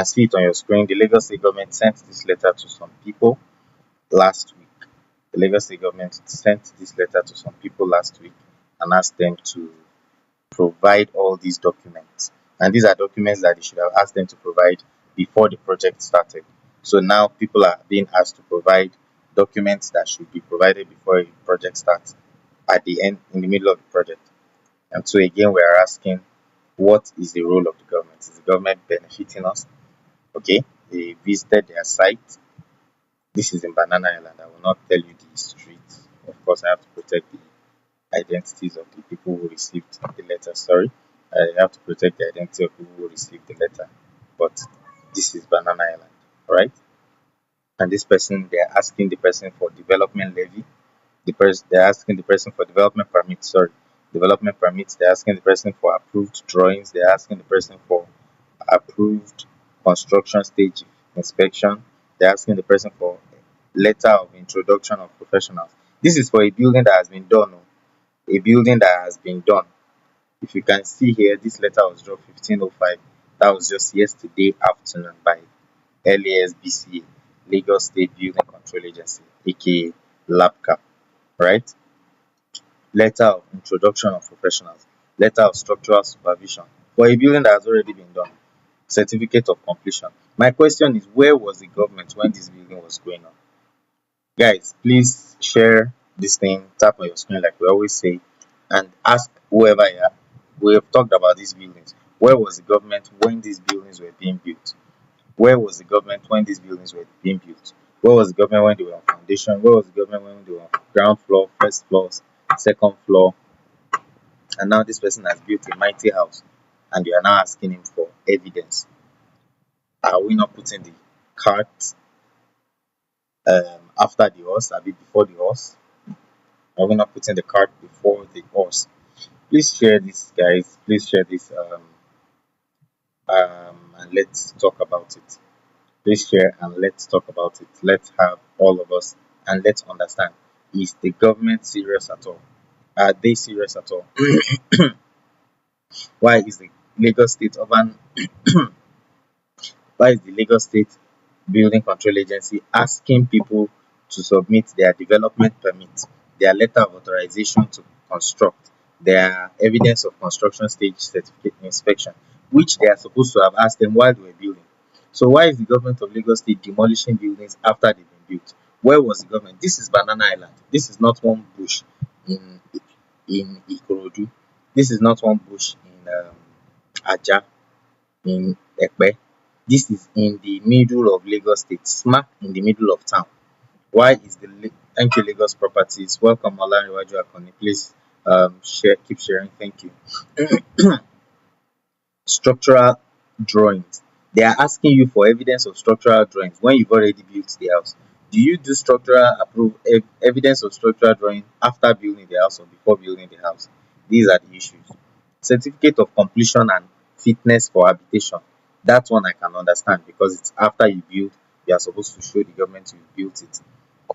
can see it on your screen. The Lagos State government sent this letter to some people last week. The Lagos State government sent this letter to some people last week and asked them to provide all these documents. And these are documents that they should have asked them to provide before the project started. So now people are being asked to provide documents that should be provided before a project starts at the end, in the middle of the project. And so again, we are asking, what is the role of the government? Is the government benefiting us? Okay, they visited their site. This is in Banana Island. I will not tell you the streets. Of course, I have to protect the identities of the people who received the letter. Sorry, I have to protect the identity of people who received the letter. But this is Banana Island, right? And this person, they are asking the person for development levy. They're asking the person for development permit. Sorry, development permits. They're asking the person for approved drawings. They're asking the person for approved construction stage inspection. They're asking the person for letter of introduction of professionals. This is for a building that has been done. A building that has been done. If you can see here, this letter was drawn 1505. That was just yesterday afternoon by LASBCA, Lagos State Building Control Agency, aka LABCA, right? Letter of introduction of professionals, letter of structural supervision for a building that has already been done, certificate of completion. My question is, where was the government when this building was going on? Guys, please share this thing, tap on your screen like we always say, and ask whoever you are. We have talked about these buildings. Where was the government when these buildings were being built? Where was the government when these buildings were being built? Where was the government when they were on foundation? Where was the government when they were on ground floor, first floors, second floor? And now this person has built a mighty house and you are now asking him for evidence. Are we not putting the cart after the horse? Are we before the horse? Are we not putting the cart before the horse? Please share this, guys. Please share this and let's talk about it. Please share and let's talk about it. Let's have all of us and let's understand, is the government serious at all? Are they serious at all? Why is the Lagos State Urban why is the Lagos State Building Control Agency asking people to submit their development permit, their letter of authorization to construct, their evidence of construction stage certificate inspection, which they are supposed to have asked them while they were building? So why is the government of Lagos State demolishing buildings after they've been built? Where was the government? This is Banana Island. This is not one bush in Ikorodu. This is not one bush in Aja, in Ekpe. This is in the middle of Lagos State, smack in the middle of town. Why is thank you, Lagos Properties. Welcome, Olaniwaju Akoni. Please keep sharing. Thank you. Structural drawings. They are asking you for evidence of structural drawings when you've already built the house. Do you do evidence of structural drawing after building the house or before building the house? These are the issues. Certificate of completion and fitness for habitation. That one I can understand because it's after you build, you are supposed to show the government you built it.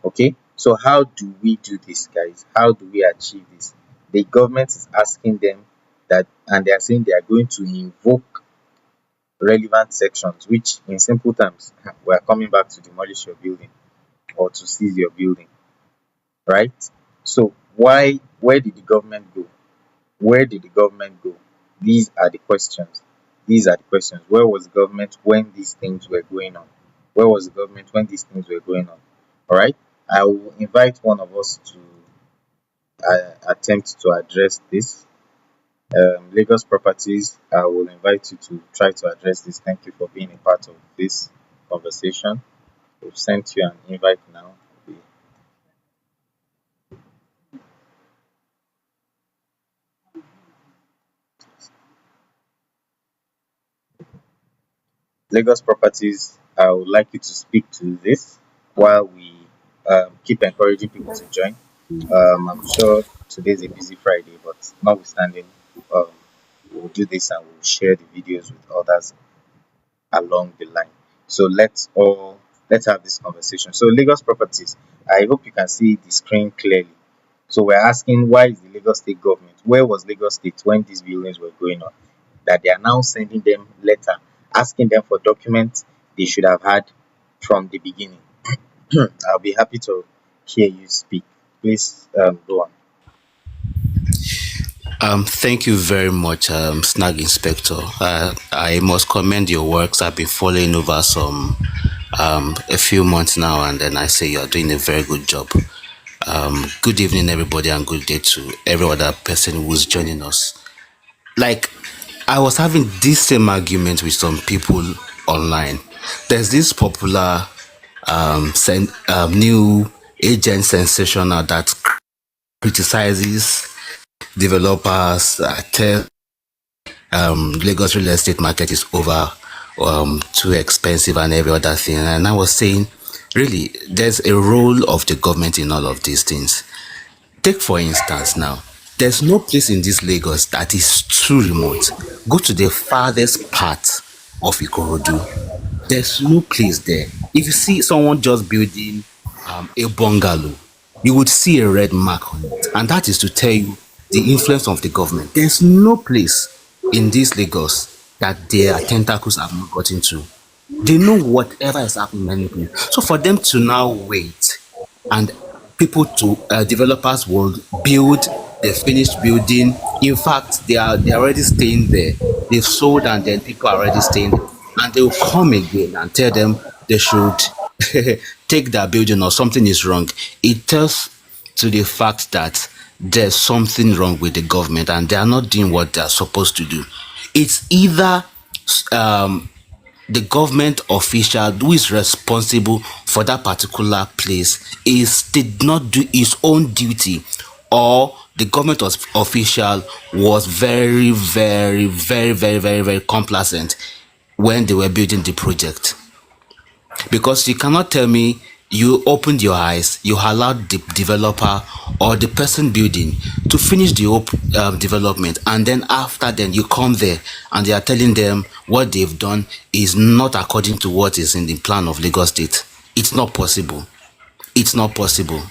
Okay, so how do we do this, guys? How do we achieve this? The government is asking them that, and they are saying they are going to invoke relevant sections, which in simple terms, we are coming back to demolish your building or to seize your building, right? So where did the government go? Where did the government go? These are the questions. These are the questions. Where was the government when these things were going on? Where was the government when these things were going on? All right. I will invite one of us to attempt to address this. Lagos Properties, I will invite you to try to address this. Thank you for being a part of this conversation. We've sent you an invite now. Lagos Properties, I would like you to speak to this while we keep encouraging people to join. I'm sure today's a busy Friday, but notwithstanding, um, we'll do this and we'll share the videos with others along the line. So let's have this conversation. So Lagos Properties, I hope you can see the screen clearly. So we're asking, why is the Lagos State government, where was Lagos State when these buildings were going on, that they are now sending them letter asking them for documents they should have had from the beginning. I'll be happy to hear you speak. Please go on. Thank you very much, Snag Inspector. I must commend your works. I've been following over a few months now, and then I say you are doing a very good job. Good evening, everybody, and good day to every other person who's joining us. Like, I was having this same argument with some people online. There's this popular new agent sensational that criticizes developers, tell Lagos real estate market is over, too expensive and every other thing. And I was saying, really, there's a role of the government in all of these things. Take for instance now, there's no place in this Lagos that is too remote. Go to the farthest part of Ikorodu. There's no place there. If you see someone just building a bungalow, you would see a red mark on it, and that is to tell you the influence of the government. There's no place in this Lagos that their tentacles have not gotten to. They know whatever is happening in many places. So for them to now wait and people to developers will build the finished building. In fact, they're already staying there. They've sold and then people are already staying there. And they will come again and tell them they should take their building or something is wrong. It tells to the fact that there's something wrong with the government and they are not doing what they are supposed to do. It's either um, the government official who is responsible for that particular place did not do his own duty, or the government official was very complacent when they were building the project. Because you cannot tell me you opened your eyes, you allowed the developer or the person building to finish the development, and then after then you come there and they are telling them what they've done is not according to what is in the plan of Lagos State. It's not possible. It's not possible.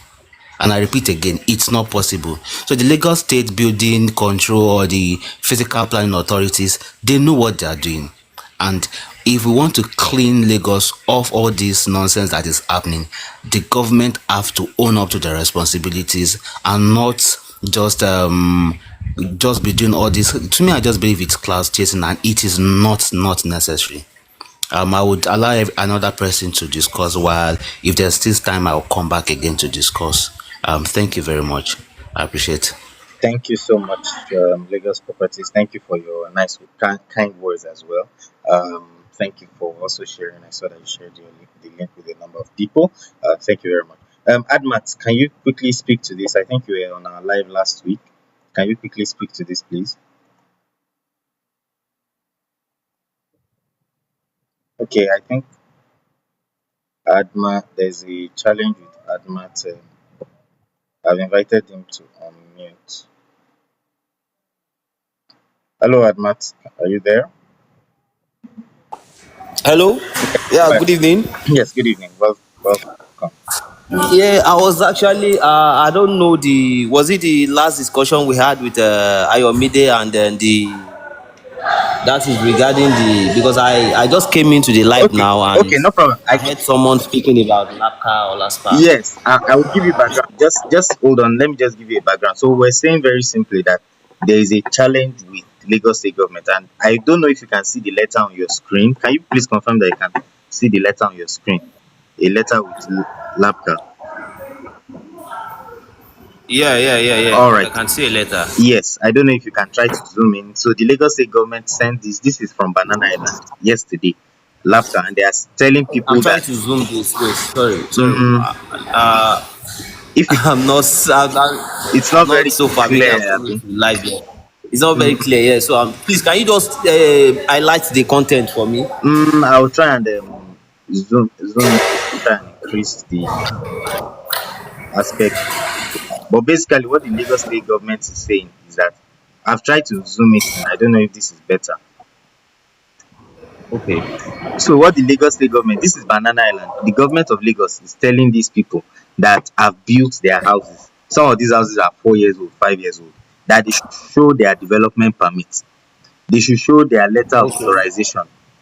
And I repeat again, it's not possible. So the Lagos State Building Control or the Physical Planning Authorities, they know what they are doing. And if we want to clean Lagos of all this nonsense that is happening, the government have to own up to their responsibilities and not just be doing all this. To me, I just believe it's class chasing, and it is not necessary. I would allow another person to discuss, while if there's still time, I'll come back again to discuss. Thank you very much. I appreciate. Thank you so much, Lagos Properties. Thank you for your nice, kind words as well. Thank you for also sharing. I saw that you shared the link with a number of people. Thank you very much. Admat, can you quickly speak to this? I think you were on our live last week. Can you quickly speak to this, please? Okay, I think Admat, there's a challenge with Admat. I've invited him to unmute. Hello, Admat. Are you there? Hello. Yeah, Well, good evening. yes, good evening. Welcome. Yeah, I was actually I don't know, the was it the last discussion we had with Ayomide, and then the that is regarding the, because I just came into the live Okay, now okay, and no problem. I heard someone speaking about NAPCA or LASPA. Yes, I will give you background. Just hold on. Let me just give you a background. So we're saying very simply that there is a challenge with Lagos State government, and I don't know if you can see the letter on your screen. Can you please confirm that you can see the letter on your screen? A letter with LAPCA. All Yeah. I right. can see a letter. Yes, I don't know if you can try to zoom in. So the Lagos State government sent this. This is from Banana Island yesterday, LAPCA, and they are telling I'm people trying that to zoom this. Wait, sorry. mm, if you, it's I'm not not very so familiar clear, with Abi. live yet. It's not very Mm, clear. Yeah. So please, can you just highlight the content for me? I'll try and zoom in, try and increase the aspect. But basically, what the Lagos State government is saying is that I've tried to zoom it in. I don't know if this is better. Okay. So, what the Lagos State government, this is Banana Island. The government of Lagos is telling these people that have built their houses. Some of these houses are 4 years old, 5 years old. That they should show their development permit. They should show their letter of Okay. authorization.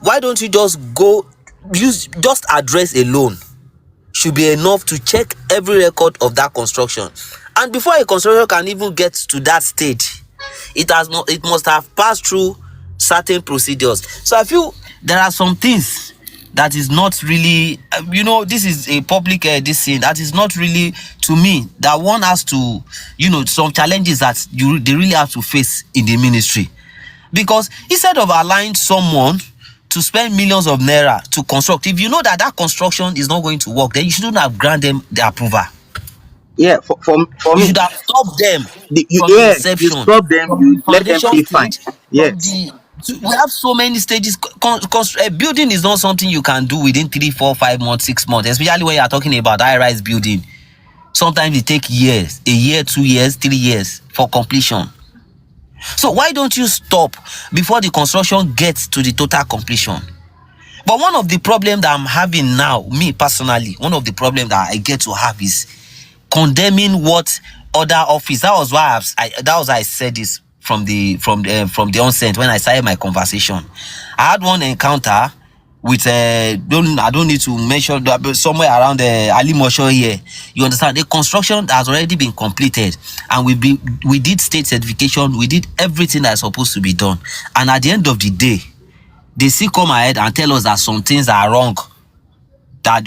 Why don't you just go just address alone should be enough to check every record of that construction. And before a construction can even get to that stage, it must have passed through certain procedures. So I feel there are some things that is not really, this is a public this thing that is not really, to me, that one has to, some challenges that they really have to face in the ministry. Because instead of allowing someone to spend millions of naira to construct, if you know that construction is not going to work, then you shouldn't have granted them the approval. Yeah, for You me, should have stopped them from the yeah, you inception, stop them, from the you let them foundation pay fine. stage, from Yes. the. We have so many stages. Building is not something you can do within 3, 4, 5 months, 6 months, especially when you are talking about high-rise building. Sometimes it takes years, a year, 2 years, 3 years for completion. So why don't you stop before the construction gets to the total completion? But one of the problems that I'm having now, me personally, one of the problems that I get to have is condemning what other office. That was why I said this from the onset when I started my conversation. I had one encounter with I don't need to mention that, but somewhere around Ali Mosho here. You understand? The construction has already been completed, and we did state certification. We did everything that's supposed to be done, and at the end of the day, they still come ahead and tell us that some things are wrong. That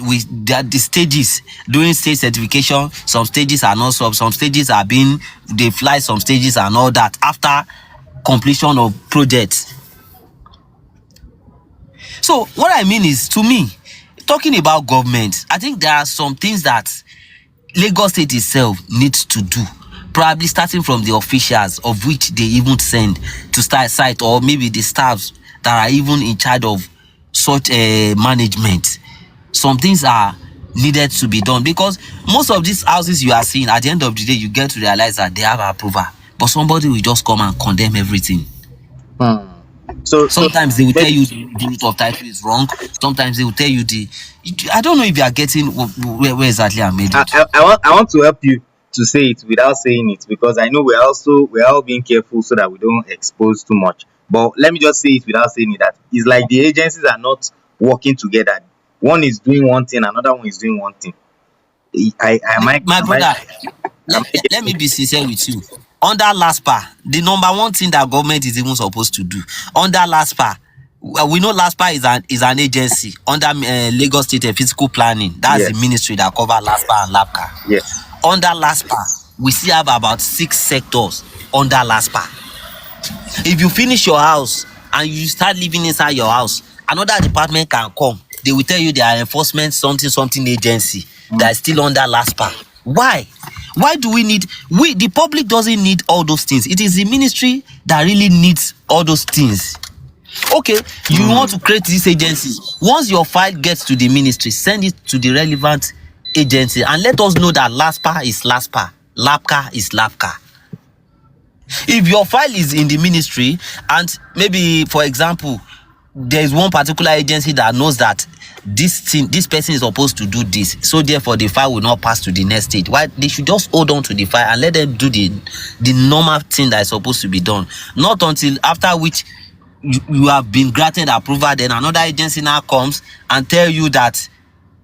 the stages during state certification, some stages are not sub, some stages are being, they fly some stages and all that after completion of projects. So what I mean is, to me, talking about government, I think there are some things that Lagos State itself needs to do, probably starting from the officials of which they even send to start site, or maybe the staffs that are even in charge of such management. Some things are needed to be done, because most of these houses you are seeing, at the end of the day, you get to realize that they have approval, but somebody will just come and condemn everything. So Sometimes they will tell you the root of title is wrong. Sometimes they will tell you I don't know if you are getting where exactly I made it. I want to help you to say it without saying it, because I know we're all being careful so that we don't expose too much. But let me just say it without saying it, that it's like the agencies are not working together. One is doing one thing, another one is doing one thing. My brother, am I let me getting? be sincere with you. Under LASPA, the number one thing that government is even supposed to do, under LASPA, we know LASPA is an agency under Lagos State Physical Planning. That's the Yes. ministry that cover LASPA and LAPCA. Yes. Under LASPA, we still have about 6 sectors under LASPA. If you finish your house and you start living inside your house, another department can come. They will tell you they are enforcement something agency that is still under LASPA. Why? Why do we need? The public doesn't need all those things. It is the ministry that really needs all those things. Okay, you want to create this agency. Once your file gets to the ministry, send it to the relevant agency and let us know that LASPA is LASPA, LAPCA is LAPCA. If your file is in the ministry and maybe, for example, there is one particular agency that knows that this person is supposed to do this, so therefore the file will not pass to the next stage. Why? They should just hold on to the file and let them do the normal thing that is supposed to be done. Not until after which you have been granted approval, then another agency now comes and tell you that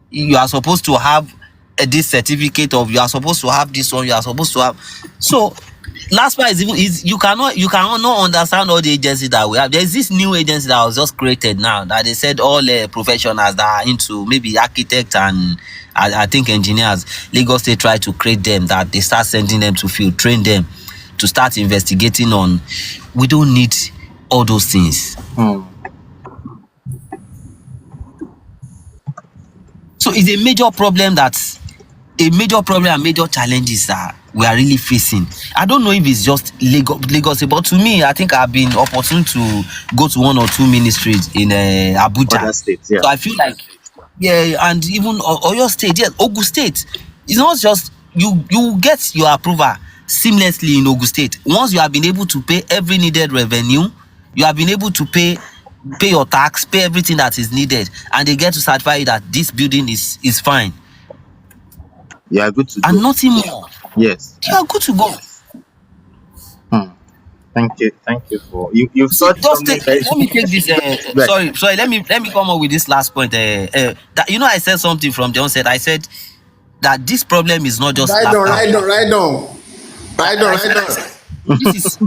you are supposed to have this certificate of, you are supposed to have this one, you are supposed to have. So last part is you cannot understand all the agencies that we have. There is this new agency that was just created now that they said all professionals that are into maybe architects and I think engineers, Lagos State tried to create them, that they start sending them to field, train them to start investigating on. We don't need all those things. So it's a major problem and major challenges that we are really facing. I don't know if it's just Lagos, but to me, I think I've been opportune to go to 1 or 2 ministries in Abuja. Other states, yeah. So I feel like, and even Oyo State, yes, Ogun State. It's not just you get your approval seamlessly in Ogun State. Once you have been able to pay every needed revenue, you have been able to pay your tax, pay everything that is needed, and they get to certify you that this building is fine. You are good to go. And nothing more. Yes. You are good to go. Thank you for you've See, touched just something take. very Let me take this. good. Sorry. Let me come up with this last point. That I said something from the onset. I said that this problem is not just Right on, LAPCA. right on, right on. Right on, right I on. said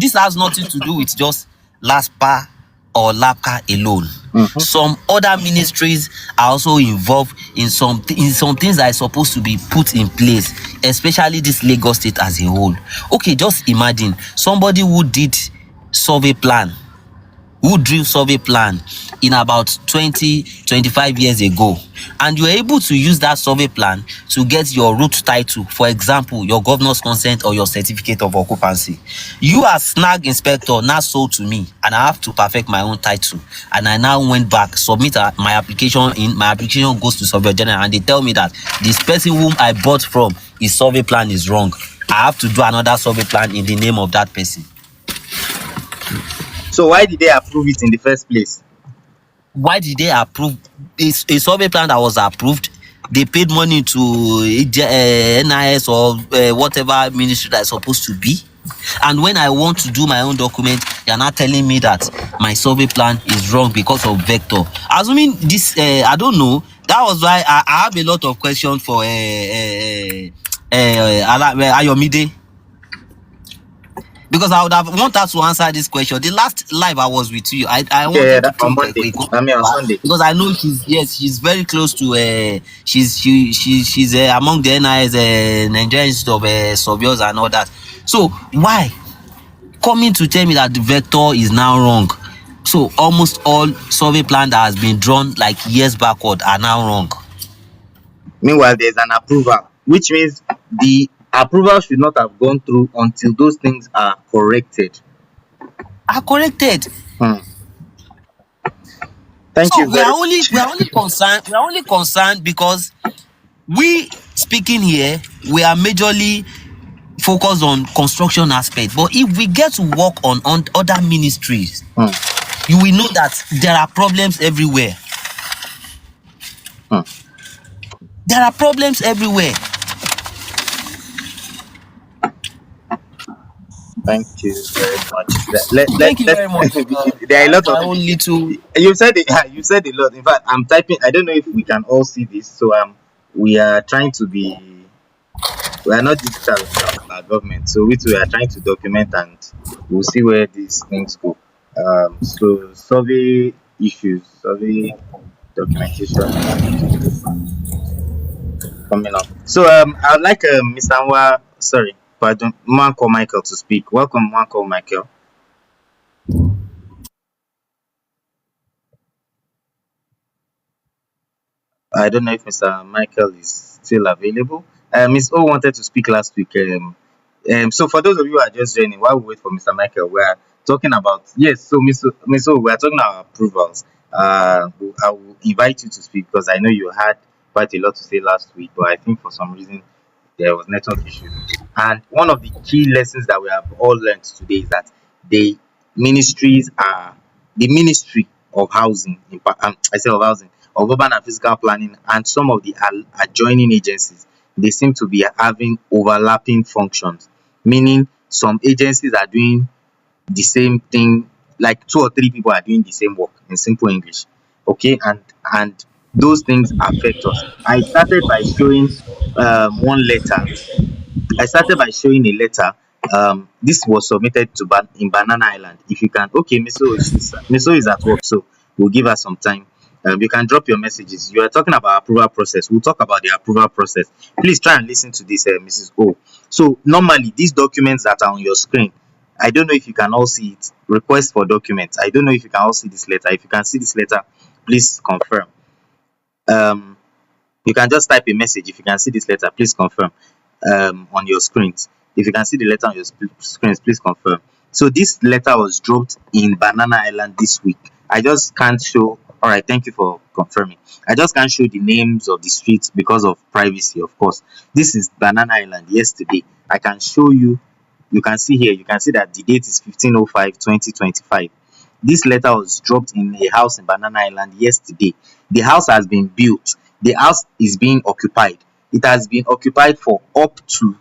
this has nothing to do with just LASPA or LAPCA alone. Mhm. Some other ministries are also involved in some things that are supposed to be put in place, especially this Lagos State as a whole. Okay, just imagine somebody who did survey plan who drew survey plan in about 20-25 years ago, and you were able to use that survey plan to get your root title, for example your governor's consent or your certificate of occupancy. You as snag inspector now sold to me, and I have to perfect my own title, and I now went back, submit my application in. My application goes to surveyor general, and they tell me that this person whom I bought from, his survey plan is wrong. I have to do another survey plan in the name of that person. So why did they approve it in the first place? Why did they approve a survey plan that was approved? They paid money to NIS or whatever ministry that's supposed to be, and when I want to do my own document, they are not telling me that my survey plan is wrong because of vector. Assuming this, I don't know. That was why I have a lot of questions for Ayomide, because I would have want her to answer this question. The last live I was with you, I Yeah, yeah, wanted to that on take Monday. a question I mean on to her, Sunday. because I know she's very close to she's among the NIS Nigerian Institute of Surveyors and all that. So why coming to tell me that the vector is now wrong? So almost all survey plan that has been drawn like years backward are now wrong. Meanwhile, there's an approval, which means the approval should not have gone through until those things are corrected. Are corrected. Hmm. Thank So you we are very only much. we are only concerned because we speaking here, we are majorly focused on construction aspect, but if we get to work on other ministries, Hmm. you will know that there are problems everywhere. Hmm. There are problems everywhere. Thank you very much. Thank you very much. There are a That's lot my of own little. you said it, you said a lot. In fact, I'm typing. I don't know if we can all see this. So we are trying to be. We are not digital like our government. So we are trying to document, and we'll see where these things go. So survey issues, survey documentation issues coming up. So I would like Mr. Anwar, sorry, pardon, Marco Michael to speak. Welcome, Marco Michael. I don't know if Mr. Michael is still available. Ms. O wanted to speak last week. So for those of you who are just joining, while we wait for Mr. Michael, we are talking about yes. So Ms. O, we are talking about approvals. I will invite you to speak because I know you had quite a lot to say last week, but I think for some reason there was network issues. And one of the key lessons that we have all learned today is that the ministries are the Ministry of Housing, I say of housing, of urban and physical planning, and some of the adjoining agencies, they seem to be having overlapping functions, meaning some agencies are doing the same thing, like two or three people are doing the same work in simple English. Okay, and those things affect us. I started by showing one letter. I started by showing a letter. This was submitted to in Banana Island. If you can, okay, Miso is at work, so we'll give her some time. You can drop your messages. You are talking about approval process. We'll talk about the approval process. Please try and listen to this, Mrs. O. So normally these documents that are on your screen, I don't know if you can all see it. Request for documents. I don't know if you can all see this letter. If you can see this letter, please confirm. Um, you can just type a message. If you can see this letter, please confirm on your screens. If you can see the letter on your screens, please confirm. So this letter was dropped in Banana Island this week. I just can't show. All right, thank you for confirming. I just can't show the names of the streets because of privacy, of course. This is Banana Island yesterday. I can show you. You can see here. You can see that the date is 15/05/2025. This letter was dropped in a house in Banana Island yesterday. The house has been built. The house is being occupied. It has been occupied for up to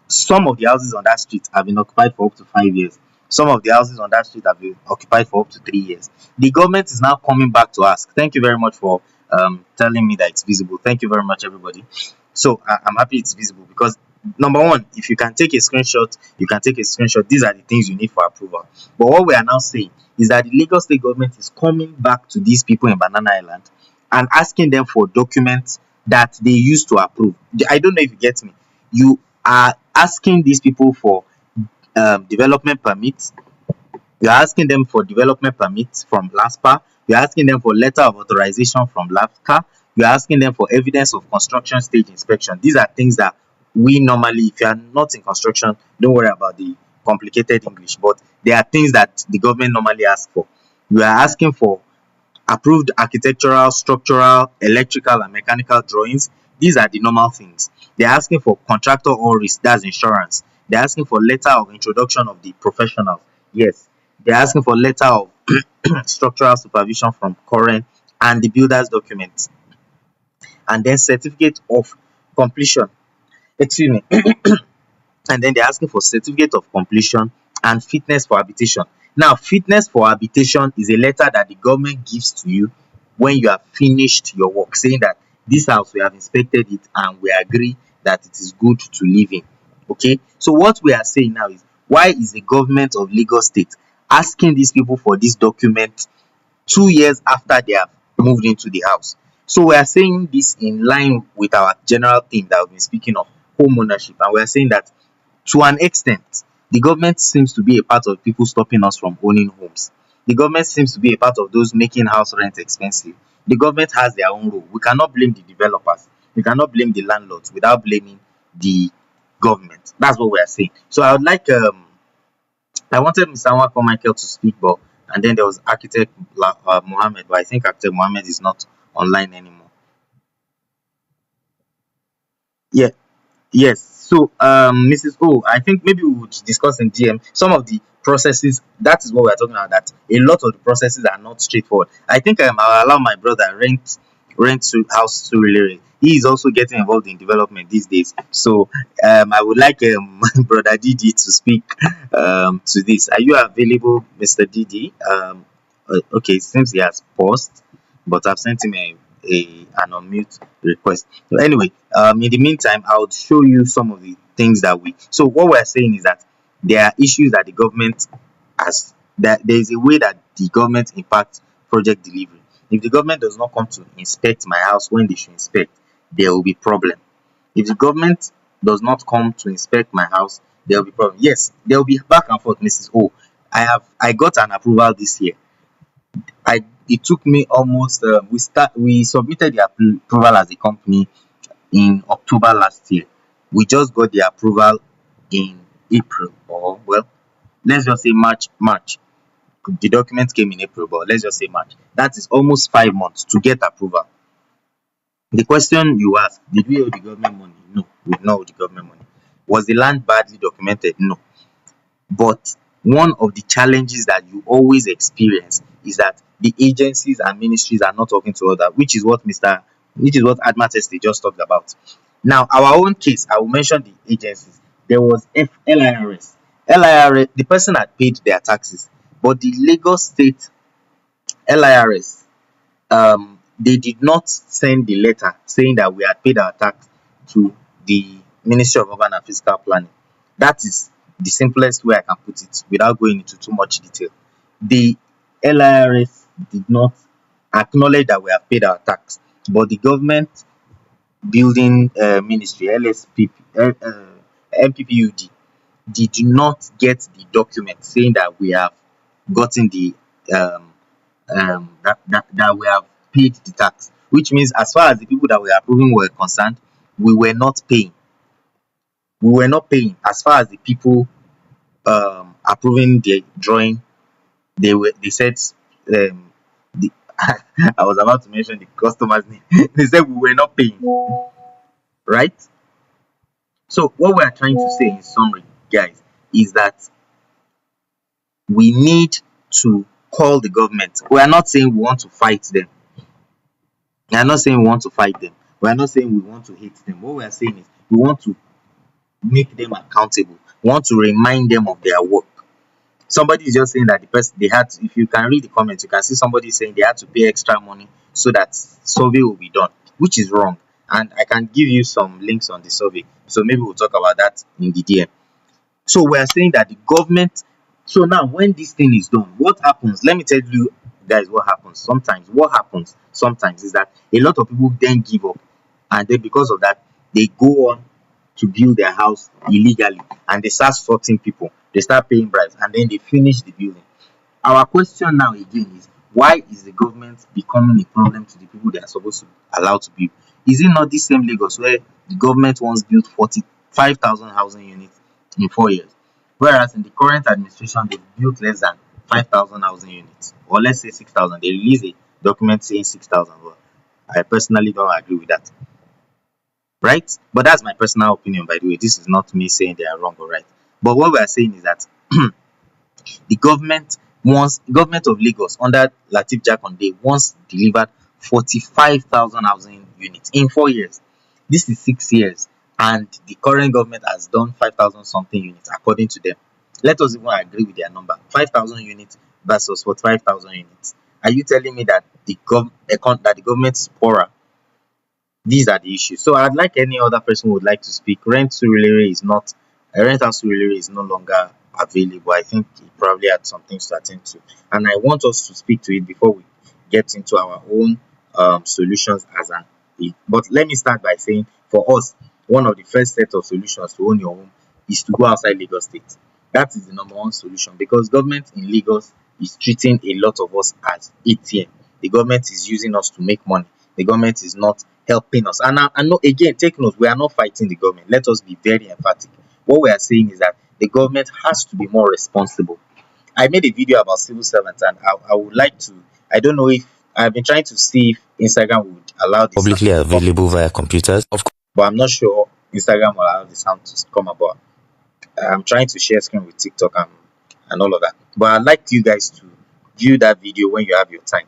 some of the houses on that street have been occupied for up to 5 years. Some of the houses on that street have been occupied for up to 3 years. The government is now coming back to ask. Thank you very much for telling me that it's visible. Thank you very much, everybody. So I'm happy it's visible because number one, if you can take a screenshot, you can take a screenshot. These are the things you need for approval. But what we are now saying is that the Lagos State government is coming back to these people in Banana Island and asking them for documents that they used to approve. I don't know if you get me. You are asking these people for development permits. You're asking them for development permits from LASPA. You're asking them for letter of authorization from LAFCA. You're asking them for evidence of construction stage inspection. These are things that we normally, if you are not in construction, don't worry about the complicated English, but they are things that the government normally asks for. You are asking for approved architectural, structural, electrical and mechanical drawings. These are the normal things. They're asking for contractor all risk, that's insurance. They're asking for letter of introduction of the professionals. Yes. They're asking for letter of structural supervision from current and the builder's documents. And then certificate of completion. Excuse me. And then they're asking for certificate of completion and fitness for habitation. Now, fitness for habitation is a letter that the government gives to you when you have finished your work, saying that this house, we have inspected it and we agree that it is good to live in. Okay, so what we are saying now is, why is the government of Lagos State asking these people for this document 2 years after they have moved into the house? So we are saying this in line with our general theme that we've been speaking of, home ownership, and we are saying that to an extent, the government seems to be a part of people stopping us from owning homes. The government seems to be a part of those making house rent expensive. The government has their own role. We cannot blame the developers. We cannot blame the landlords without blaming the government. That's what we are saying. So I would like I wanted Mr. Nwako Michael to speak, but and then there was architect Mohammed, but I think architect Mohammed is not online anymore. Yeah. Yes. So, Mrs. O, I think maybe we would discuss in GM some of the processes. That is what we are talking about. That a lot of the processes are not straightforward. I think I'll allow my brother rent to house to really. He is also getting involved in development these days. So, I would like brother Didi to speak to this. Are you available, Mr. Didi? Okay, it seems he has paused, but I've sent him an unmute request. So anyway, in the meantime, I would show you some of the things that we. So what we're saying is that there are issues that the government has. That there is a way that the government impacts project delivery. If the government does not come to inspect my house when they should inspect, there will be problem. If the government does not come to inspect my house, there will be problem. Yes, there will be back and forth, Mrs. O. I got an approval this year. I It took me almost we submitted the approval as a company in October last year. We just got the approval in April, or well, let's just say March. The document came in April, but let's just say March. That is almost 5 months to get approval. The question you ask, did we owe the government money? No, we did not owe the government money. Was the land badly documented? No. But one of the challenges that you always experience is that the agencies and ministries are not talking to other, which is what Adma Teste just talked about. Now, our own case, I will mention the agencies. There was LIRS. LIRS, the person had paid their taxes, but the Lagos State LIRS, they did not send the letter saying that we had paid our tax to the Ministry of Urban and Physical Planning. That is the simplest way I can put it without going into too much detail. The LIRS did not acknowledge that we have paid our tax, but the government building ministry, MPPUD, did not get the document saying that we have gotten the that we have paid the tax, which means as far as the people that we are approving were concerned, we were not paying. We were not paying as far as the people approving the drawing. They said the I was about to mention the customer's name. They said we were not paying, right? So what we are trying to say in summary, guys, is that we need to call the government. We are not saying we want to fight them. We are not saying we want to fight them. We are not saying we want to hate them. What we are saying is we want to make them accountable. We want to remind them of their work. Somebody is just saying that the person they had to, if you can read the comments, you can see somebody saying they had to pay extra money so that survey will be done, which is wrong. And I can give you some links on the survey. So maybe we'll talk about that in the DM. So we are saying that the government, so now when this thing is done, what happens? Let me tell you guys what happens. What happens sometimes is that a lot of people then give up, and then because of that, they go on to build their house illegally, and they start sorting people, they start paying bribes, and then they finish the building. Our question now again is, why is the government becoming a problem to the people they are supposed to allow to build? Is it not the same Lagos where the government once built 45,000 housing units in 4 years, whereas in the current administration they've built less than 5,000 housing units, or let's say 6,000. They release a document saying 6,000, but I personally don't agree with that, right? But that's my personal opinion, by the way. This is not me saying they are wrong or right. But what we are saying is that the government of Lagos under Lateef Jakonde once delivered 45,000 housing units in 4 years. This is 6 years, and the current government has done 5,000 something units according to them. Let us even agree with their number: 5,000 units versus 45,000 units. Are you telling me that the government is poorer? These are the issues. So I'd like any other person who would like to speak. Rent house Surulere is no longer available. I think he probably had some things to attend to, and I want us to speak to it before we get into our own solutions as an. But let me start by saying, for us, one of the first set of solutions to own your home is to go outside Lagos State. That is the number one solution, because government in Lagos is treating a lot of us as ATM. The government is using us to make money. The government is not helping us. And no, again, take note, we are not fighting the government. Let us be very emphatic. What we are saying is that the government has to be more responsible. I made a video about civil servants, and I would like to, I don't know if, I've been trying to see if Instagram would allow this sound Publicly to come, available via computers. Of course, but I'm not sure Instagram will allow the sound to come about. I'm trying to share screen with TikTok and all of that. But I'd like you guys to view that video when you have your time.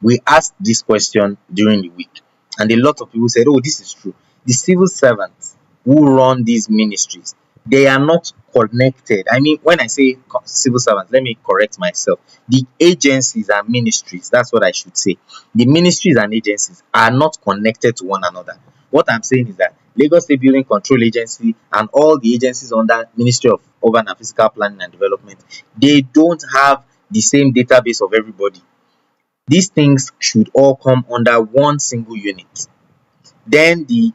We asked this question during the week, and a lot of people said, oh, this is true. The civil servants who run these ministries, they are not connected. I mean, when I say civil servants, let me correct myself. The agencies and ministries, that's what I should say. The ministries and agencies are not connected to one another. What I'm saying is that Lagos State Building Control Agency and all the agencies under Ministry of Urban and Physical Planning and Development, they don't have the same database of everybody. These things should all come under one single unit. Then the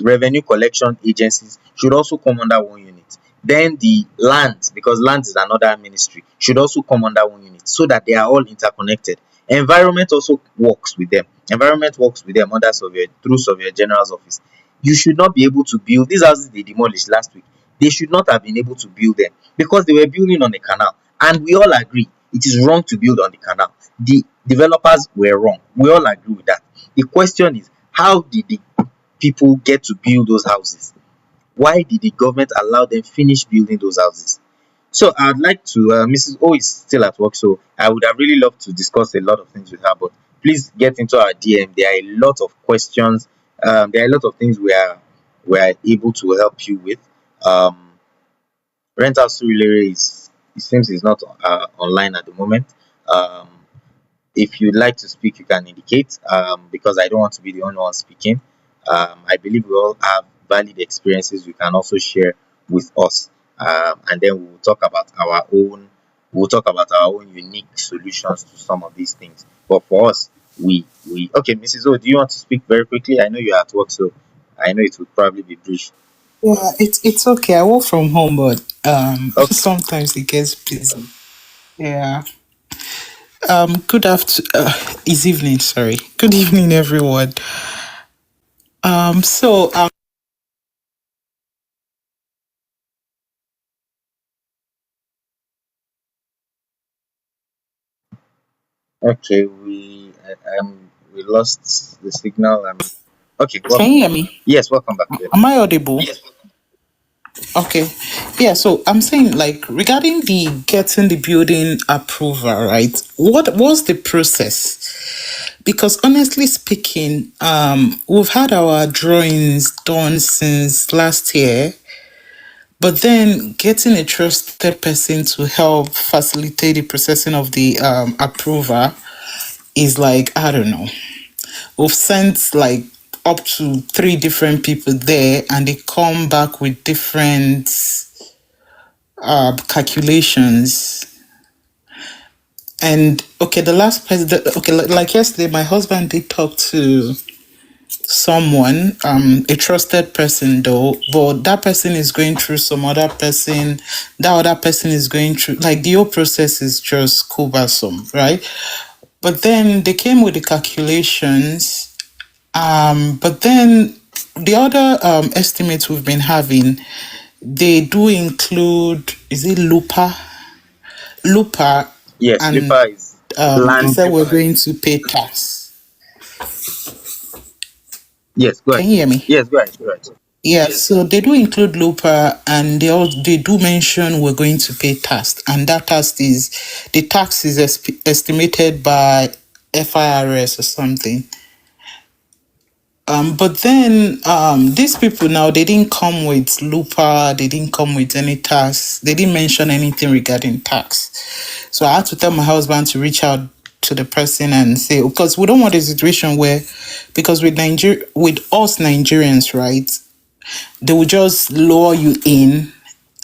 revenue collection agencies should also come under one unit. Then the land, because land is another ministry, should also come under one unit, so that they are all interconnected. Environment also works with them. Environment works with them under surveyor, through surveyor general's office. You should not be able to build these houses they demolished last week. They should not have been able to build them because they were building on a canal, and we all agree it is wrong to build on the canal. The developers were wrong. We all agree with that. The question is, how did the people get to build those houses? Why did the government allow them finish building those houses? So I'd like to, Mrs. O is still at work, so I would have really loved to discuss a lot of things with her, but please get into our DM. There are a lot of questions. There are a lot of things we are able to help you with. Um, Rental Surulere is, it seems, is not online at the moment. Um, if you'd like to speak, you can indicate, because I don't want to be the only one speaking. I believe we all have valid experiences we can also share with us, and then we'll talk about our own unique solutions to some of these things. But for us, we okay, Mrs. O, do you want to speak very quickly? I know you're at work, so I know it would probably be brief. Yeah, it's okay. I work from home, but Okay. sometimes it gets busy. Yeah. Good after. It's evening. Sorry. Good evening, everyone. So Okay, we lost the signal. Okay, can welcome you hear back. me? Yes, welcome back. Yeah. Am I audible? Yes. Okay. Yeah. So I'm saying, like, regarding the getting the building approval, right? What was the process? Because honestly speaking, we've had our drawings done since last year, But then getting a trusted person to help facilitate the processing of the approval is like, I don't know. We've sent like up to three different people there, and they come back with different calculations. And okay, the last person, okay, like yesterday, my husband did talk to someone, a trusted person though, but that person is going through some other person, that other person is going through, like the whole process is just cumbersome, right? But then they came with the calculations, but then the other estimates we've been having, they do include, is it Lupa, Yes, and LIPA is they land. said we're going to pay tax. Yes, go Can ahead. you hear me? Yes, go ahead. Go ahead. Yeah, so they do include Lupa, and they do mention we're going to pay tax, and that tax is, the tax is estimated by FIRS or something. But then these people now, they didn't come with Lupa, they didn't come with any tax, they didn't mention anything regarding tax. So I had to tell my husband to reach out to the person and say, because we don't want a situation where, because with with us Nigerians, right, they will just lure you in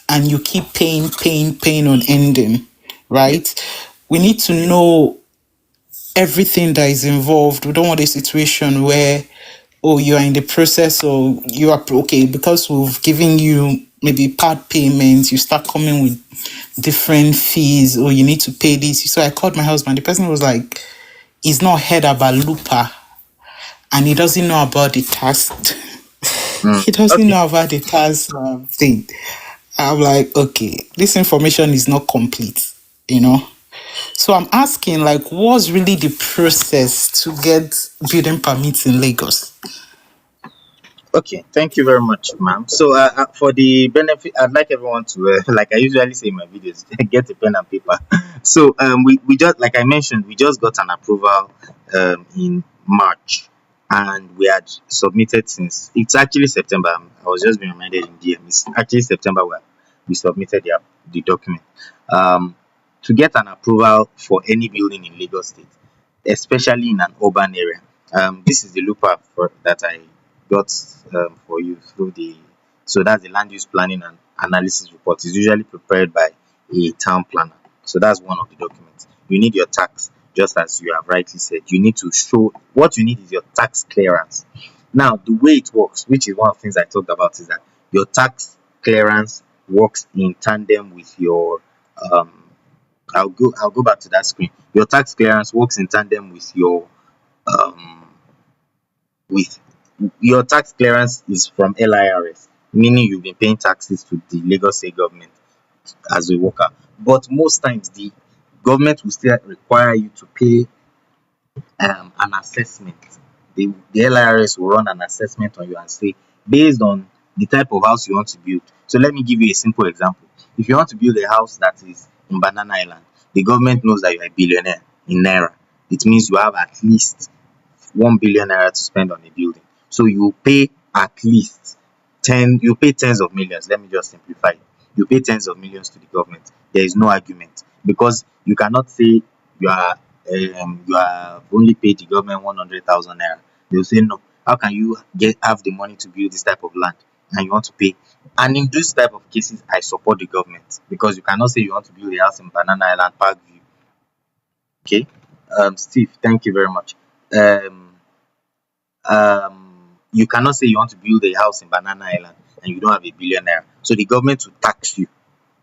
and you keep paying on ending, Yes. right? We need to know everything that is involved. We don't want a situation where, oh, you are in the process, or you are okay because we've given you maybe part payments, you start coming with different fees, or you need to pay this. So I called my husband. The person was like, he's not heard about Lupa, and he doesn't know about the tax. He doesn't Okay. know about the tax thing. I'm like, okay, this information is not complete, you know. So I'm asking, like, what's really the process to get building permits in Lagos? Okay, thank you very much, ma'am. So, for the benefit, I'd like everyone to, like I usually say in my videos, get a pen and paper. So, we just, like I mentioned, we just got an approval in March, and we had submitted since it's actually September. I was just being reminded in DM, it's actually September where we submitted the document. Um, to get an approval for any building in Lagos State, especially in an urban area. This is the looper that I got for you through the, so that's the land use planning and analysis report. Is usually prepared by a town planner. So that's one of the documents. You need your tax, just as you have rightly said. You need to show, what you need is your tax clearance. Now, the way it works, which is one of the things I talked about, is that your tax clearance works in tandem with your um, I'll go back to that screen. Your tax clearance works in tandem with um with your tax clearance is from LIRS, meaning you've been paying taxes to the Lagos State government as a worker. But most times the government will still require you to pay an assessment. The LIRS will run an assessment on you and say, based on the type of house you want to build. So let me give you a simple example. If you want to build a house that is in Banana Island, the government knows that you are a billionaire in Naira. It means you have at least 1 billion naira to spend on a building. So you pay at least you pay tens of millions. Let me just simplify it. You pay tens of millions to the government. There is no argument, because you cannot say you have only paid the government 100,000 naira. They will say no. How can you have the money to build this type of land and you want to pay? And in this type of cases, I support the government, because you cannot say you want to build a house in Banana Island Park View. Okay. Steve, thank you very much. Um, you cannot say you want to build a house in Banana Island and you don't have a billionaire. So the government will tax you.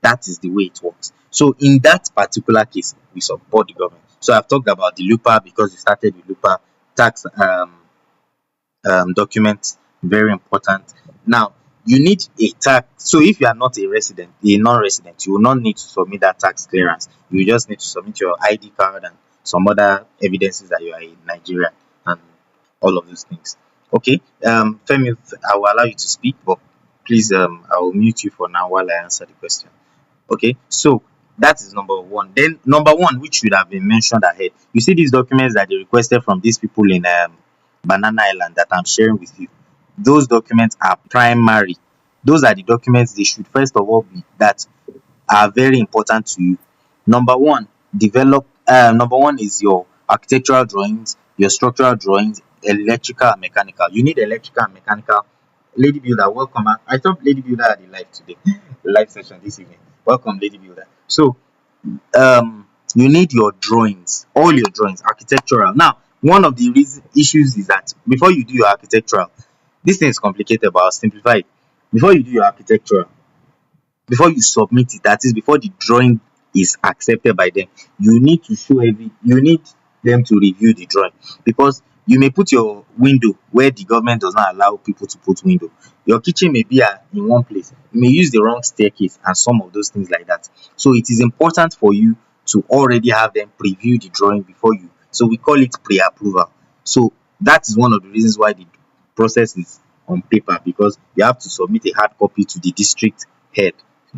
That is the way it works. So in that particular case, we support the government. So I've talked about the LUPA, because it started with LUPA tax documents, very important. Now, you need a tax. So if you are not a non-resident, you will not need to submit that tax clearance. You just need to submit your ID card and some other evidences that you are in Nigeria and all of those things. Okay, Femi, I will allow you to speak, but please, I will mute you for now while I answer the question. Okay, so that is number one. Then number one, which should have been mentioned ahead, you see these documents that they requested from these people in Banana Island that I'm sharing with you. Those documents are primary. Those are the documents they should first of all be that are very important to you. Number one is your architectural drawings, your structural drawings, electrical and mechanical. You need electrical and mechanical. Lady Builder, welcome. I thought Lady Builder had a live today, live session this evening. Welcome, Lady Builder. So you need your drawings, all your drawings, architectural. Now, one of the issues is that before you do your architectural, this thing is complicated, but I'll simplify it. Before you do your architectural, before you submit it, that is before the drawing is accepted by them, you need them to review the drawing, because you may put your window where the government does not allow people to put window. Your kitchen may be in one place, you may use the wrong staircase and some of those things like that. So it is important for you to already have them preview the drawing before you, so we call it pre-approval. So that is one of the reasons why the process is on paper, because you have to submit a hard copy to the district head.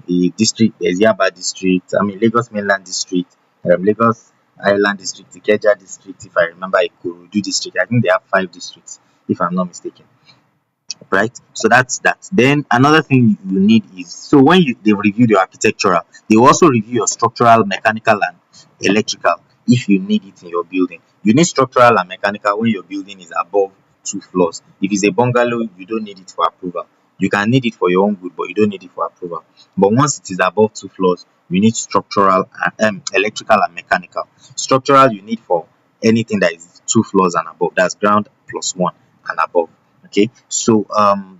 The district, there's Yaba district, Lagos mainland district, Lagos Island district, Ikeja district, if I remember, Ikorodu district. I think they have 5 districts, if I'm not mistaken. Right? So that's that. Then another thing you need is, so when they review your architectural, they will also review your structural, mechanical, and electrical if you need it in your building. You need structural and mechanical when your building is above 2 floors. If it's a bungalow, you don't need it for approval. You can need it for your own good, but you don't need it for approval. But once it is above 2 floors, you need structural and electrical and mechanical. Structural you need for anything that is 2 floors and above. That's ground plus one and above. Okay, so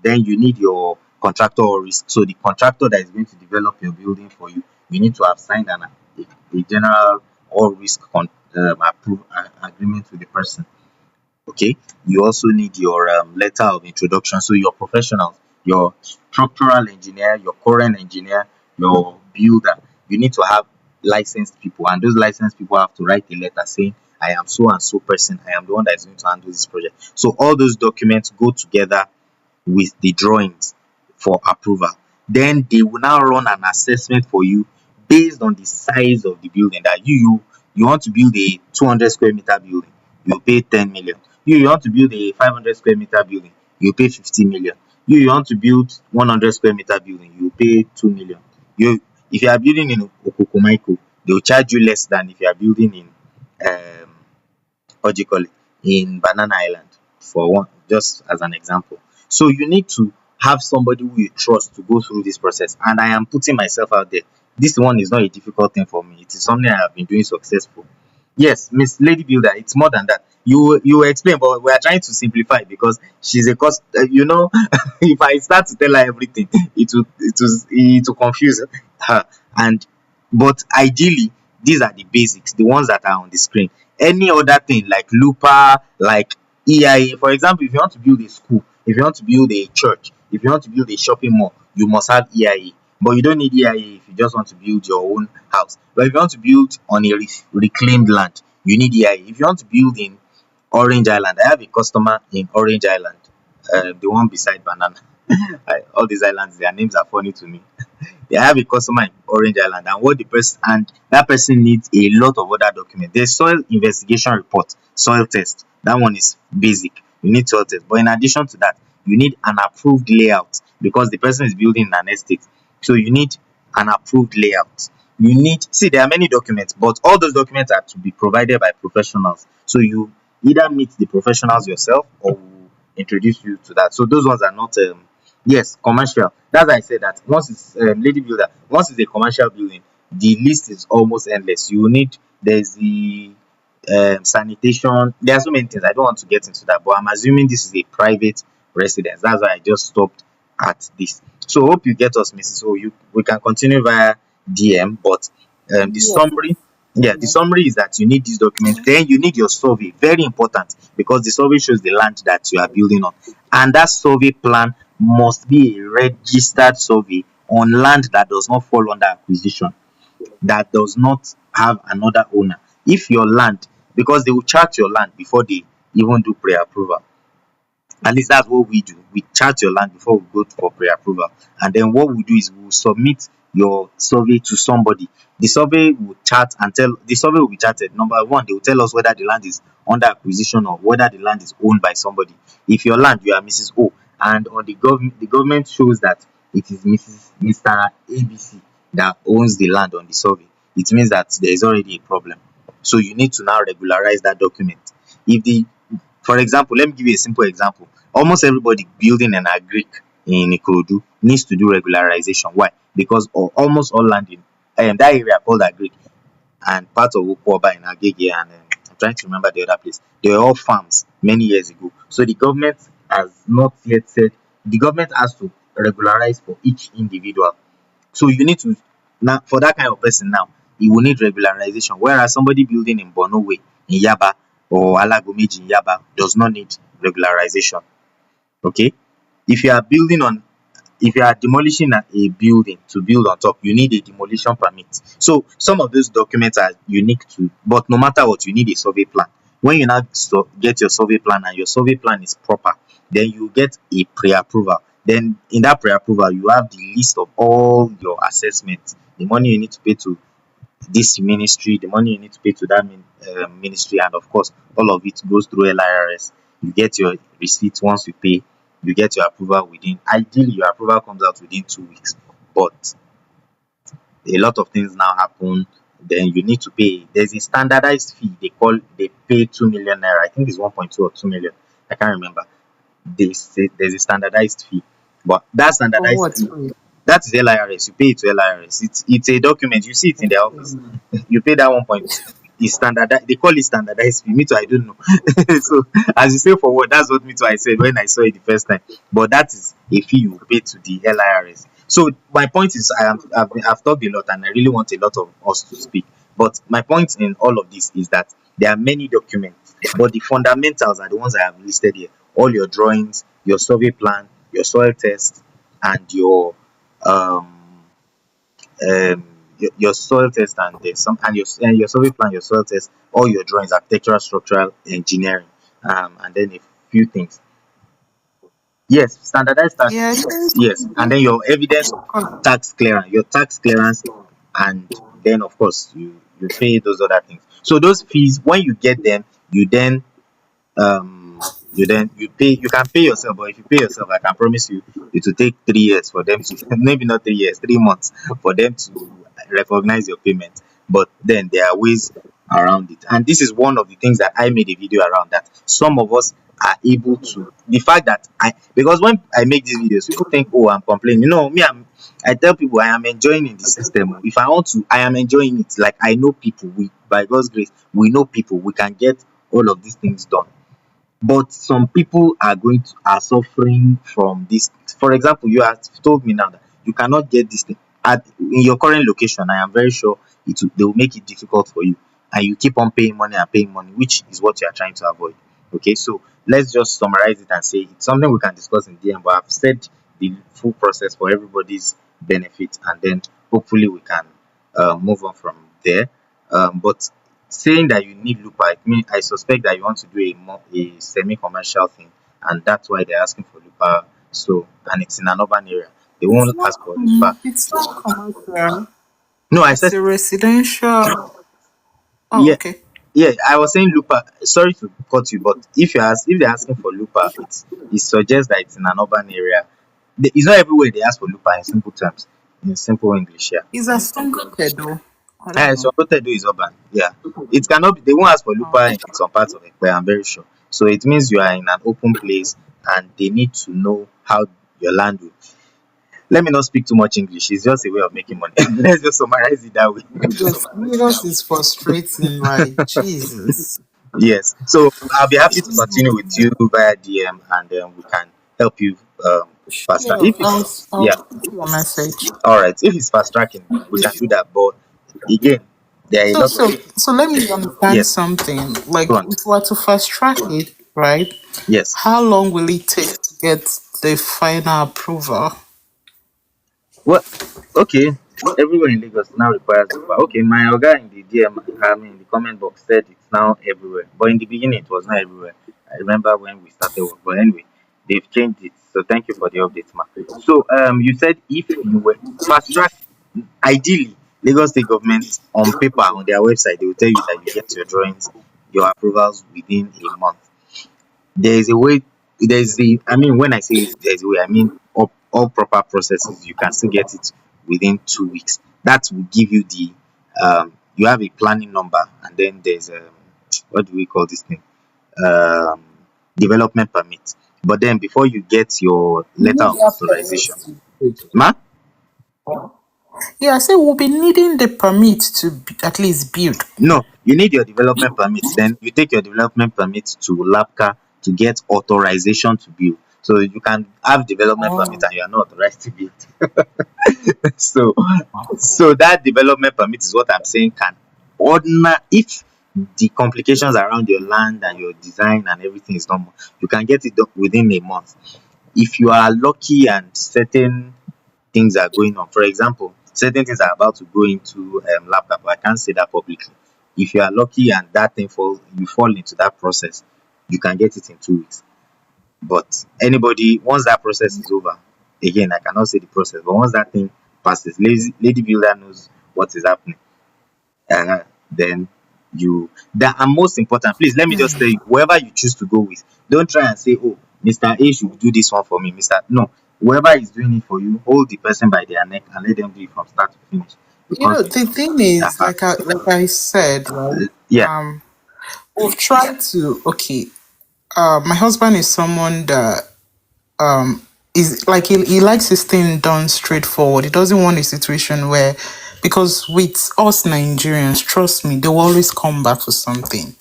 then you need your contractor or risk. So the contractor that is going to develop your building for you, you need to have signed a general or risk agreement with the person. Okay, you also need your letter of introduction. So your professionals, your structural engineer, your current engineer, your builder, you need to have licensed people, and those licensed people have to write a letter saying, I am so and so person, I am the one that is going to handle this project. So all those documents go together with the drawings for approval. Then they will now run an assessment for you based on the size of the building. That you want to build a 200 square meter building, you pay 10 million. You want to build a 500 square meter building, you pay 50 million. You want to build 100 square meter building, you pay 2 million. If you are building in Okokomaiko, they will charge you less than if you are building in um what do you call it, in Banana Island, for one, just as an example. So you need to have somebody who you trust to go through this process. And I am putting myself out there. This one is not a difficult thing for me. It is something I have been doing successful. Yes, Miss Lady Builder, it's more than that. You explain, but we are trying to simplify because she's a cost. If I start to tell her everything, it will confuse her. And but ideally, these are the basics, the ones that are on the screen. Any other thing like Looper, like EIA, for example, if you want to build a school, if you want to build a church, if you want to build a shopping mall, you must have EIA. But you don't need EIA if you just want to build your own house. But if you want to build on a reclaimed land, you need EIA. If you want to build in Orange Island, I have a customer in Orange Island, the one beside Banana. All these islands, their names are funny to me. They have a customer in Orange Island, and that person needs a lot of other documents. There's soil investigation report, soil test. That one is basic. You need soil test. But in addition to that, you need an approved layout because the person is building in an estate. So you need an approved layout. There are many documents, but all those documents are to be provided by professionals. So you either meet the professionals yourself or we'll introduce you to that. So those ones are not yes, commercial. That's why I said that once it's Lady Builder, once it's a commercial building, the list is almost endless. There's the sanitation. There are so many things. I don't want to get into that, but I'm assuming this is a private residence. That's why I just stopped at this. So hope you get us, Mrs. O. We can continue via DM, but the Yes. summary. Yeah, the summary is that you need these documents. Then you need your survey, very important, because the survey shows the land that you are building on. And that survey plan must be a registered survey on land that does not fall under acquisition, that does not have another owner. If your land, because they will chart your land before they even do pre-approval. At least that's what we do. We chart your land before we go for pre-approval. And then what we do is we will submit your survey to somebody. The survey will be charted. Number one, they will tell us whether the land is under acquisition or whether the land is owned by somebody. If your land, you are Mrs. O, and on the government shows that it is Mr. ABC that owns the land on the survey, it means that there is already a problem. So you need to now regularize that document. If the For example, let me give you a simple example. Almost everybody building an agric in Ikorodu needs to do regularization. Why? Because almost all land in that area called agric and part of Ukwoba in Agege and I'm trying to remember the other place. They were all farms many years ago. So the government has not yet said the government has to regularize for each individual. So you need to now for that kind of person now, you will need regularization. Whereas somebody building in Borno Way in Yaba or Alagomeji in Yaba does not need regularization. Okay. If you are building on if you are demolishing a building to build on top, you need a demolition permit. So some of those documents are unique to, but no matter what, you need a survey plan. When you now get your survey plan and your survey plan is proper, then you get a pre-approval. Then in that pre-approval, you have the list of all your assessments, the money you need to pay to this ministry, the money you need to pay to that ministry, and of course, all of it goes through LIRS. You get your receipt once you pay, you get your approval within, ideally, your approval comes out within 2 weeks. But a lot of things now happen, then you need to pay. There's a standardized fee they pay 2 million naira. I think it's 1.2 or 2 million. I can't remember. They say there's a standardized fee, but that For standardized what? fee, that is LIRS. You pay it to LIRS. It's a document. You see it in their office. You pay that 1.2. It's standardized. They call it standardized fee. Me too, I don't know. So as you say for what, that's what me too I said when I saw it the first time. But that is a fee you pay to the LIRS. So my point is, I've talked a lot and I really want a lot of us to speak. But my point in all of this is that there are many documents, but the fundamentals are the ones I have listed here. All your drawings, your survey plan, your soil test, and um your soil test and there's some and your survey plan, your soil test, all your drawings, architectural, structural, engineering, and then a few things. Yes, standardized tax. Yeah, I think Yes, and then your evidence of tax clearance, and then of course you pay those other things. So those fees, when you get them, you then you can pay yourself, but if you pay yourself, I can promise you it will take 3 years for them to maybe not 3 years, 3 months for them to recognize your payment. But then there are ways around it, and this is one of the things that I made a video around, that some of us are able to, the fact that I because when I make these videos, people think, oh, I'm complaining. Me, I tell people I am enjoying in the system. If I want to, I am enjoying it. Like, I know people, we by God's grace, we know people, we can get all of these things done. But some people are suffering from this. For example, you have told me now that you cannot get this thing in your current location. I am very sure they will make it difficult for you, and you keep on paying money and paying money, which is what you are trying to avoid. Okay, so let's just summarize it and say it's something we can discuss in DM, but I've said the full process for everybody's benefit, and then hopefully we can move on from there. But saying that you need Lupa, I suspect that you want to do a semi-commercial thing, and that's why they're asking for Lupa. So, and it's in an urban area. They it's won't not ask for Lupa. it's not commercial. No, I It's said a residential. Oh, yeah, okay. yeah. I was saying Lupa. Sorry to cut you, but if they're asking for Lupa, it suggests that it's in an urban area. It's not everywhere they ask for Lupa in simple terms, in simple English. Yeah. It's a stronger though. I don't So know. Otedo is urban. Yeah. It cannot be, they won't ask for Oh, Lupa in some parts of Ekpe, I'm very sure. So it means you are in an open place and they need to know how your land will. Let me not speak too much English. It's just a way of making money. Let's just summarize it that way. Lagos is frustrating, like Jesus. Yes. So I'll be happy to continue with you via DM, and we can help you fast track. Sure, If it's I'll yeah, put your message. all right. If it's fast tracking, we can do that. But again, there are a So, lot of so, so let me understand yes. something. Like, Go on. if we were to fast track it, right? Yes. How long will it take to get the final approval? Well, okay. Everywhere in Lagos now requires Uber. Okay, my oga in the DM, I mean, in the comment box said it's now everywhere. But in the beginning, it was not everywhere. I remember when we started work. But anyway, they've changed it. So thank you for the update, ma. So you said if you were fast track, ideally, Lagos State government on paper on their website, they will tell you that you get your drawings, your approvals within a month. There is a way. There's the. I mean, when I say there's a way, I mean up. all proper processes, you can still get it within 2 weeks. That will give you the you have a planning number, and then there's what do we call this thing? Um, Development permit. But then before you get your We letter need of that permit authorization, to build. ma, Yeah, I say we'll be needing the permit to at least build. no, you need your development permit. Then you take your development permit to LAPCA to get authorization to build. So you can have development permit Oh. and you are not authorized to build. So that development permit is what I'm saying can if the complications around your land and your design and everything is normal, you can get it done within a month. If you are lucky and certain things are going on, for example, certain things are about to go into laptop, I can't say that publicly. If you are lucky and that thing you fall into that process, you can get it in 2 weeks. But anybody, once that process is over, again, I cannot say the process, but once that thing passes, lady builder knows what is happening. Then that, and most important, please let me just tell you, whoever you choose to go with, don't try and say, oh, Mr. A should do this one for me, Mr. No, whoever is doing it for you, hold the person by their neck and let them do it from start to finish. You know, Because the thing is, uh, like I said, right? yeah, Um, we've tried to. Okay, my husband is someone that is like he likes his thing done straightforward. He doesn't want a situation where, because with us Nigerians, trust me, they will always come back for something,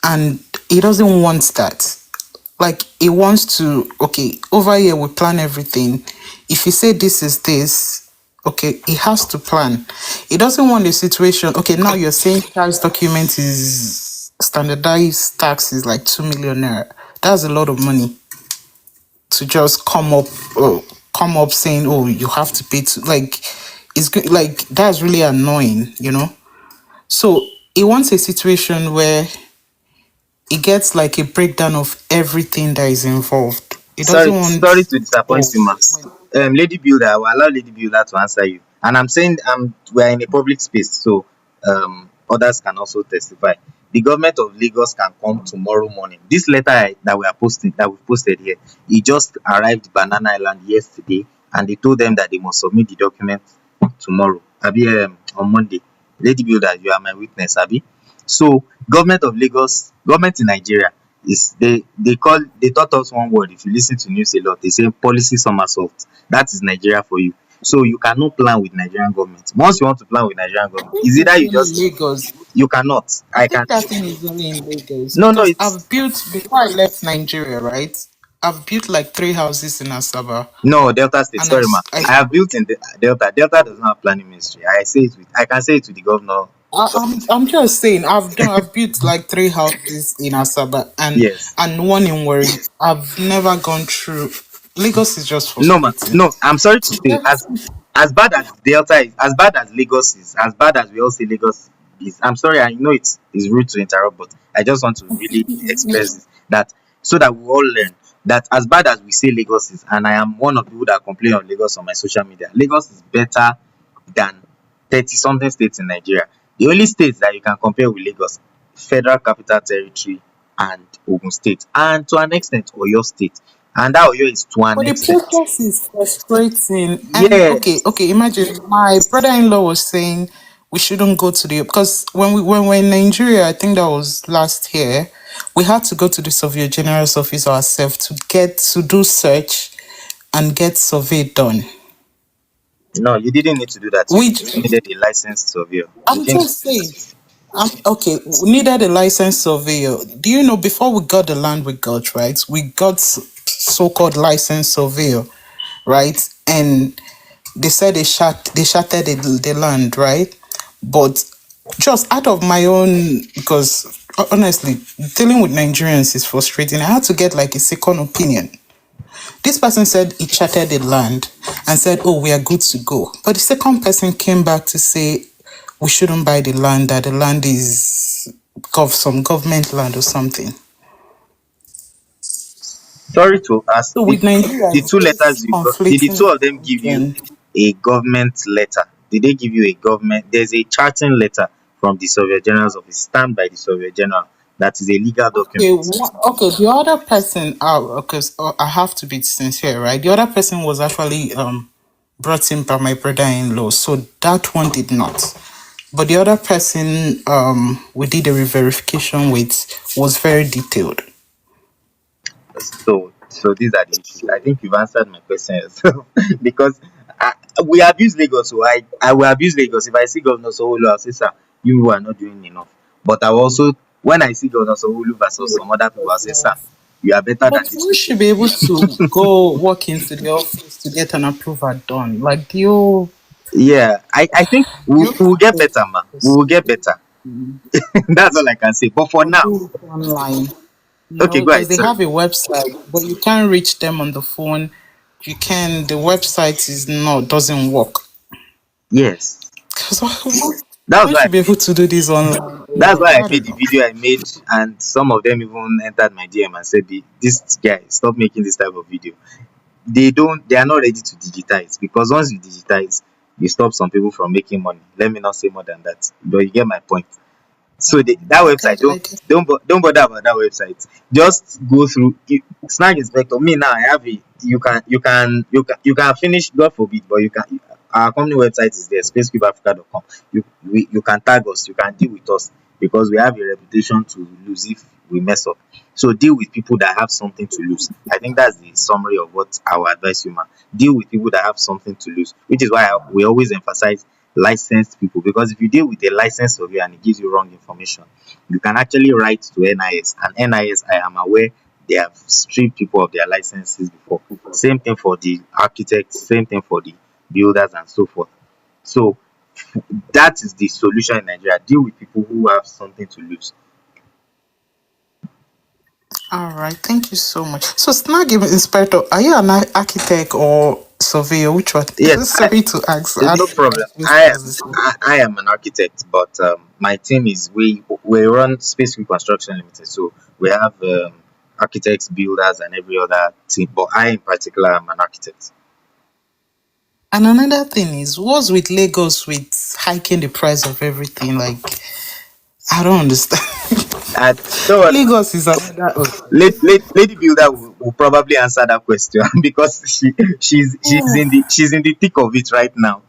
and he doesn't want that. Like he wants to, okay, over here we plan everything. If you say this is this, okay, he has to plan. He doesn't want a situation, okay, now you're saying tax document is standardized tax is like 2 million naira. That's a lot of money to just come up saying, oh, you have to pay to, like, it's good, like that's really annoying, you know. So he wants a situation where it gets like a breakdown of everything that is involved. It doesn't sorry want, to oh, disappoint you, ma. Lady builder, I will allow lady builder to answer you. And I'm saying we're in a public space, so others can also testify. The government of Lagos can come tomorrow morning. This letter that we are posting, that we posted here, it just arrived Banana Island yesterday, and they told them that they must submit the documents tomorrow. Abi, on Monday. Lady builder, you are my witness, Abi. So government of Lagos, government in Nigeria is they taught us one word. If you listen to news a lot, they say policy somersault. That is Nigeria for you. So you cannot plan with Nigerian government. Once you want to plan with Nigerian I government, think is either it's you only just Lagos. you cannot. I I can think that thing is only in Lagos no because it's I've built, before I left Nigeria, right? I've built like 3 houses in Asaba, no Delta State. and Sorry, ma. I have built in the Delta. Delta does not have planning ministry. I can say it with the governor. I'm just saying I've built like 3 houses in Asaba Yes. and one in Warri. I've never gone through. Lagos is just No, ma. frustrating. No, I'm sorry to To say, get as bad as Delta is, as bad as Lagos is, as bad as we all say Lagos is. I'm sorry, I know it's rude to interrupt, but I just want to really express this, that so that we all learn that as bad as we say Lagos is, and I am one of the people that complain of Lagos on my social media, Lagos is better than 30 something states in Nigeria. The only states that you can compare with Lagos, Federal Capital Territory and Ogun State, and to an extent Oyo State. And that Oyo is to an But the extent. process is frustrating. And okay, Yes. okay, imagine my brother-in-law was saying we shouldn't go to the, because when we were in Nigeria, I think that was last year, we had to go to the Surveyor General's office ourselves to get to do search and get survey done. No, you didn't need to do that. You Which just needed a licensed surveyor. You I'm didn't just need saying, okay, we needed a licensed surveyor. Do you know before we got the land we got, right? We got so-called licensed surveyor, right? And they said they shattered the land, right? But just out of my own, because honestly, dealing with Nigerians is frustrating. I had to get like a second opinion. This person said he charted the land and said, oh, we are good to go. But the second person came back to say we shouldn't buy the land, that the land is some government land or something. sorry to ask, So with Nigeria, the it's two letters just you got, did the conflicting two of them give you information. a government letter? Did they give you a government? There's a charting letter from the Surveyor General's office, stamped by the Surveyor General. That is a legal Okay, document. okay. The other person, because I have to be sincere, right? The other person was actually brought in by my brother-in-law, so that one did not. But the other person we did a verification with was very detailed. So these are the issues. I think you've answered my question yourself because I, we abuse Lagos. So I will abuse Lagos if I see Governor Sowolu. I'll say, sir, you are not doing enough. But I will also, when I see Governor Sowolu versus some other people, I'll say, sir, you are better than But these you people. should be able to go walk into the office to get an approval done. Like, Yeah, I think you we'll have get to better, man. We will get better. That's all I can say. But for now, do it online. okay, go Because ahead, they sorry. have a website, but you can't reach them on the phone. You can. The website is not doesn't work. Yes, Because that was don't why I you be able made. to do this online? That's why I I made don't the know. video I made, and some of them even entered my DM and said, "This guy, stop making this type of video." They are not ready to digitize because once you digitize, you stop some people from making money. Let me not say more than that, but you get my point. So that I website, get, I get. don't bother about that website. Just go through snag inspector. Me now, I have a you can finish, God forbid, but you can, our company website is there, spacecubeafrica.com. You can tag us, you can deal with us because we have a reputation to lose if we mess up. So deal with people that have something to lose. I think that's the summary of what I will advise you, man. Deal with people that have something to lose, which is why we always emphasize licensed people, because if you deal with a licensed surveyor and it gives you wrong information, you can actually write to NIS, and NIS, I am aware, they have stripped people of their licenses before. Same thing for the architects, same thing for the builders and so forth. So that is the solution in Nigeria. Deal with people who have something to lose. All right, thank you so much. So, snag inspector, are you an architect or surveyor? Which one? Yes, Sorry to ask. no problem. I am an architect, but my team is we run Space Construction Limited, so we have architects, builders, and every other team. But I, in particular, am an architect. And another thing is, what's with Lagos with hiking the price of everything? Like, I don't understand. And don't worry, Lagos is another. Lady Builder will probably answer that question because she's in the thick of it right now.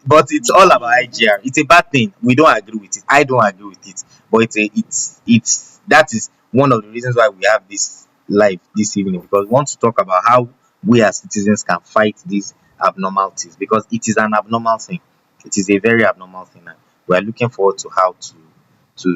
But it's all about IGR. It's a bad thing. We don't agree with it. I don't agree with it. But it's that is one of the reasons why we have this live this evening, because we want to talk about how we as citizens can fight these abnormalities, because it is an abnormal thing. It is a very abnormal thing, and we are looking forward to how to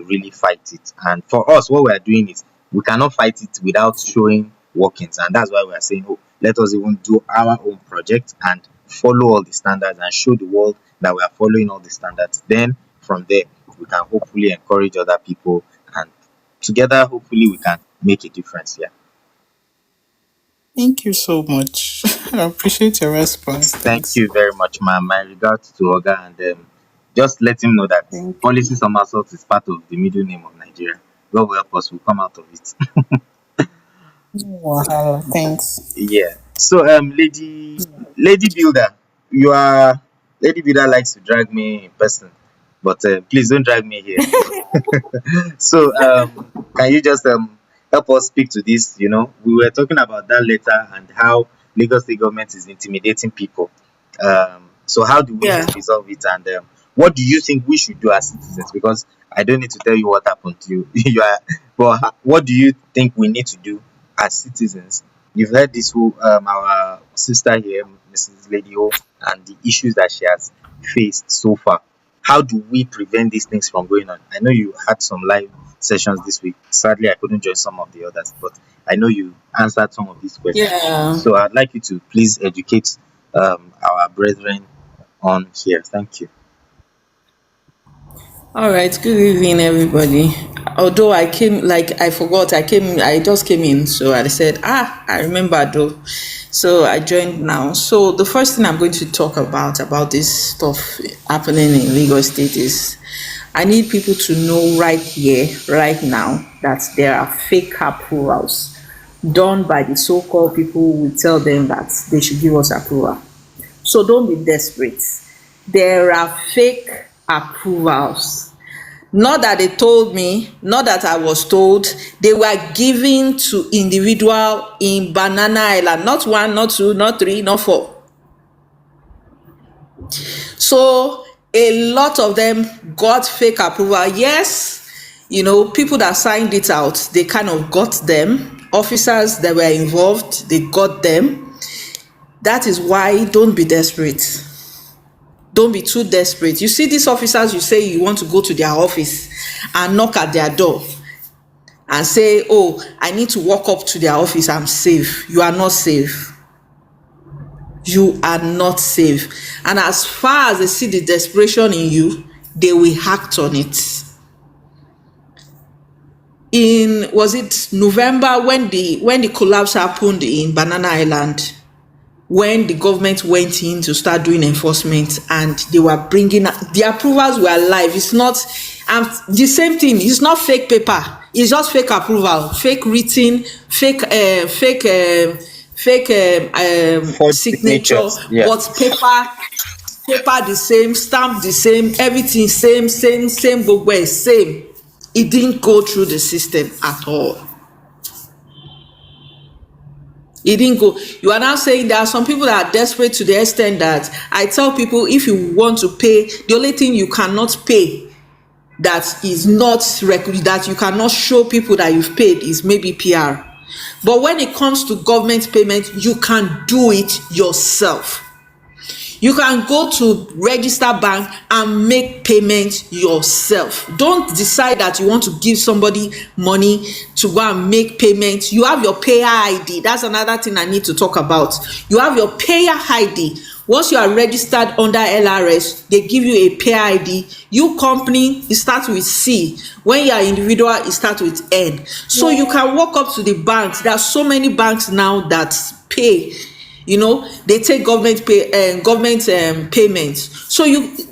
really fight it. And for us, what we are doing is we cannot fight it without showing workings, and that's why we are saying, oh, let us even do our own project and follow all the standards and show the world that we are following all the standards. Then from there, we can hopefully encourage other people, and together, hopefully, we can make a difference here. Thank you so much. I appreciate your response. Thank Thanks. you very much, ma'am. My regards to Oga, and just let him know that Thank policy somersault is part of the middle name of Nigeria. God will help us. We'll come out of it. you. Wahala. Thanks. Yeah. So, Lady Builder, you are Lady Builder likes to drag me in person, but please don't drag me here. So, can you just help us speak to this? We were talking about that letter and how Lagos State government is intimidating people. So, how do we resolve it? And what do you think we should do as citizens? Because I don't need to tell you what happened to you. But what do you think we need to do as citizens? You've heard this whole our sister here, Mrs. Lady O, and the issues that she has faced so far. How do we prevent these things from going on? I know you had some live sessions this week. Sadly, I couldn't join some of the others, but I know you answered some of these questions. Yeah. So I'd like you to please educate our brethren on here. Thank you. All right. Good evening, everybody. Although I forgot, I just came in. So I said, I remember though. So I joined now. So the first thing I'm going to talk about this stuff happening in Lagos State is I need people to know right here, right now, that there are fake approvals done by the so-called people who will tell them that they should give us approval. So don't be desperate. There are fake approvals. Not that they told me, not that I was told. They were given to individual in Banana Island. Not one, not two, not three, not four. So a lot of them got fake approval. Yes, people that signed it out, they kind of got them. Officers that were involved, they got them. That is why don't be desperate. Don't be too desperate. You see these officers, you say you want to go to their office and knock at their door and say, oh, I need to walk up to their office, I'm safe. You are not safe. You are not safe. And as far as they see the desperation in you, they will act on it. Was it November when the collapse happened in Banana Island? When the government went in to start doing enforcement, and they were bringing the approvals were live. It's not the same thing. It's not fake paper. It's just fake approval, fake written, fake Forged signature, signatures. Yeah. but paper the same, stamp the same, everything same, gbogbo same. It didn't go through the system at all. It didn't go. You are now saying there are some people that are desperate to the extent that I tell people, if you want to pay, the only thing you cannot pay that is not that you cannot show people that you've paid is maybe PR. But when it comes to government payment, you can do it yourself. You can go to register bank and make payment yourself. Don't decide that you want to give somebody money to go and make payment. You have your payer ID. That's another thing I need to talk about. You have your payer ID. Once you are registered under LRS, they give you a payer ID. You company, it starts with C. When you are individual, it starts with N. So you can walk up to the banks. There are so many banks now that pay. They take government payments. So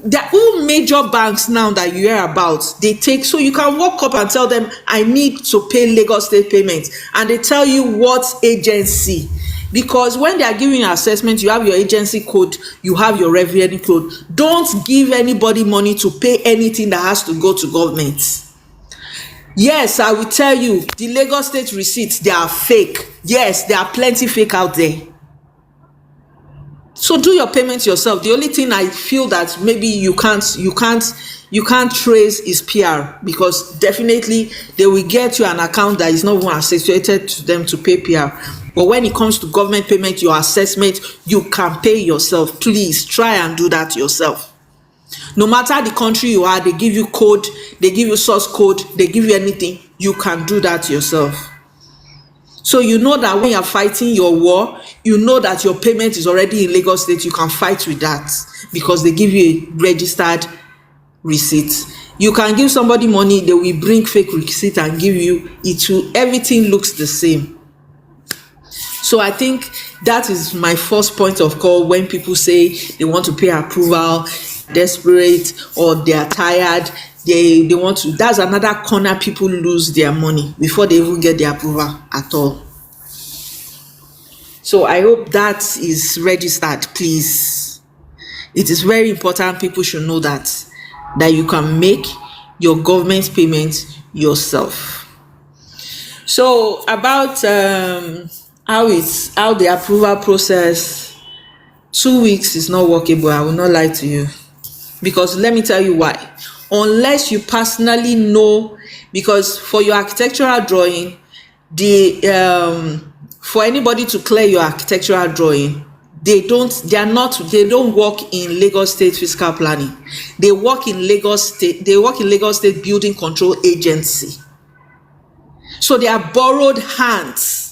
there are all major banks now that you hear about, they take. So you can walk up and tell them, I need to pay Lagos State payments, and they tell you what agency. Because when they are giving you assessment, you have your agency code, you have your revenue code. Don't give anybody money to pay anything that has to go to government. Yes, I will tell you, the Lagos State receipts, they are fake. Yes, there are plenty fake out there. So do your payments yourself. The only thing I feel that maybe you can't trace is PR, because definitely they will get you an account that is not even associated to them to pay PR. But when it comes to government payment, your assessment, you can pay yourself. Please try and do that yourself. No matter the country you are, they give you code, they give you source code, they give you anything. You can do that yourself. So you know that when you're fighting your war, you know that your payment is already in Lagos State. You can fight with that because they give you a registered receipt. You can give somebody money, they will bring fake receipt and give you it. Everything looks the same. So I think that is my first point of call when people say they want to pay approval, desperate, or they are tired. They want to. That's another corner people lose their money before they even get the approval at all. So I hope that is registered, please. It is very important. People should know that you can make your government payment yourself. So about how the approval process, 2 weeks is not workable. I will not lie to you, because let me tell you why. Unless you personally know, because for your architectural drawing, for anybody to clear your architectural drawing, they don't work in Lagos State Fiscal Planning. They work in Lagos State Building Control Agency. So they are borrowed hands.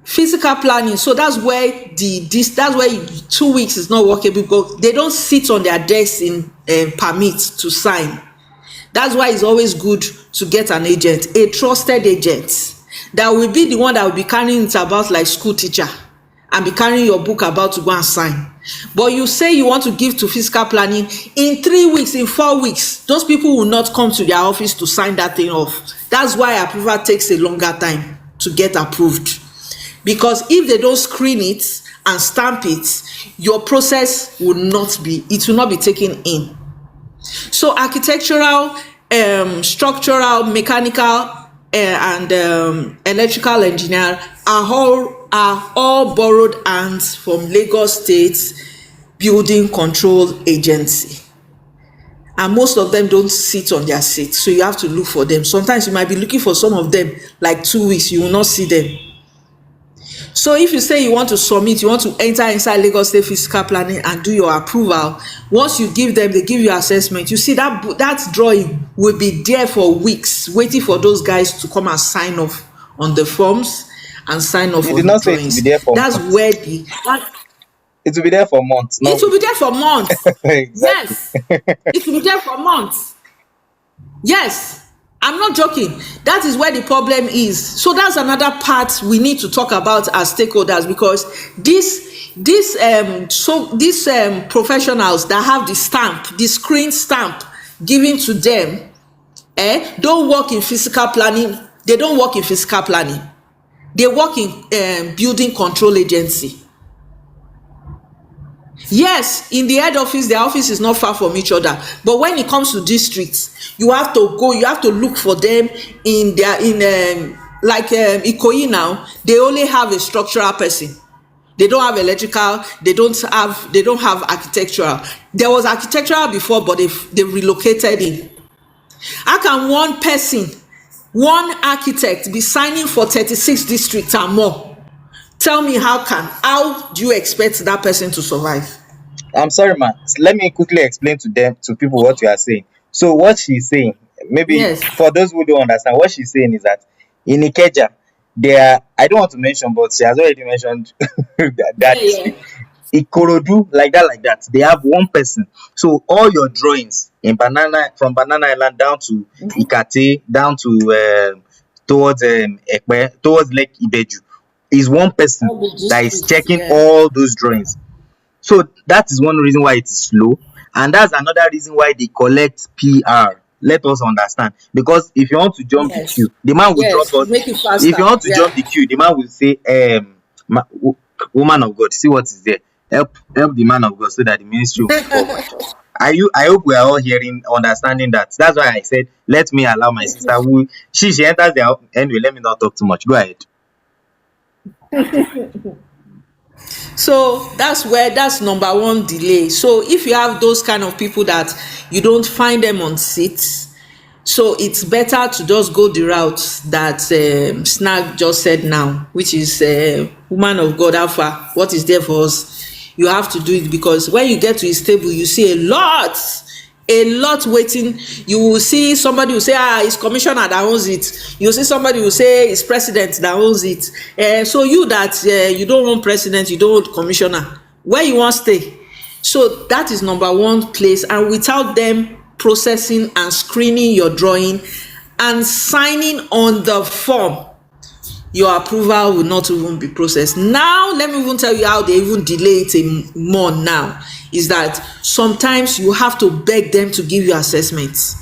Physical planning, so that's where 2 weeks is not workable, because they don't sit on their desks in permits to sign. That's why it's always good to get an agent, a trusted agent, that will be the one that will be carrying it about like school teacher and be carrying your book about to go and sign. But you say you want to give to physical planning, in 3 weeks, in 4 weeks, those people will not come to their office to sign that thing off. That's why approval takes a longer time to get approved. Because if they don't screen it and stamp it, your process will not be taken in. So architectural, structural, mechanical, and electrical engineer are all borrowed hands from Lagos State Building Control Agency. And most of them don't sit on their seat, so you have to look for them. Sometimes you might be looking for some of them like 2 weeks, you will not see them. So if you say you want to submit, you want to enter inside Lagos State Physical Planning and do your approval, once you give them, they give you assessment. You see that drawing will be there for weeks, waiting for those guys to come and sign off on the forms and sign off You on did the not say it will be drawings. there for That's months. where It will be there for months. No, it will be there for months. exactly. Yes, it will be there for months. Yes, I'm not joking. That is where the problem is. So that's another part we need to talk about as stakeholders, because these professionals that have the stamp, the screen stamp given to them, don't work in physical planning. They don't work in physical planning. They work in building control agency. Yes, in the head office, their office is not far from each other, but when it comes to districts, you have to look for them in Ikoyi now. They only have a structural person. They don't have electrical, they don't have architectural. There was architectural before, but they relocated in. How can one person, one architect, be signing for 36 districts and more? Tell me, how do you expect that person to survive? I'm sorry, man. Let me quickly explain to people what you are saying. So what she's saying, maybe Yes. for those who don't understand, what she's saying is that in Ikeja, I don't want to mention, but she has already mentioned that Yeah. Ikorodu, like that, they have one person. So all your drawings from Banana Island down to Ikate, down to towards Ekpe, towards Lake Ibeju, is one person All the that is districts, checking yeah. all those drawings. So that is one reason why it is slow, and that's another reason why they collect PR. Let us understand, because if you want to jump the Yes. queue, the man will Yes, drop to us. make it If you faster. want to Yeah. jump the queue, the man will say, woman of God, see what is there. Help the man of God so that the ministry will move forward. I hope we are all understanding that. That's why I said, let me allow my sister who she enters there. Anyway, let me not talk too much. Go ahead. So that's number one delay. So if you have those kind of people that you don't find them on seats, so it's better to just go the route that Snag just said now, which is woman of God Alpha. What is there for us? You have to do it, because when you get to his table, you see a lot waiting. You will see somebody will say, it's commissioner that owns it. You see somebody will say it's president that owns it. So you that you don't want president, you don't want commissioner, where you want stay? So that is number one place. And without them processing and screening your drawing and signing on the form, your approval will not even be processed. Now let me even tell you how they even delay it more now, is that sometimes you have to beg them to give you assessments.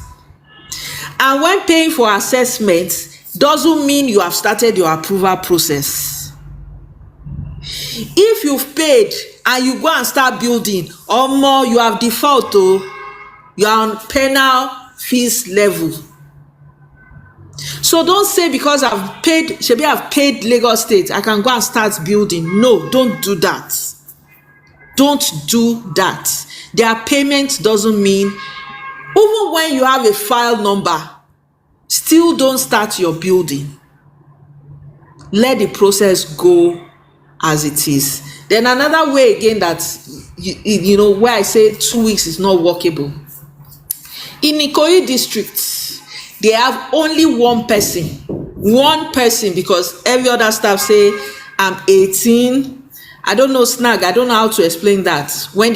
And when paying for assessments doesn't mean you have started your approval process. If you've paid and you go and start building, or more, you have default, you are on penal fees level. So don't say because I've paid Lagos State, I can go and start building. No, don't do that. Don't do that. Their payment doesn't mean, even when you have a file number, still don't start your building. Let the process go as it is. Then another way again that you know where I say 2 weeks is not workable. In Ikoyi district, they have only one person, because every other staff say I'm 18. I don't know, Snag, I don't know how to explain that. When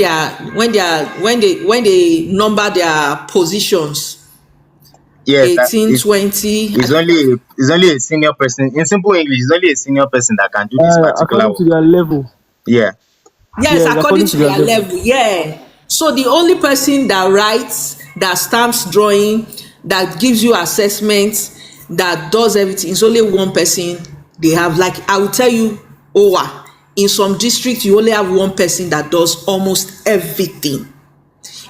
they number their positions, Yes, 18, 20. it's only a senior person. In simple English, it's only a senior person that can do this particular According work. to their level. Yeah. Yes, Yes, according according to to their their level. level, yeah. So the only person that writes, that stamps drawing, that gives you assessment, that does everything, is only one person they have. Like I will tell you, in some districts you only have one person that does almost everything.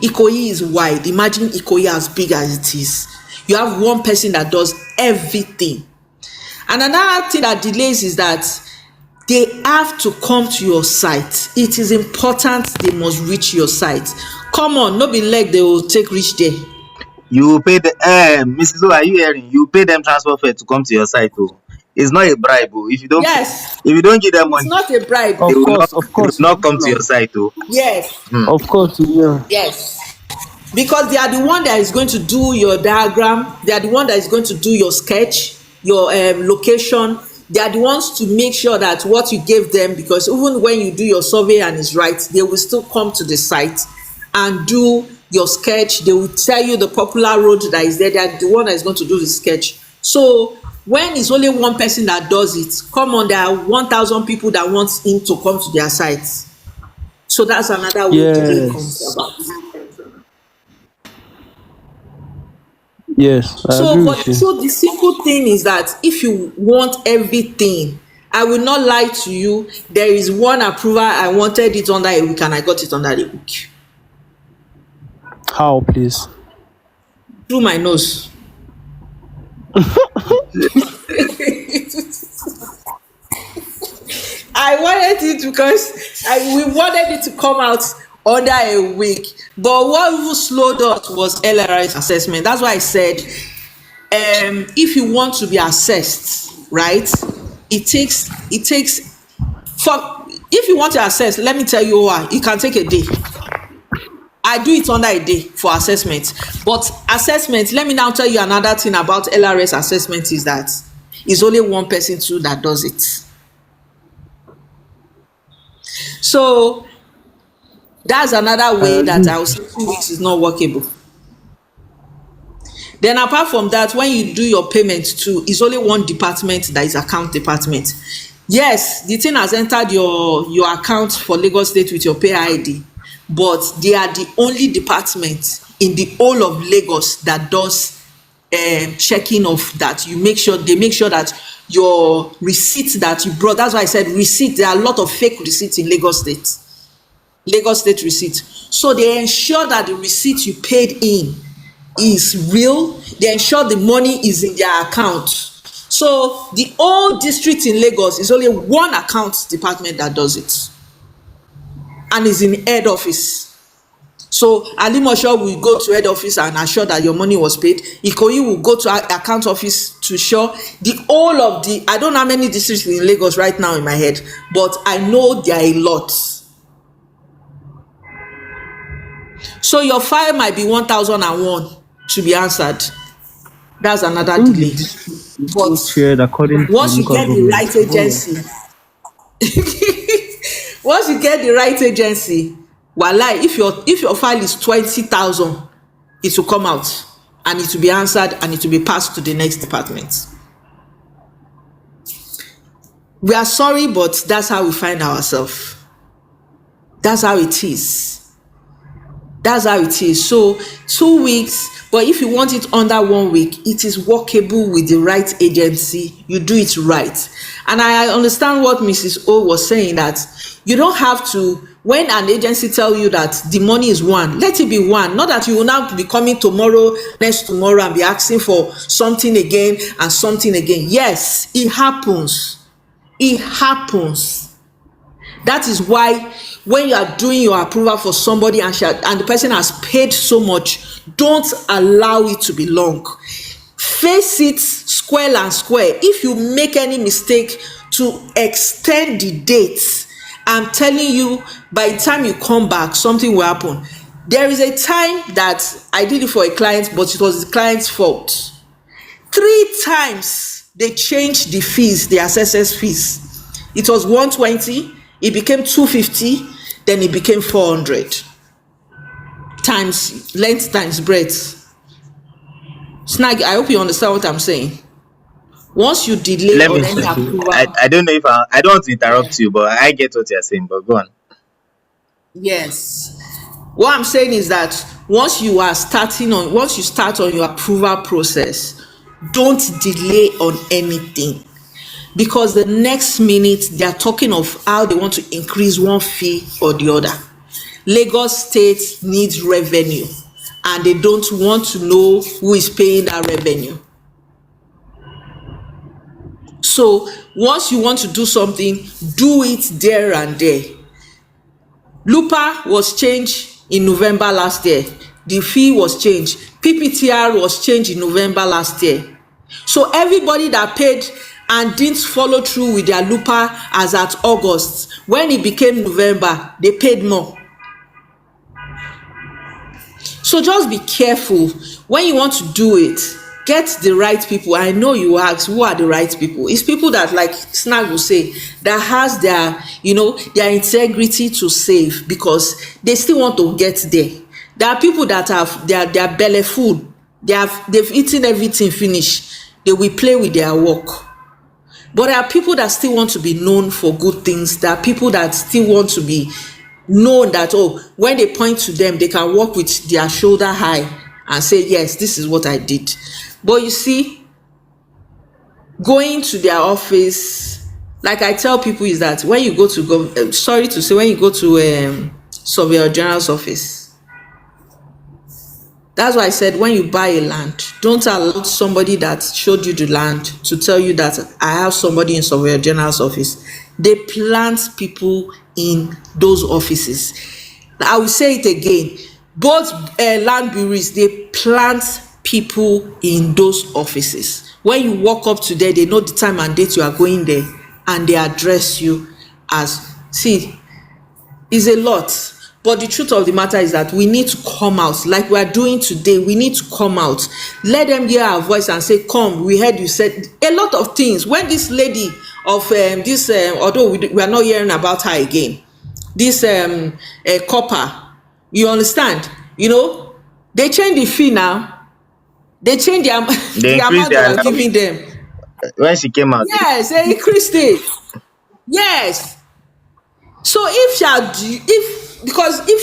Ikoyi is wide. Imagine Ikoyi as big as it is. You have one person that does everything. And another thing that delays is that they have to come to your site. It is important they must reach your site. Come on, no be leg they will take reach there. You will pay the Mrs. O, are you hearing? You pay them transport fare to come to your site. Oh. It's not a bribe. Oh. Yes, If you don't give them it's money, not a bribe. they Of will not course, of they will course, you not come will to your now. site. Oh. Yes, Of course, you will. yes. Because they are the one that is going to do your diagram. They are the one that is going to do your sketch, your location. They are the ones to make sure that what you gave them, because even when you do your survey and it's right, they will still come to the site and do your sketch. They will tell you the popular road that is there. They are the one that is going to do the sketch. So when it's only one person that does it, come on, there are 1,000 people that want him to come to their site. So that's another way delay comes Yes. about. Yes, I So, agree with but you. so the simple thing is that if you want everything, I will not lie to you. There is one approval. I wanted it under a week and I got it under a week How, please? through my nose. I wanted it because we wanted it to come out under a week. But what even slowed us was LRI's assessment. That's why I said, if you want to be assessed, right? It takes for if you want to assess, let me tell you why. It can take a day. I do it under a day for assessment. But assessment, let me now tell you another thing about LRS assessment is that it's only one person too that does it. So that's another I way that agree. I would say 2 weeks is not workable. Then apart from that, when you do your payment too, it's only one department that is account department. Yes, the thing has entered your account for Lagos State with your pay ID, but they are the only department in the whole of Lagos that does checking of that. They make sure that your receipt that you brought, that's why I said receipt. There are a lot of fake receipts in Lagos State receipt. So they ensure that the receipt you paid in is real. They ensure the money is in their account. So the whole district in Lagos is only one account department that does it, and is in head office. So Alimosho will go to head office and assure that your money was paid. Ikoyi will go to account office to show the whole of the, I don't know how many districts in Lagos right now in my head, but I know there are a lot. So your file might be 1001 to be answered. That's another If the delay. district is But so shared according to once you local get the government, right oh, agency, once you get the right agency, wallahi, if your file is 20,000, it will come out and it will be answered and it will be passed to the next department. We are sorry, but that's how we find ourselves. That's how it is. That's how it is. So 2 weeks, but if you want it under 1 week, it is workable with the right agency. You do it right. And I understand what Mrs. O was saying, that you don't have to, when an agency tell you that the money is one, let it be one. Not that you will now be coming tomorrow, next tomorrow, and be asking for something again and something again. Yes, it happens. It happens. That is why when you are doing your approval for somebody and the person has paid so much, don't allow it to be long. Face it square and square. If you make any mistake to extend the date, I'm telling you, by the time you come back, something will happen. There is a time that I did it for a client, but it was the client's fault. 3 times they changed the fees, the assessors fees. It was 120, it became 250, then it became 400 times length times breadth. Snag, I hope you understand what I'm saying. Once you delay Let me on any approval, I don't know if I don't want to interrupt you, but I get what you're saying, but go on. yes. What I'm saying is that once you start on your approval process, don't delay on anything. Because the next minute they are talking of how they want to increase one fee or the other. Lagos State needs revenue and they don't want to know who is paying that revenue. So once you want to do something, do it there and there. Lupa was changed in November last year. The fee was changed. PPTR was changed in November last year. So everybody that paid and didn't follow through with their Lupa as at August, when it became November, they paid more. So just be careful when you want to do it. Get the right people. I know you ask, who are the right people? It's people that, like Snag will say, that has their, their integrity to save, because they still want to get there. There are people that have their belly full. They've eaten everything finish. They will play with their work. But there are people that still want to be known for good things. There are people that still want to be known that, when they point to them, they can walk with their shoulder high and say, yes, this is what I did. But you see, going to their office, like I tell people, is that when you go to when you go to Surveyor General's office, that's why I said, when you buy a land, don't allow somebody that showed you the land to tell you that I have somebody in Surveyor General's office. They plant people in those offices. I will say it again. Both land bureaus, they plant people in those offices. When you walk up to there, they know the time and date you are going there, and they address you as, see, it's a lot. But the truth of the matter is that we need to come out, like we are doing today. We need to come out. Let them hear our voice and say, come, we heard you said a lot of things. When this lady of although we are not hearing about her again, this copper, you understand, they change the fee now. They change the amount they are giving them. When she came out, Yes, they increased it. Yes. So if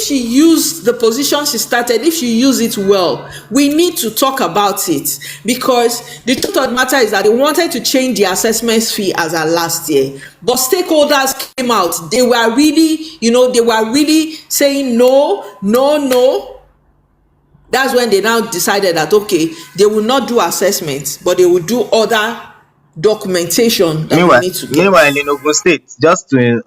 she used the position she started, if she used it well, we need to talk about it, because the truth of the matter is that they wanted to change the assessment fee as at last year, but stakeholders came out. They were really, saying no. That's when they now decided that, okay, they will not do assessments, but they will do other documentation that we need to get. Meanwhile, in Ogun State, just to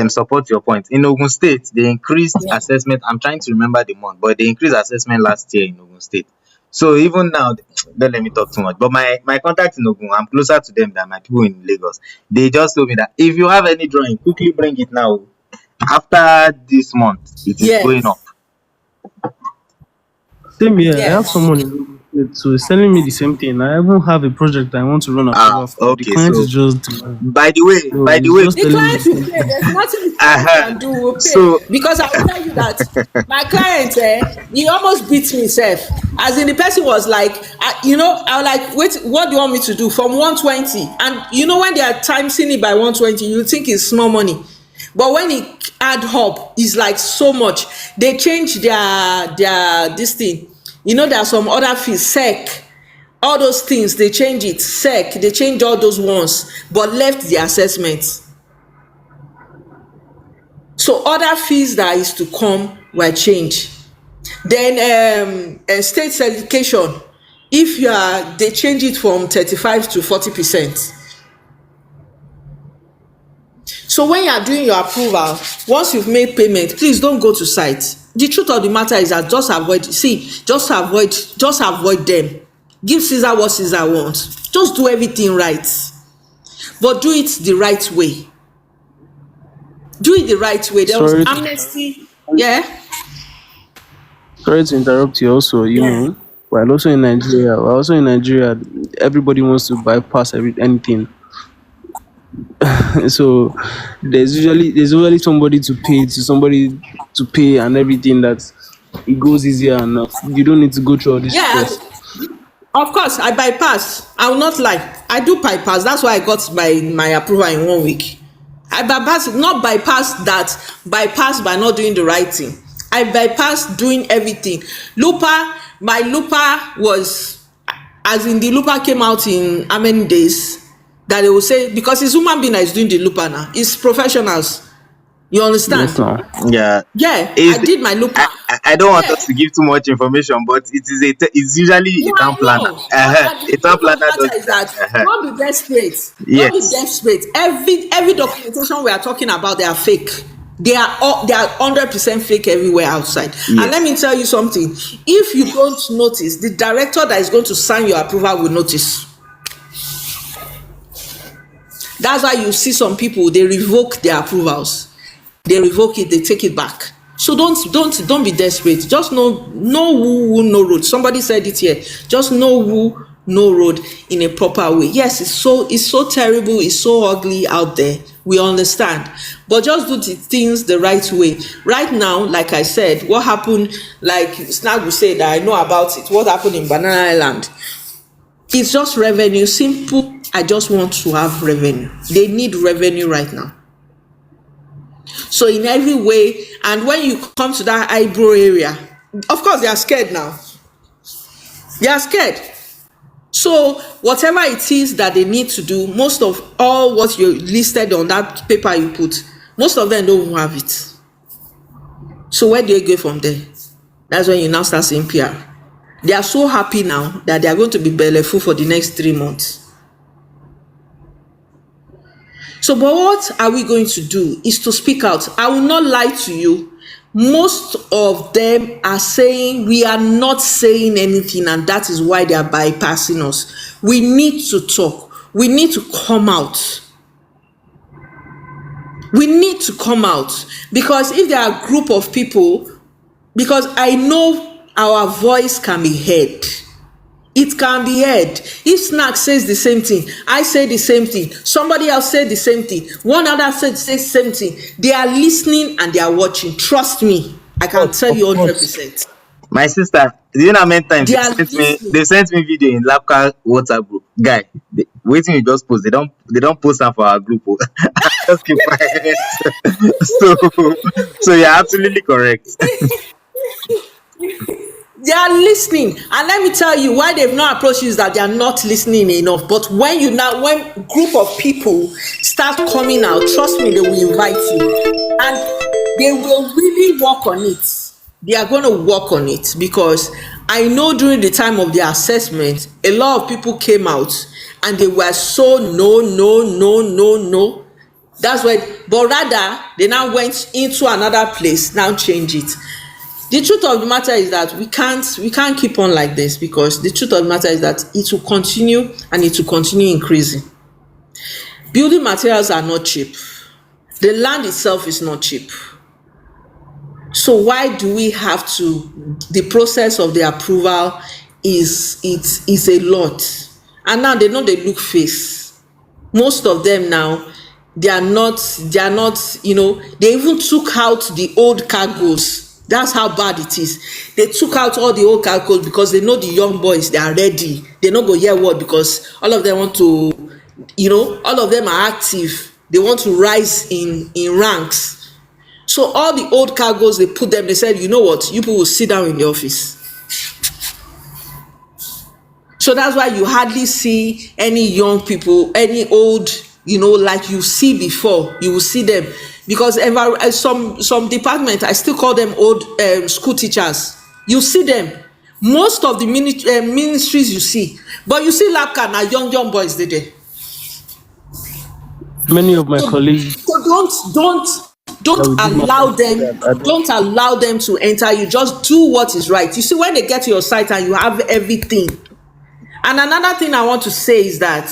support your point, in Ogun State, they increased assessment. I'm trying to remember the month, but they increased assessment last year in Ogun State. So even now, don't let me talk too much. But my contact in Ogun, I'm closer to them than my people in Lagos. They just told me that if you have any drawing, quickly bring it now. After this month, it is going up. Same here. I have someone in Ogun State, so it's telling me the same thing. I even have a project I want to run approval for. Okay, the client so is just by the way, The client will pay. There's nothing the client can do. Will pay. So- because I will tell you that my client, he almost beat me self. As in, the person was like, I was like, wait, what do you want me to do? From 120, and when they are timesing it by 120, you think it's small money, but when it add up, it's like so much. They change their this thing. There are some other fees, SEC. All those things, they change it. SEC, they change all those ones, but left the assessment. So other fees that is to come were changed. Then state education, they change it from 35 to 40%. So when you are doing your approval, once you've made payment, please don't go to site. The truth of the matter is that just avoid them. Give Caesar what Caesar wants. Just do everything right, but do it the right way. Do it the right way. There was amnesty. Yeah. Sorry to interrupt you. Also, we're also in Nigeria. Everybody wants to bypass anything. So there's usually somebody to pay and everything, that it goes easier enough. You don't need to go through all this stress. Of course, I bypass. I will not lie. I do bypass. That's why I got my approval in 1 week. I bypass, not bypass by not doing the right thing. I bypass doing everything. My Lupa was, as in the Lupa came out in how many days? That they will say, because it's human being that is doing the Lupa now. It's professionals. You understand? Yes, now. Yeah. Yeah, Is I did my I, lookup. I don't want Yeah, us to give too much information, but it's usually no, a I town planner. know. But A the town truth of the planner does matter is that that. don't be desperate. Don't be Yes. desperate. Every documentation we are talking about, they are fake. They are 100% fake everywhere outside. And let Yes. me tell you something. If you don't notice, the director that is going to sign your approval will notice. That's why you see some people, they revoke their approvals. They revoke it, they take it back. So don't be desperate. Just know who know road. Somebody said it here. Just know who know road in a proper way. Yes, it's so terrible, it's so ugly out there. We understand. But just do the things the right way. Right now, like I said, what happened, like Snag will say that I know about it. What happened in Banana Island? It's just revenue. Simple. I just want to have revenue. They need revenue right now. So in every way, and when you come to that eyebrow area, of course they are scared now. They are scared. So whatever it is that they need to do, most of all what you listed on that paper you put, most of them don't have it. So where do you go from there? That's when you now start seeing PR. They are so happy now that they are going to be bellyful for the next 3 months. So, but what are we going to do is to speak out. I will not lie to you. Most of them are saying we are not saying anything, and that is why they are bypassing us. We need to talk. We need to come out. We need to come out, because if there are a group of people, because I know our voice can be heard. It can be heard. If Snack says the same thing, I say the same thing, somebody else said the same thing, one other says the same thing, they are listening and they are watching. Trust me, I can tell you 100%. My sister, do you know how many times They are listening. they sent me video in Lapka WhatsApp group? Guy, waiting you just post. They don't post them for our group. Oh. Just keep quiet. so so you're absolutely correct. They are listening, and let me tell you why they've not approached you is that they are not listening enough. But when group of people start coming out, trust me, they will invite you, and they will really work on it. They are going to work on it, because I know during the time of the assessment, a lot of people came out and they were so no, no, no, no, no. That's why, but rather they now went into another place, now change it. The truth of the matter is that we can't keep on like this, because the truth of the matter is that it will continue, and it will continue increasing. Building materials are not cheap. The land itself is not cheap. So why do we have to? The process of the approval is a lot, and now they know they look face. Most of them now, they are not, they even took out the old cargoes. That's how bad it is. They took out all the old cargoes because they know the young boys, they are ready. They no go hear word, because all of them want to, all of them are active. They want to rise in ranks. So all the old cargoes, they put them, they said, you know what, you people will sit down in the office. So that's why you hardly see any young people, any old, like you see before. You will see them, because some department, I still call them old school teachers. You see them. Most of the ministries you see, but you see Lapka, now young boys they there. Many of my So, colleagues don't that we did allow masters them. with are there. Don't allow them to enter you. Just do what is right. You see, when they get to your site and you have everything. And another thing I want to say is that,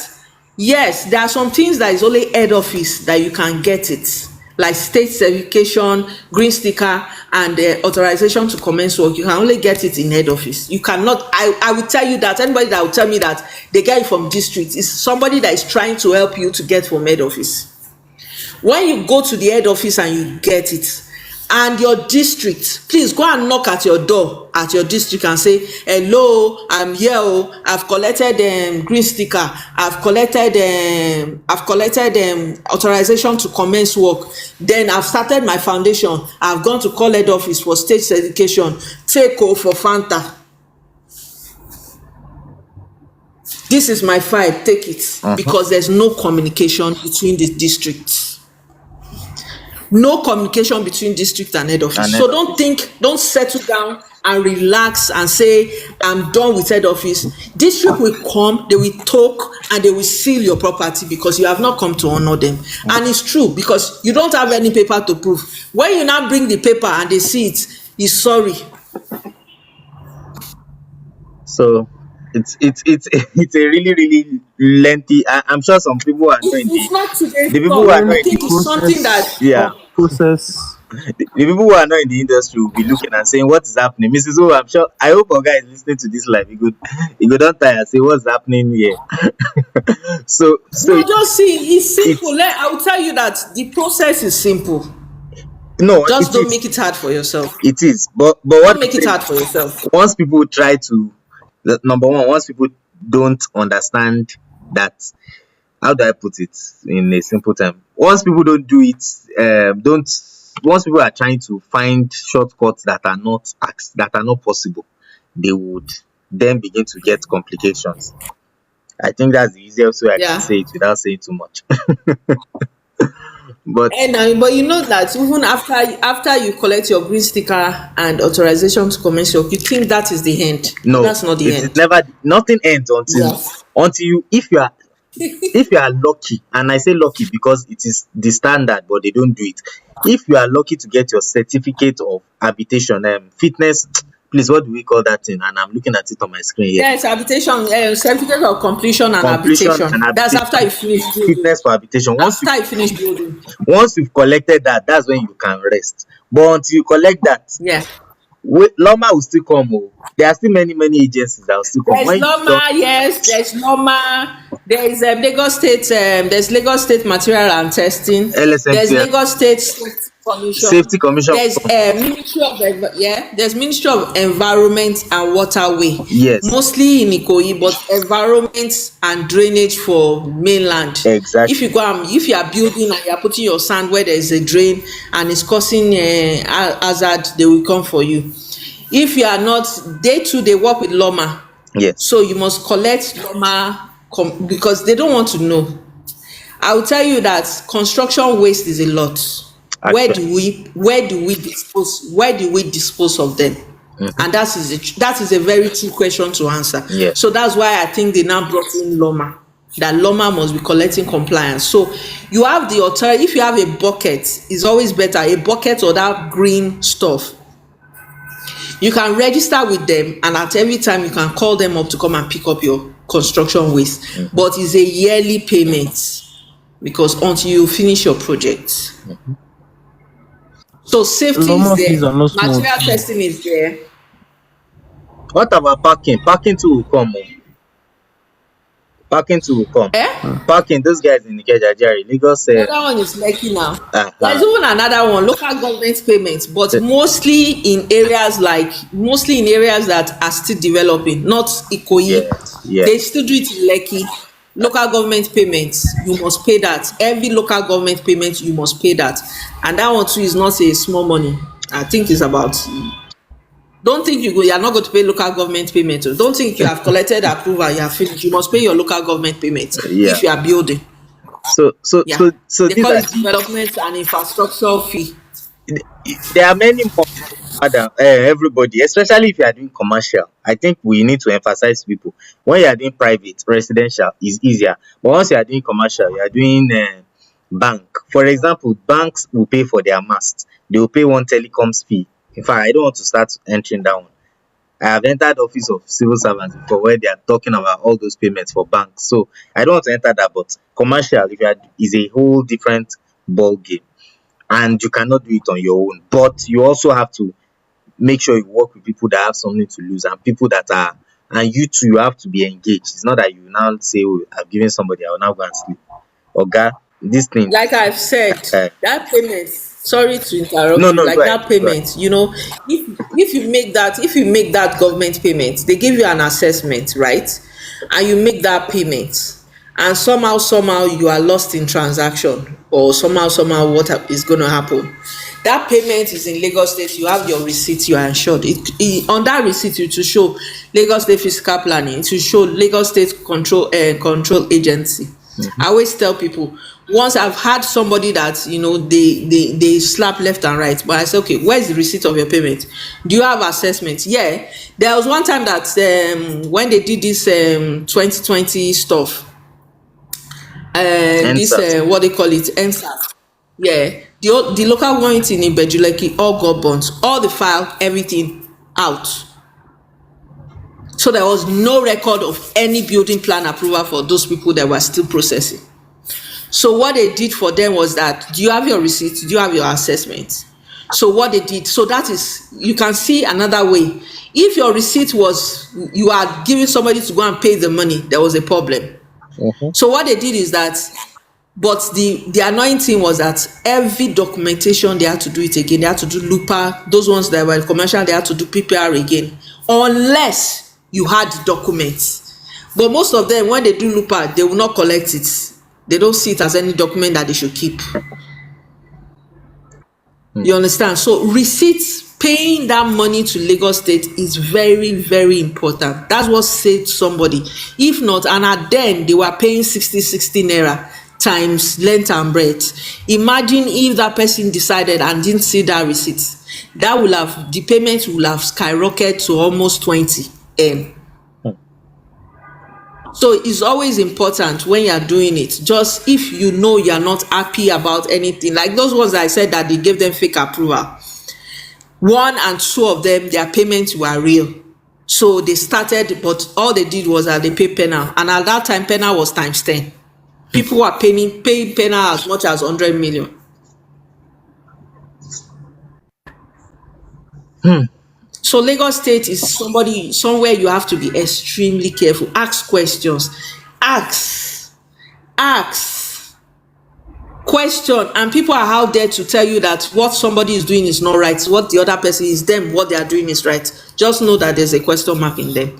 yes, there are some things that is only head office that you can get it, like state certification, green sticker, and authorization to commence work. You can only get it in head office. You cannot. I will tell you that anybody that will tell me that they get it from district is somebody that is trying to help you to get from head office. When you go to the head office and you get it, and your district, please go and knock at your door at your district and say, hello, I'm here, I've collected green sticker, I've collected authorization to commence work, then I've started my foundation, I've gone to call head office for state education, take o for Fanta, this is my file, take it. Because there's no communication between the districts. no communication between district and head And office. head So office. don't settle down and relax and say, I'm done with head office. District will come, they will talk, and they will seal your property because you have not come to honor them. And it's true because you don't have any paper to prove. When you now bring the paper and they see it, he's sorry. So it's it's a really lengthy. I'm sure some people who are not in It's not today's the people who talk. are When not I in think the it's something that yeah process. the people who are not in the industry will be looking and saying what is happening. Mrs. O, I'm sure I hope our guy is listening to this live. He could don't tire and say what's happening here. So no, just see, it's simple. it's I will tell you that the process is simple. no Just it don't is make it hard for yourself. it is but what Don't I'm make it saying hard for yourself. once people try to number one, once people don't understand that, how do I put it in a simple term? Once people don't do it, don't once people are trying to find shortcuts that are not possible, they would then begin to get complications. I think that's the easiest way I can Yeah. say it without saying too much. But But you know that even after you collect your green sticker and authorization to commence work, you think that is the end. no, That's not the it is end. never, nothing ends Yes. until you, if you are lucky, and I say lucky because it is the standard, but they don't do it. If you are lucky to get your certificate of habitation, fitness, please, what do we call that thing? And I'm looking at it on my screen here. Yes, habitation, certificate of completion and Completion habitation. and That's after habitation, you finish building. fitness for habitation. After you finish building. Once you've collected that, that's when you can rest. But until you collect that, Yeah. wait, Loma will still come. Oh. There are still many agencies that will still come. There's When you don't, Loma, yes, there's Loma. There's Lagos State, there's Lagos State Material and Testing. There's LSMT, Lagos State Safety Commission. Safety Commission will There's come. Ministry of there's Ministry of Environment and Waterway. Yes, Mostly in Ikoyi, but environment and drainage for mainland. If exactly. you if you are building and you are putting your sand where there is a drain and it's causing hazard, they will come for you. If you are not, they work with Loma. Yes, So you must collect Loma because they don't want to know. I will tell you that construction waste is a lot. Where actually. do we dispose of them? Mhm. And that is a very true question to answer. Yes, So that's why I think they now brought in Loma. That Loma must be collecting compliance. So you have the authority. If you have a bucket, it's always better a bucket or that green stuff. You can register with them, and at every time you can call them up to come and pick up your construction waste. But it's a yearly payment because until you finish your project. So safety is Normal fees there, are not small material too. testing is there. what about parking? Parking too will come. Oh. Parking too will come. Parking, those guys in Ikeja, Jerry, Lagos, The other one is Lekki now. There's uh-huh. even another one, local government payments, but mostly in areas that are still developing, not Ikoyi. Yes, They still do it in Lekki. Local government payments, you must pay that. Every local government payment, you must pay that. And that one too is not a small money. I think it's about. Don't think you are not going to pay local government payment. Don't think you have collected approval, you have finished. You must pay your local government payment yeah. if you are building. Yeah. So They these call are it development and infrastructure fee. there are many more, madam, everybody, especially if you are doing commercial. I think we need to emphasize people. When you are doing private, residential is easier. But once you are doing commercial, you are doing bank. For example, banks will pay for their mast. They will pay one telecoms fee. In fact, I don't want to start entering that one. I have entered office of civil servants before where they are talking about all those payments for banks. So I don't want to enter that, but commercial, if you are, is a whole different ball game, and you cannot do it on your own. But you also have to make sure you work with people that have something to lose and people that are, and you too, you have to be engaged. It's not that you now say, oh, I've given somebody, I will now go and sleep. Oga, this thing, Like I've said, uh, that payment, sorry to interrupt no, you, no, like go ahead, that go ahead. payment, if you make that government payment, they give you an assessment, right? And you make that payment, and somehow you are lost in transaction, or somehow what is going to happen. That payment is in Lagos State. You have your receipt. You are insured. On that receipt, it will show Lagos State Fiscal Planning. It will show Lagos State Control Agency. I always tell people, once I've had somebody that they slap left and right, but I say, okay, where's the receipt of your payment? Do you have assessment? Yeah, there was one time that when they did this 2020 stuff, this Answers. what they call it, MSAT. Yeah, the local warrant in Ibejuleki all got burnt, all the file, everything out. So there was no record of any building plan approval for those people that were still processing. So what they did for them was that, do you have your receipt? Do you have your assessment? So what they did, so that is, you can see another way. If your receipt was, you are giving somebody to go and pay the money, there was a problem. So what they did is that, but the annoying thing was that every documentation they had to do it again. They had to do looper. Those ones that were commercial, they had to do PPR again, unless you had documents. But most of them, when they do looper, they will not collect it. They don't see it as any document that they should keep. You understand? So receipts, paying that money to Lagos State is very, very important. That's what saved somebody. If not, and at then they were paying 60 naira times length and breadth. Imagine if that person decided and didn't see that receipt. That will have, the payment will have skyrocketed to almost 20 M. So it's always important when you're doing it, just if you know you're not happy about anything, like those ones that I said that they gave them fake approval, 1 and 2 of them, their payments were real. So they started, but all they did was that they paid penal, and at that time penal was times 10. People were paying penal as much as 100 million. So Lagos State is somewhere you have to be extremely careful. Ask questions. Ask question, and people are out there to tell you that what somebody is doing is not right, what the other person is, them what they are doing is right. Just know that there's a question mark in them.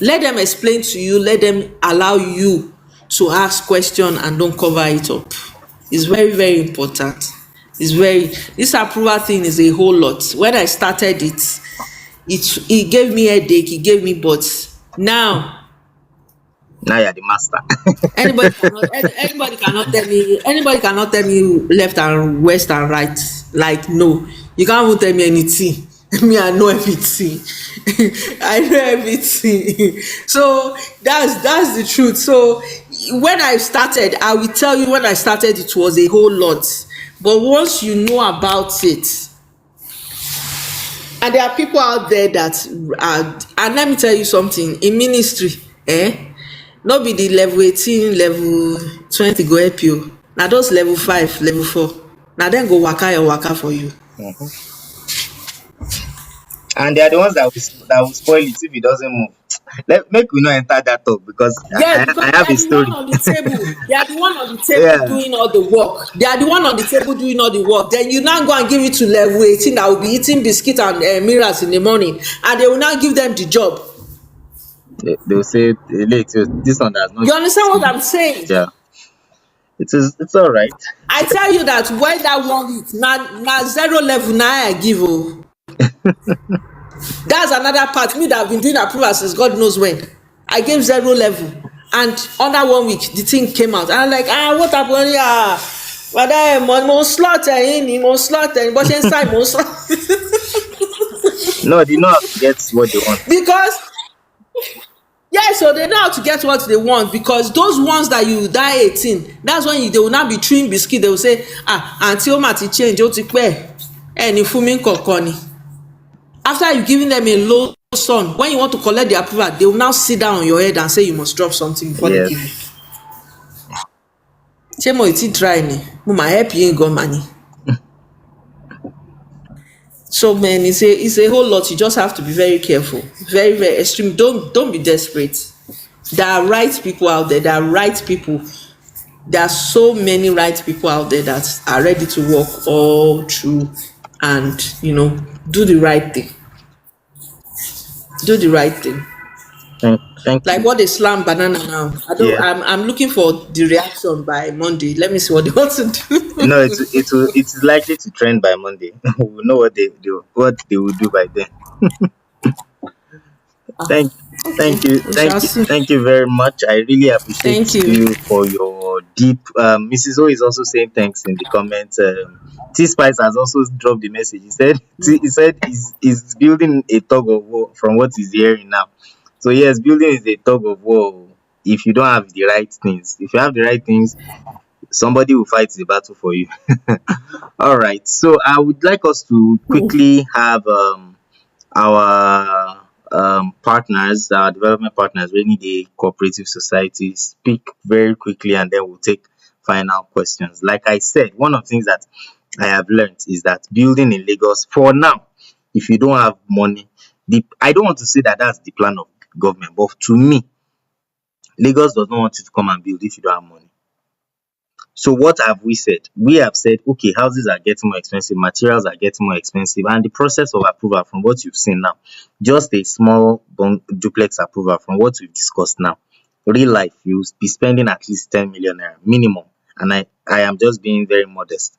Let them explain to you, let them allow you to ask question and don't cover it up. It's very, very important. This approval thing is a whole lot. When I started it gave me headache, it gave me butts. Now You're the master. anybody cannot tell me left and west and right. Like, no, you can't even tell me anything. Me, I know everything. I know everything. So that's the truth. So when I started, I will tell you, when I started it was a whole lot, but once you know about it, and there are people out there that are, and let me tell you something, in ministry, not be the level 18, level 20 go help you. Now those level 5, level 4, now then go waka for you. And they are the ones that will spoil it if it doesn't move. Make we not enter that talk, because Yeah, because I they have are a the one story. on the table. They are the one on the table Yeah. doing all the work. They are the one on the table doing all the work. Then you now go and give it to level 18 that will be eating biscuit and mirrors in the morning, and they will now give them the job. They will say, this one does not. You understand what I'm saying? Yeah. It's all right. I tell you that when that 1 week, na 0 level now I give. Oh. That's another part. Me that have been doing approval since God knows when. I gave 0 level, and under 1 week the thing came out, and I'm like, what happened here? But I must slaughter in, must slaughter, but inside must slaughter. No, they know how to get what they want. Because yeah, so they know how to get what they want, because those ones that you die 18, that's when they will not be chewing biscuit. They will say, aunty o ma ti change, o ti pẹ́, ẹni fún mi nǹkankan ni. After you giving them a low son, when you want to collect the approval, they will now sit down on your head and say you must drop something before they give you. Ṣé mo ti try ni? Mo ma help you go money. So man, it's a whole lot. You just have to be very careful, very, very extreme. Don't be desperate. There are right people out there. There are right people. There are so many right people out there that are ready to walk all through and do the right thing. Do the right thing. Thank Like you. what they slam banana now. Yeah. I'm looking for the reaction by Monday. Let me see what they want to do. No, it's likely to trend by Monday. We'll know what they will do by then. Thank, Okay, we shall see. thank you very much. I really Thank appreciate you. you for your deep. Mrs. O is also saying thanks in the comments. T Spice has also dropped the message. He said he's building a tug of war from what he's hearing now. So yes, building is a tug of war. If you don't have the right things, if you have the right things, somebody will fight the battle for you. All right. So I would like us to quickly have our partners, our development partners, Rainy Day Cooperative Society, speak very quickly and then we'll take final questions. Like I said, one of the things that I have learned is that building in Lagos, for now, if you don't have money, I don't want to say that that's the plan of government, but to me, Lagos does not want you to come and build if you don't have money. So what have we said? We have said, okay, houses are getting more expensive, materials are getting more expensive, and the process of approval from what you've seen now, just a small duplex approval from what we've discussed now, real life, you'll be spending at least 10 million naira minimum. And I am just being very modest.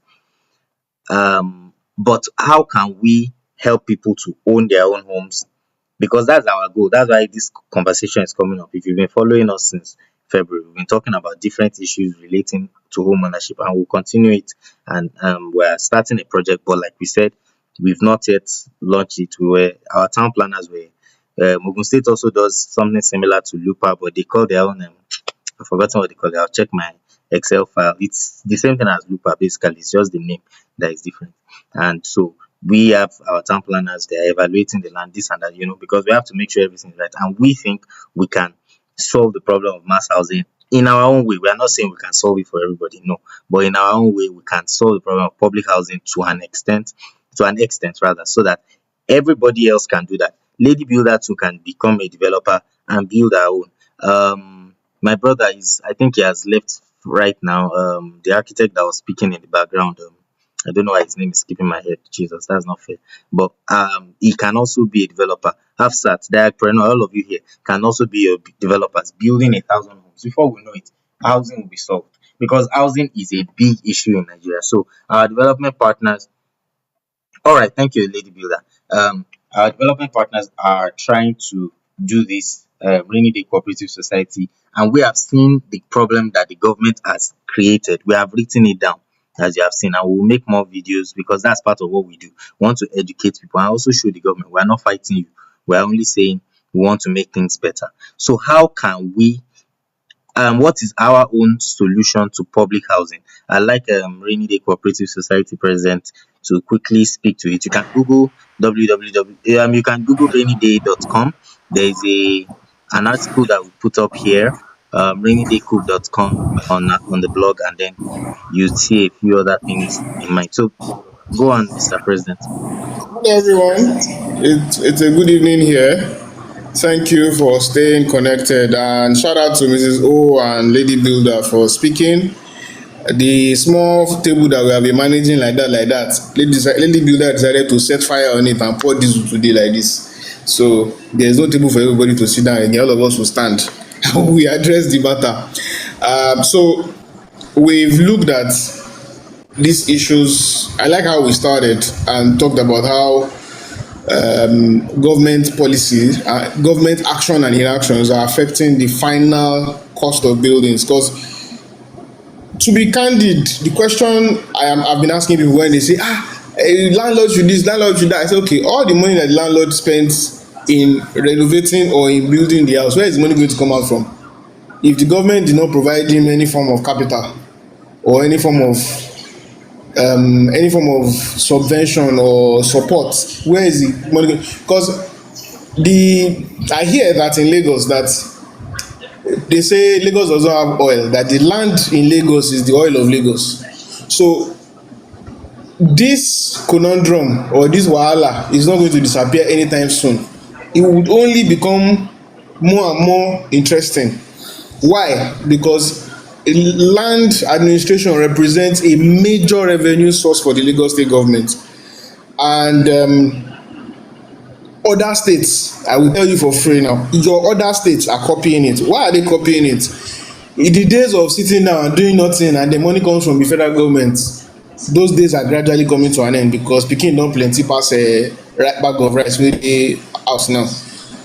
But how can we help people to own their own homes, because that's our goal. That's why this conversation is coming up. If you've been following us since February, we've been talking about different issues relating to home ownership, and we'll continue it. And we're starting a project, but like we said, we've not yet launched it. Our town planners were. Ogun State also does something similar to Lupa, but they call their own. I've forgotten what they call it. I'll check my Excel file. It's the same thing as Lupa, basically. It's just the name that is different. And so we have our town planners, they are evaluating the land, this and that, because we have to make sure everything is right. And we think we can solve the problem of mass housing in our own way. We are not saying we can solve it for everybody, no. But in our own way, we can solve the problem of public housing to an extent rather, so that everybody else can do that. Lady builder too can become a developer and build our own. My brother I think he has left right now. The architect that was speaking in the background, I don't know why his name is skipping my head. Jesus, that's not fair. But he can also be a developer. Hafsat, Diakpreneur, all of you here can also be your developers, building 1,000 homes. Before we know it, housing will be solved, because housing is a big issue in Nigeria. So our development partners, all right, thank you, Lady Builder. Our development partners are trying to do this Rainy Day Cooperative Society, and we have seen the problem that the government has created. We have written it down, as you have seen, and we will make more videos, because that's part of what we do. We want to educate people and also show the government we are not fighting you. We are only saying we want to make things better. So how can we what is our own solution to public housing? I like Rainy Day Cooperative Society president to quickly speak to it. You can Google you can Google rainyday.com. There is an article that we put up here, rainydaycoop.com on the blog, and then you see a few other things in mind. So go on, Mr. President. Hello, everyone. It's a good evening here. Thank you for staying connected, and shout out to Mrs. O and Lady Builder for speaking. The small table that we have been managing like that, Lady Builder decided to set fire on it and pour diesel today like this. So there's no table for everybody to sit down, and all of us will stand. We address the matter. So we've looked at these issues. I like how we started and talked about how government policy, government action and inactions are affecting the final cost of buildings. Because to be candid, the question I've been asking people when they say, landlord should this, landlord should that, I say, okay, all the money that the landlord spends in renovating or in building the house, where is the money going to come out from? If the government did not provide him any form of capital or any form of subvention or support, where is the money going? Because I hear that in Lagos, that they say Lagos doesn't have oil, that the land in Lagos is the oil of Lagos. So this conundrum or this wahala is not going to disappear anytime soon. It would only become more and more interesting. Why? Because land administration represents a major revenue source for the Lagos state government, and other states, I will tell you for free now, your other states are copying it. Why are they copying it? In the days of sitting down and doing nothing and the money comes from the federal government, those days are gradually coming to an end, because pikin don plenty pass a bag of rice wey dey house now.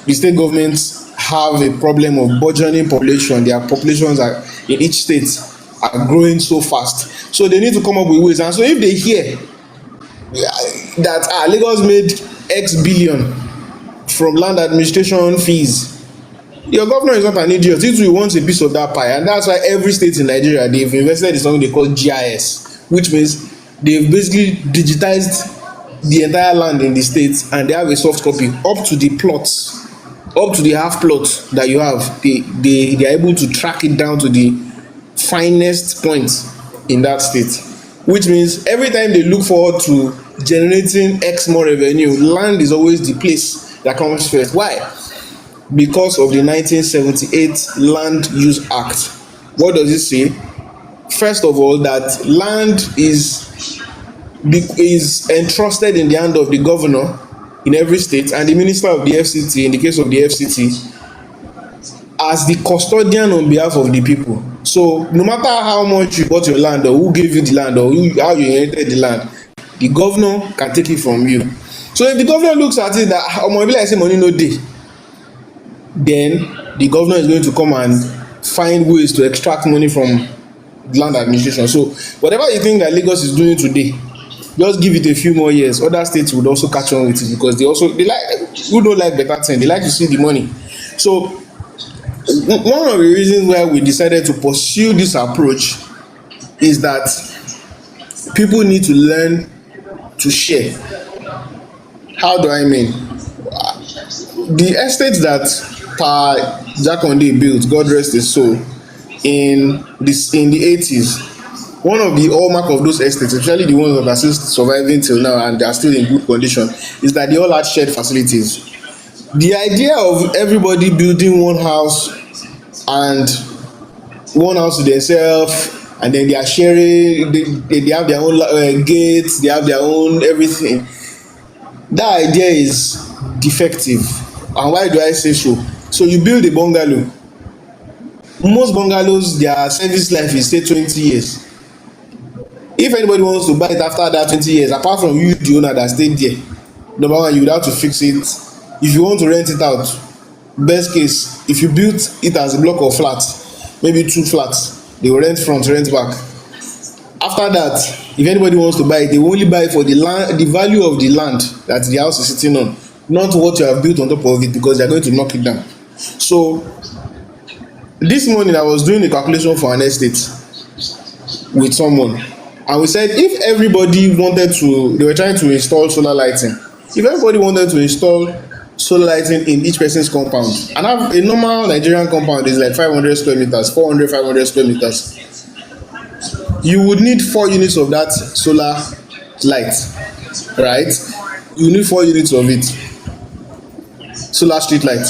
the state governments have a problem of burgeoning population. Their populations are in each state are growing so fast, so they need to come up with ways. And so if they hear that Lagos made X billion from land administration fees, your governor is not an idiot. He wants a piece of that pie, and that's why every state in Nigeria, they've invested in something they call GIS, which means they've basically digitized the entire land in the state, and they have a soft copy up to the plots, up to the half plot that you have. They are able to track it down to the finest point in that state, which means every time they look forward to generating X more revenue, land is always the place that comes first. Why? Because of the 1978 Land Use Act. What does it say? First of all, that land is entrusted in the hand of the governor in every state and the minister of the FCT, in the case of the FCT, as the custodian on behalf of the people. So no matter how much you bought your land, or who gave you the land, or how you inherited the land, the governor can take it from you. So if the governor looks at it that omo, e be like say money no dey, then the governor is going to come and find ways to extract money from land administration. So whatever you think that Lagos is doing today, just give it a few more years, other states would also catch on with it, because they like, who don't like better thing, they like to see the money. So one of the reasons why we decided to pursue this approach is that people need to learn to share. How do I mean? The estates that Pa Jakonde built, God rest his soul, in the 80s, one of the hallmark of those estates, especially the ones that are still surviving till now and they are still in good condition, is that they all had shared facilities. The idea of everybody building one house to themselves, and then they are sharing, they have their own gates, they have their own everything, that idea is defective. And why do I say so? So you build a bungalow. Most bungalows, their service life is say 20 years. If anybody wants to buy it after that 20 years, apart from you, the owner that stayed there, number one, you would have to fix it. If you want to rent it out, best case, if you built it as a block of flats, maybe 2 flats, they will rent front, rent back. After that, if anybody wants to buy it, they will only buy for the land, the value of the land that the house is sitting on, not what you have built on top of it, because they are going to knock it down. So this morning I was doing a calculation for an estate with someone, and we said if everybody wanted to, they were trying to install solar lighting, if everybody wanted to install solar lighting in each person's compound, and have a normal Nigerian compound is like 500 square meters, 500 square meters, you would need 4 units of that solar light, right? You need 4 units of it, solar street light.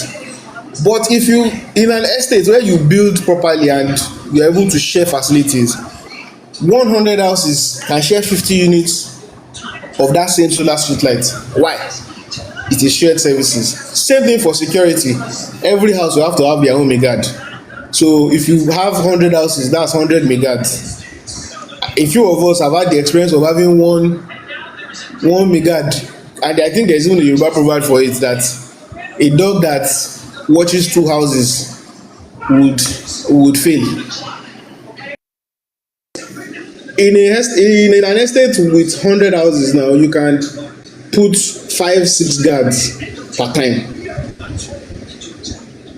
But if you, in an estate where you build properly and you're able to share facilities, 100 houses can share 50 units of that same solar street light. Why? It is shared services. Same thing for security. Every house will have to have their own megad. So if you have 100 houses, that's 100 megads. A few of us have had the experience of having one megad, and I think there's even a Yoruba proverb for it, that a dog that watches 2 houses would fail. In an estate with 100 houses now, you can put 5-6 guards per time,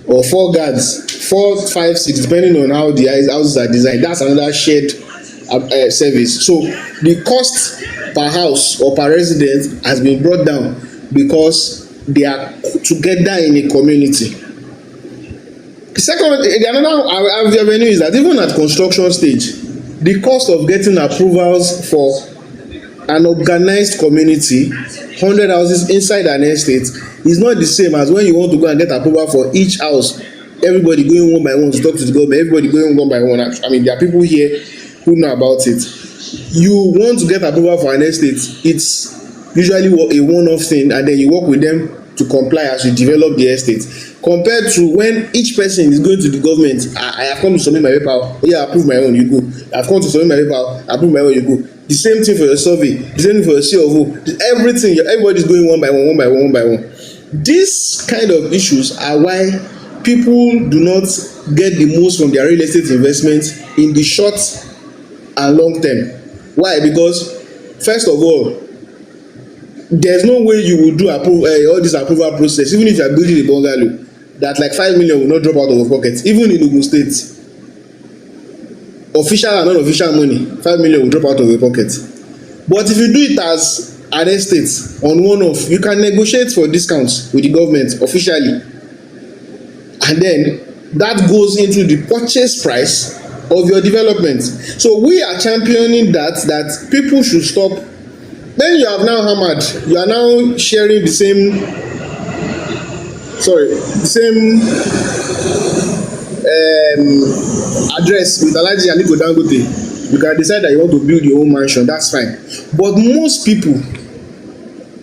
or 4 guards, 4, 5, 6, depending on how the houses are designed. That's another shared service. So the cost per house or per resident has been brought down because they are together in a community. Another avenue is that even at construction stage, the cost of getting approvals for an organized community, 100 houses inside an estate, is not the same as when you want to go and get approval for each house. Everybody going one by one to talk to the government, everybody going one by one. I mean, there are people here who know about it. You want to get approval for an estate, it's usually a one-off thing, and then you work with them to comply as you develop the estate. Compared to when each person is going to the government, I have come to submit my paper, oh yeah, approve my own, you go. I've come to submit my paper, approve my own, you go. The same thing for your survey, the same thing for your COO, everything, everybody's going one by one. These kind of issues are why people do not get the most from their real estate investment in the short and long term. Why? Because first of all, there's no way you will do all this approval process, even if you are building a bungalow, that like 5 million will not drop out of your pocket. Even in Ogun State, official and unofficial money, 5 million will drop out of your pocket. But if you do it as an estate on one-off, you can negotiate for discounts with the government officially, and then that goes into the purchase price of your development. So we are championing that people should stop. Then you have now hammered, you are now sharing the same address with Alhaji Aliko Dangote. You can decide that you want to build your own mansion, that's fine. But most people,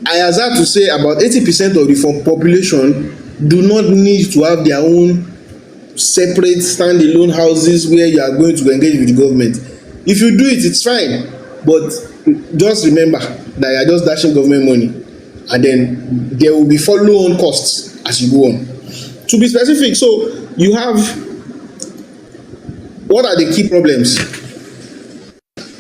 I hazard to say about 80% of the population do not need to have their own separate standalone houses where you are going to engage with the government. If you do it, it's fine, but just remember that you are just dashing government money, and then there will be follow-on costs as you go on. To be specific, so you have, what are the key problems?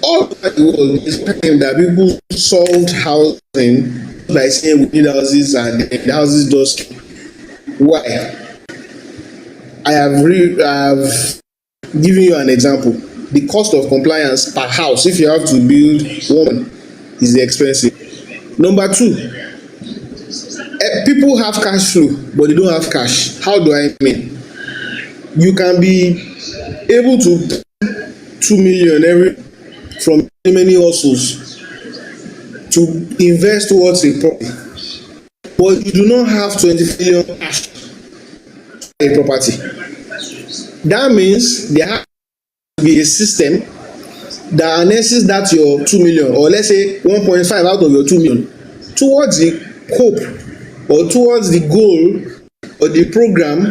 All over the world, it's time that people solved housing by saying we need houses and the houses just. Why? I have given you an example. The cost of compliance per house, if you have to build one, is expensive. Number two, people have cash flow, but they don't have cash. How do I mean? You can be able to 2 million from many hustles to invest towards a property, but you do not have 20 million cash for a property. That means there has to be a system that harnesses that your 2 million, or let's say 1.5 out of your 2 million, towards the hope or towards the goal or the program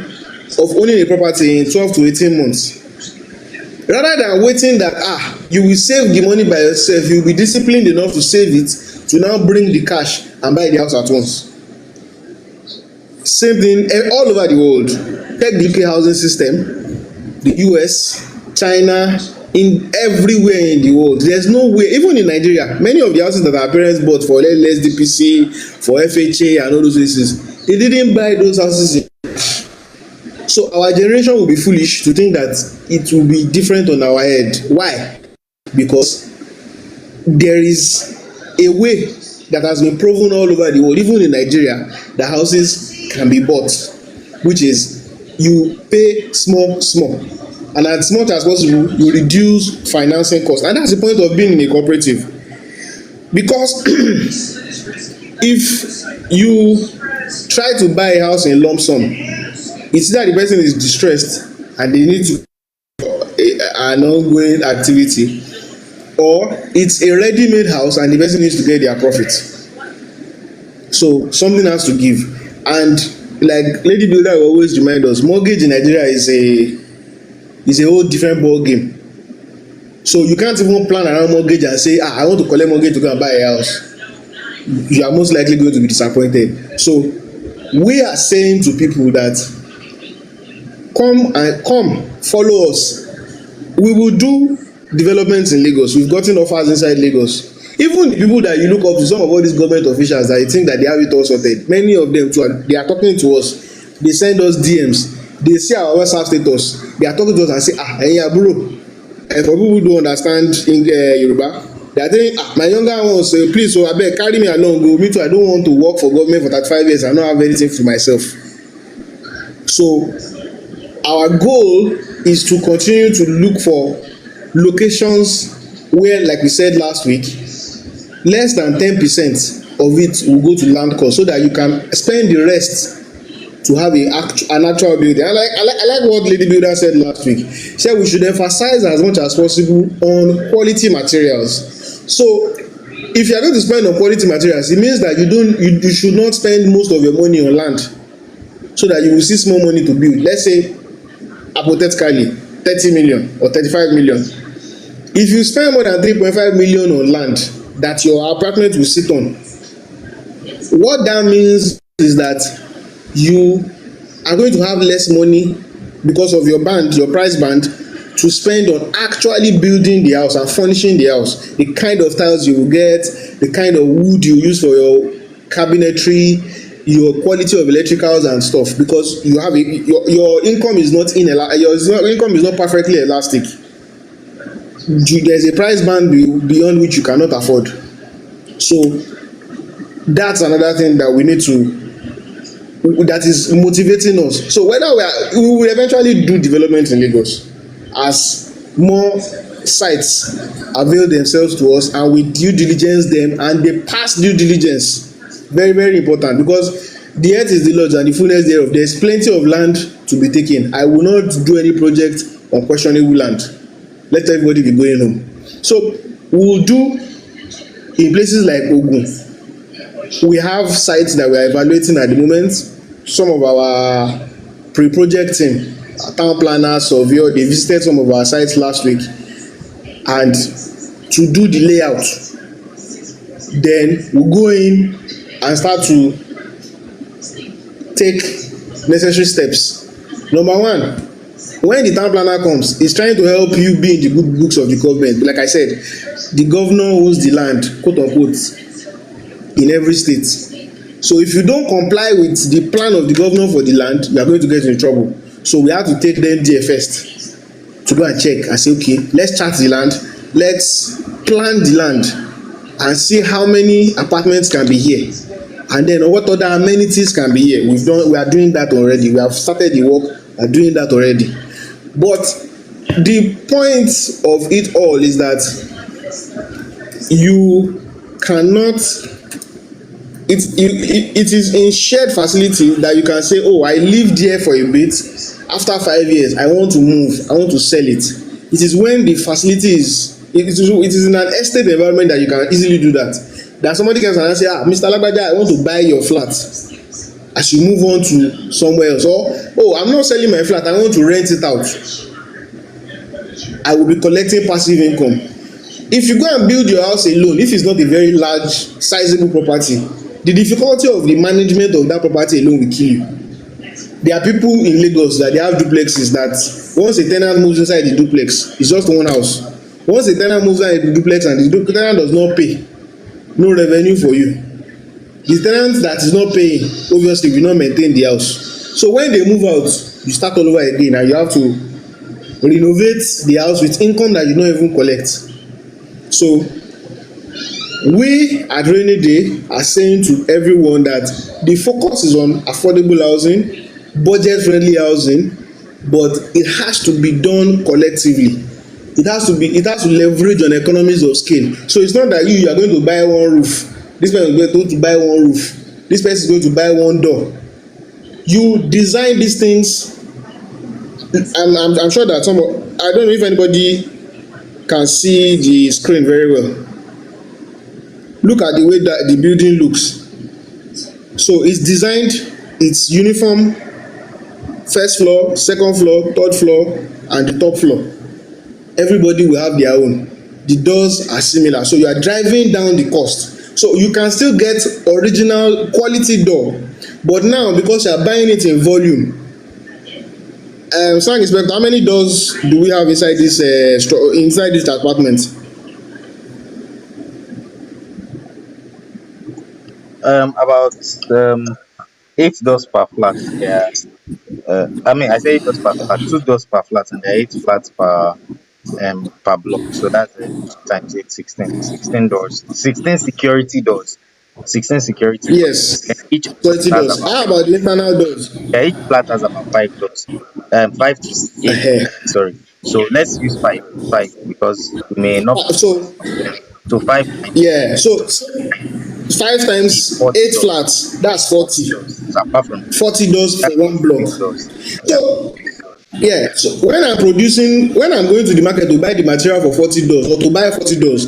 of owning a property in 12 to 18 months. Rather than waiting that you will save the money by yourself, you will be disciplined enough to save it to now bring the cash and buy the house at once. Same thing all over the world. Take the UK housing system, the US, China, in everywhere in the world. There's no way, even in Nigeria, many of the houses that our parents bought for less DPC, for FHA and all those places, they didn't buy those houses. So our generation will be foolish to think that it will be different on our head. Why? Because there is a way that has been proven all over the world, even in Nigeria, that houses can be bought, which is you pay small, and as much as possible you reduce financing costs. And that's the point of being in a cooperative, because if you try to buy a house in lump sum, it's that the person is distressed and they need to an ongoing activity, or it's a ready-made house and the person needs to get their profit. So something has to give. And like Lady Builder will always remind us, mortgage in Nigeria is a whole different ball game. So you can't even plan around mortgage and say, I want to collect mortgage to go and buy a house. You are most likely going to be disappointed. So we are saying to people that come follow us. We will do developments in Lagos. We've gotten offers inside Lagos. Even the people that you look up to, some of all these government officials that you think that they have it all sorted, many of them too, they are talking to us. They send us DMs. They see our WhatsApp status. They are talking to us and say, bro. And for people who don't understand in Yoruba, they are saying, my younger ones say, please, so abeg carry me along. Go. Me too, I don't want to work for government for 35 years. I don't have anything for myself. So our goal is to continue to look for locations where, like we said last week, less than 10% of it will go to land cost, so that you can spend the rest to have an actual building. I like what Lady Builder said last week. She said we should emphasize as much as possible on quality materials. So if you are going to spend on quality materials, it means that you should not spend most of your money on land, so that you will see small money to build. Let's say hypothetically 30 million or 35 million. If you spend more than 3.5 million on land that your apartment will sit on, what that means is that you are going to have less money because of your price band, to spend on actually building the house and furnishing the house, the kind of tiles you will get, the kind of wood you use for your cabinetry, your quality of electricals and stuff, because your income is not your income is not perfectly elastic. There's a price band beyond which you cannot afford. So that's another thing that we need to that is motivating us. So whether we will eventually do development in Lagos as more sites avail themselves to us and we due diligence them and they pass due diligence. Very, very important, because the earth is the Lord's and the fullness thereof. There's plenty of land to be taken. I will not do any project on questionable land. Let everybody be going home. So we will do in places like Ogun. We have sites that we are evaluating at the moment. Some of our pre-project team, our town planners, surveyor, they visited some of our sites last week and to do the layout. Then we'll go in and start to take necessary steps. Number one, when the town planner comes, he's trying to help you be in the good books of the government. Like I said, the governor owns the land, quote unquote, in every state. So if you don't comply with the plan of the governor for the land, you are going to get in trouble. So we have to take them there first to go and check and say, okay, let's chart the land, let's plan the land and see how many apartments can be here, and then what other amenities can be here. We are doing that already. We have started the work, we are doing that already. But the point of it all is that you cannot, it is in shared facility that you can say, oh, I lived here for a bit, after 5 years I want to move, I want to sell it. It is when the facility is in an estate environment that you can easily do that. That somebody comes and say, Mr. Lagbaja, I want to buy your flat, as you move on to somewhere else. Or, oh, I'm not selling my flat, I want to rent it out. I will be collecting passive income. If you go and build your house alone, if it's not a very large, sizable property, the difficulty of the management of that property alone will kill you. There are people in Lagos that they have duplexes that once a tenant moves inside the duplex, it's just one house. Once a tenant moves inside the duplex and the tenant does not pay, no revenue for you. The tenant that is not paying obviously will not maintain the house. So when they move out, you start all over again and you have to renovate the house with income that you don't even collect. So we at Rainy Day are saying to everyone that the focus is on affordable housing, budget friendly housing, but it has to be done collectively. It has to leverage on economies of scale. So it's not that you are going to buy one roof, this person is going to buy one roof, this person is going to buy one door. You design these things, and I'm sure that I don't know if anybody can see the screen very well. Look at the way that the building looks. So it's designed, it's uniform, first floor, second floor, third floor, and the top floor. Everybody will have their own. The doors are similar, so you are driving down the cost. So you can still get original quality door, but now because you are buying it in volume. Sang Inspector, how many doors do we have inside this apartment? About 8 doors per flat. Yeah. I say 8 doors per flat, 2 doors per flat, and there are 8 flats per block. So that's 2 times 8, 16. 16 doors, 16 security doors, 16 security doors. Yes, And each flat 20 has doors. about How about the internal doors? yeah, each flat has about 5 doors. 5 to 8. Sorry. So let's use five because we may not be able to So use them. So 5 times yeah, so 5 is times 40 8 doors. flats, that's 40 40. doors. So apart from 40 doors that's for one block. 46 doors. Yeah. So yeah, so when I'm going to the market to buy the material for 40 doors or to buy 40 doors,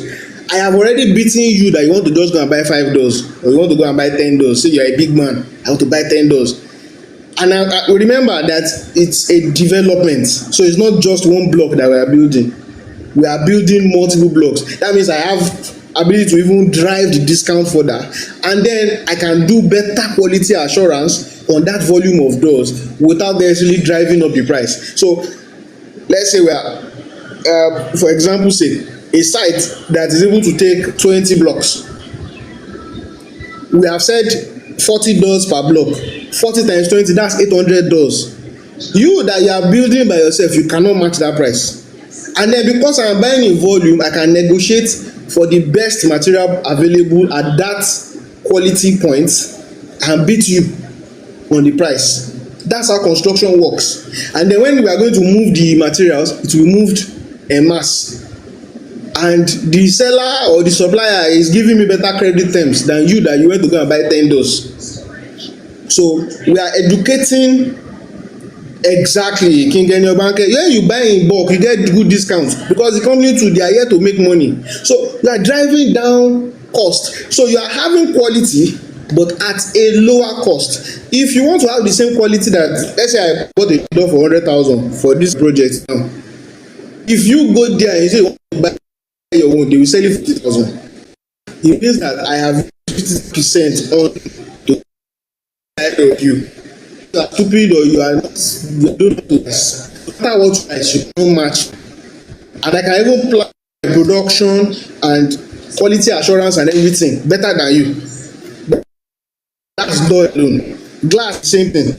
I have already beaten you that you want to just go and buy 5 doors or you want to go and buy 10 doors. Say you're a big man, I want to buy 10 doors. And I remember that it's a development, so it's not just one block that we are building. We are building multiple blocks. That means I have ability to even drive the discount further, and then I can do better quality assurance on that volume of doors without necessarily driving up the price. So let's say we are, for example sake, a site that is able to take 20 blocks. We have said 40 doors per block. 40 times 20, that's 800 doors. You that you are building by yourself, you cannot match that price. And then because I am buying in volume, I can negotiate for the best material available at that quality point and beat you on the price. That's how construction works. And then when we are going to move the materials, it will be moved en masse. And the seller or the supplier is giving me better credit terms than you that you went to go and buy 10 doors. So we are educating. Exactly, King Enyo Banke. When you buy in bulk, you get good discounts because the company too, they are here to make money. So you are driving down cost. So you are having quality, but at a lower cost. If you want to have the same quality that, let's say I bought a door for 100,000 for this project now. If you go there and you say you want to buy your own, they will sell you 50,000. It means that I have 50% on the side of you. You are stupid or you are not, you don't know this. No matter what price, you don't match. And I can even plan production and quality assurance and everything better than you. That's door alone. Glass, same thing.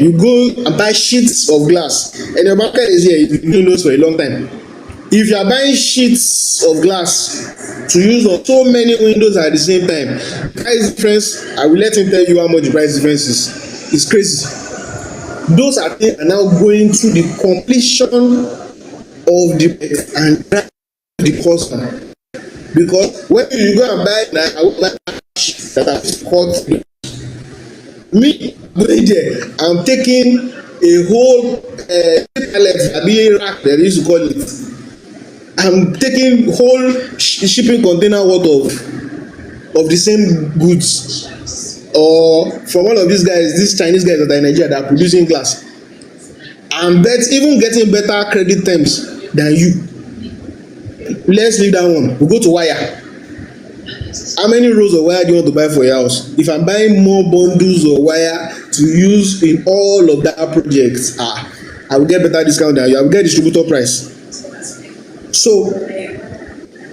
You go and buy sheets of glass, and your market is here. You've been doing those for a long time. If you are buying sheets of glass to use on so many windows at the same time, price difference, I will let him tell you how much the price difference is. It's crazy. Those are things are now going through the completion of the and the cost. Because when you go and buy now, I will buy that are called me going there, I'm taking a whole rack, they used to call it. I'm taking whole shipping container worth of the same goods. Or from one of these guys, these Chinese guys that are in Nigeria that are producing glass, and even getting better credit terms than you. Let's leave that one. We go to wire. How many rolls of wire do you want to buy for your house? If I'm buying more bundles of wire to use in all of that projects, I will get better discount than you. I will get distributor price. So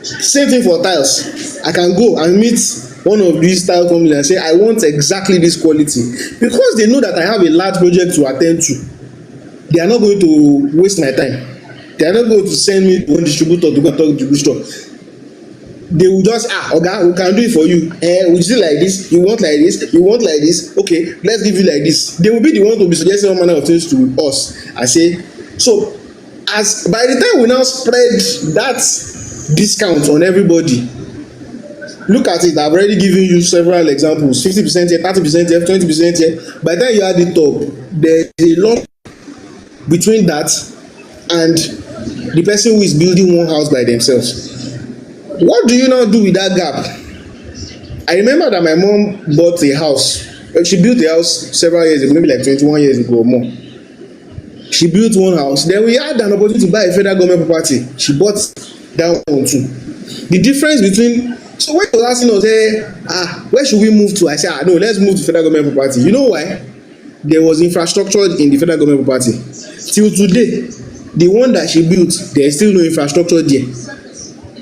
same thing for tiles. I can go and meet one of these tile companies and say I want exactly this quality, because they know that I have a large project to attend to. They are not going to waste my time. They are not going to send me to one distributor to go and talk to the distributor. They will just Oga, we can do it for you. We do like this, you want like this, you want like this, okay, let's give you like this. They will be the one to be suggesting all manner of things to us. I say, so as by the time we now spread that discount on everybody, look at it, I've already given you several examples. 50% here, 30% here, 20% here. By the time you add it up, there's a lot between that and the person who is building one house by themselves. What do you now do with that gap? I remember that my mom bought a house. She built a house several years ago, maybe like 21 years ago or more. She built one house. Then we had an opportunity to buy a federal government property. She bought that one too. The difference between, so when she was asking us, where should we move to? I said, no, let's move to federal government property. You know why? There was infrastructure in the federal government property. Till today, the one that she built, there is still no infrastructure there.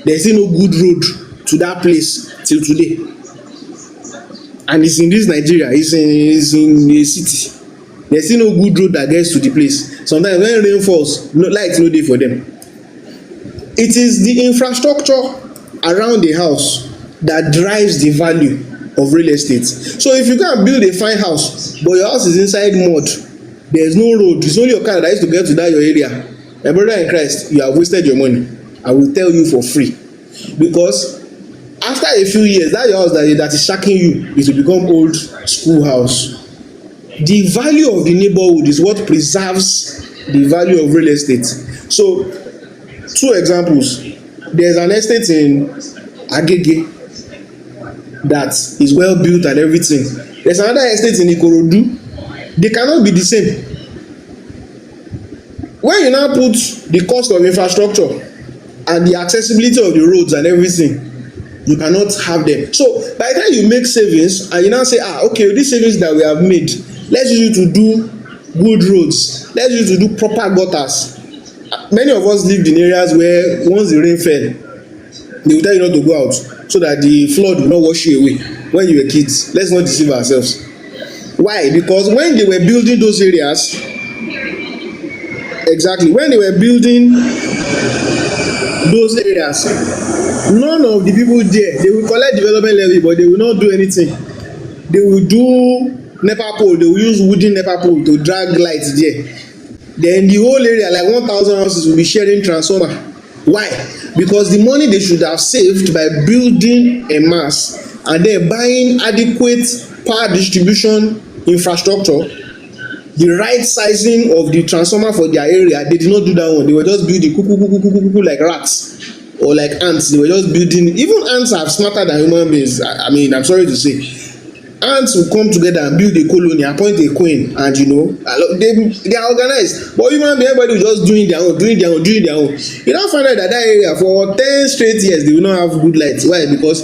There is still no good road to that place till today. And it's in this Nigeria, it's in a city. There's still no good road that gets to the place. Sometimes when rain falls, light no day for them. It is the infrastructure around the house that drives the value of real estate. So if you go and build a fine house, but your house is inside mud, there's no road, it's only your car that is to get to that your area, my brother in Christ, you have wasted your money. I will tell you for free, because after a few years, that your house that is shacking you is to become old school house. The value of the neighborhood is what preserves the value of real estate. So, two examples. There's an estate in Agege that is well built and everything. There's another estate in Ikorodu. They cannot be the same. When you now put the cost of infrastructure and the accessibility of the roads and everything, You cannot have them. So by the time you make savings and you now say, okay, these savings that we have made, let's use it to do good roads, let's use it to do proper gutters. Many of us lived in areas where once the rain fell, they will tell you not to go out so that the flood will not wash you away when you were kids. Let's not deceive ourselves. Why? Because when they were building those areas, exactly, when they were building those areas, none of the people there, they will collect development levy, but they will not do anything. They will do NEPA pole, they will use wooden NEPA pole to drag lights there. Then the whole area, like 1,000 houses, will be sharing transformer. Why? Because the money they should have saved by building a mass and then buying adequate power distribution infrastructure, the right sizing of the transformer for their area, they did not do that one. They were just building kuku like rats or like ants. They were just building. Even ants are smarter than human beings. I mean, I'm sorry to say, ants will come together and build a colony, appoint a queen, and they are organized. But human being, everybody was just doing their own. You don't find out that area for 10 straight years they will not have good lights. Why? Because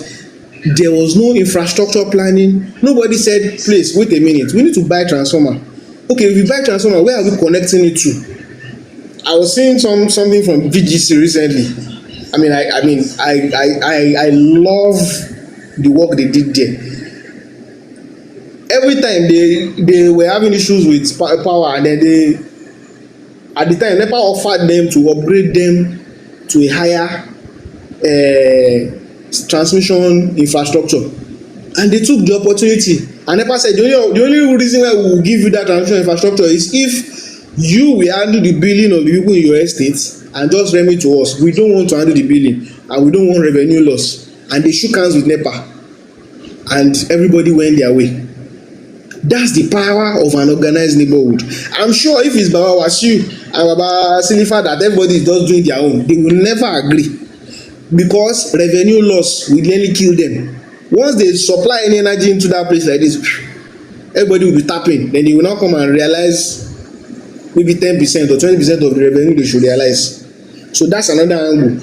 there was no infrastructure planning. Nobody said, please wait a minute, we need to buy transformer. Okay, if you buy transformer, where are we connecting it to? I was seeing something from VGC recently. I love the work they did there. Every time they were having issues with power, and then at the time NEPA offered them to upgrade them to a higher transmission infrastructure, and they took the opportunity. And NEPA said the only reason why we will give you that transmission infrastructure is if you will handle the billing of the people in your estate and just remit to us. We don't want to handle the billing and we don't want revenue loss. And they shook hands with NEPA and everybody went their way. That's the power of an organized neighborhood. I'm sure if it's Baba Wasiu and Baba Silifa that everybody is just doing their own, they will never agree, because revenue loss will nearly kill them. Once they supply any energy into that place like this, everybody will be tapping. Then they will now come and realize maybe 10% or 20% of the revenue they should realize. So that's another angle.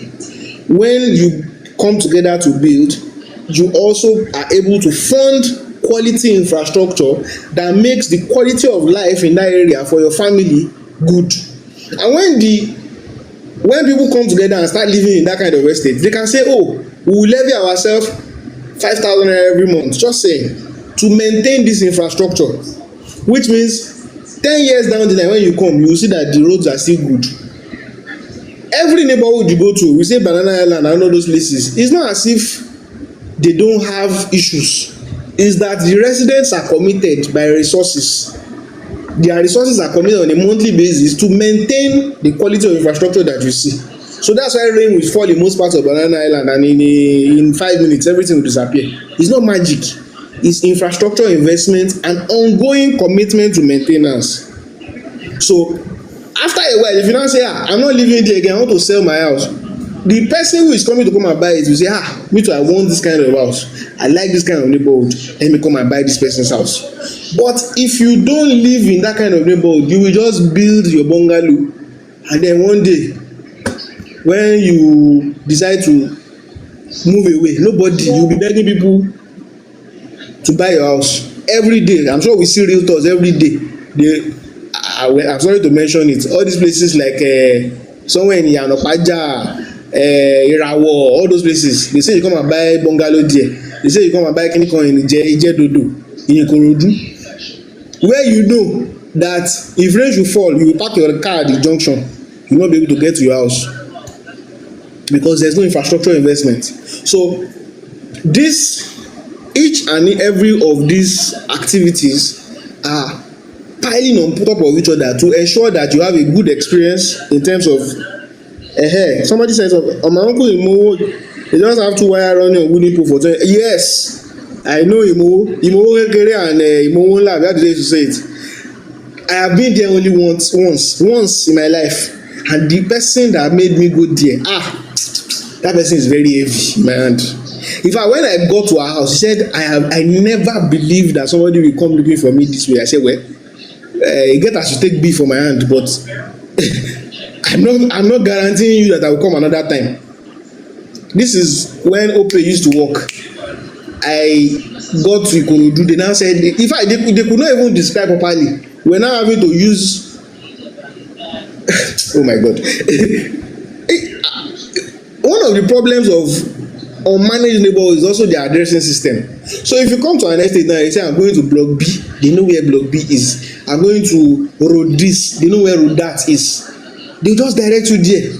When you come together to build, you also are able to fund quality infrastructure that makes the quality of life in that area for your family good. And when people come together and start living in that kind of estate, they can say, oh, we will levy ourselves 5,000 every month, just saying, to maintain this infrastructure, which means 10 years down the line when you come, you will see that the roads are still good. Every neighborhood you go to, we say Banana Island and all those places, it's not as if they don't have issues. It's that the residents are committed by resources. Their resources are committed on a monthly basis to maintain the quality of infrastructure that you see. So that's why rain will fall in most parts of Banana Island, and in 5 minutes everything will disappear. It's not magic. It's infrastructure investment and ongoing commitment to maintenance. So after a while, if you now say, I'm not living there again, I want to sell my house, the person who is coming to come and buy it will say, me too, I want this kind of house, I like this kind of neighborhood, let me come and buy this person's house. But if you don't live in that kind of neighborhood, you will just build your bungalow, and then one day when you decide to move away, you will be begging people to buy your house every day. I'm sure we see realtors every day. I'm sorry to mention it, all these places like somewhere in Yanopaja, Irawo, all those places, they say you come and buy bungalow there, they say you come and buy kinikon in Ijedodo, in Ikorodu, where you know that if rain should fall, you will park your car at the junction, you will not be able to get to your house because there's no infrastructure investment. So each and every of these activities are piling on top of each other to ensure that you have a good experience in terms of somebody says, my uncle Imo, they just have 2 wire running on wooden pole for 20. Yes, I know Imo Kekere and Imo Nla, that's the way to say it. I have been there only once in my life, and the person that made me go there, that person is very heavy in my hand. In fact, when I got to our house, he said, I never believed that somebody will come looking for me this way. I said, well, you get as you take beef from my hand, but I'm not guaranteeing you that I will come another time. This is when Opay used to work. I got to Ikorodu, they now said, in fact they could not even describe properly. We're now having to use oh my god. One of the problems of unmanaged neighborhood is also the addressing system. So if you come to an estate now, you say I'm going to block B, they know where block B is. I'm going to road this, they know where road that is. They just direct you there.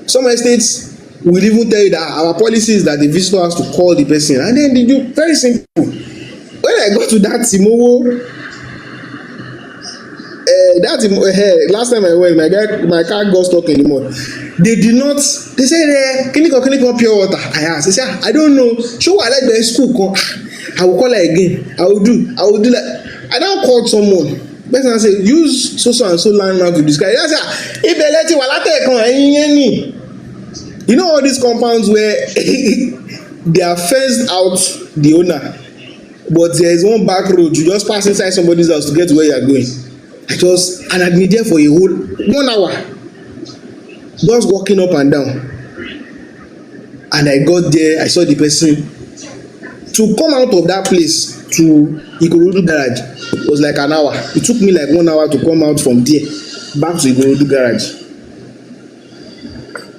Some estates will even tell you that our policy is that the visitor has to call the person, and then they do very simple. When I got to that Timowo, last time I went, my car got stuck in the mud. They did not. They said, can you come pure water? I asked. They said, I don't know. Show I like the school. I will call her again. I will do that. I now called someone. Person say use so and so landmark to describe. I said, if they let you you know all these compounds where they are fenced out the owner, but there is one back road, you just pass inside somebody's house to get to where you are going. And I'd been there for a whole 1 hour, just walking up and down. And I got there, I saw the person. To come out of that place to Ikorodu garage was like an hour. It took me like 1 hour to come out from there back to Ikorodu garage.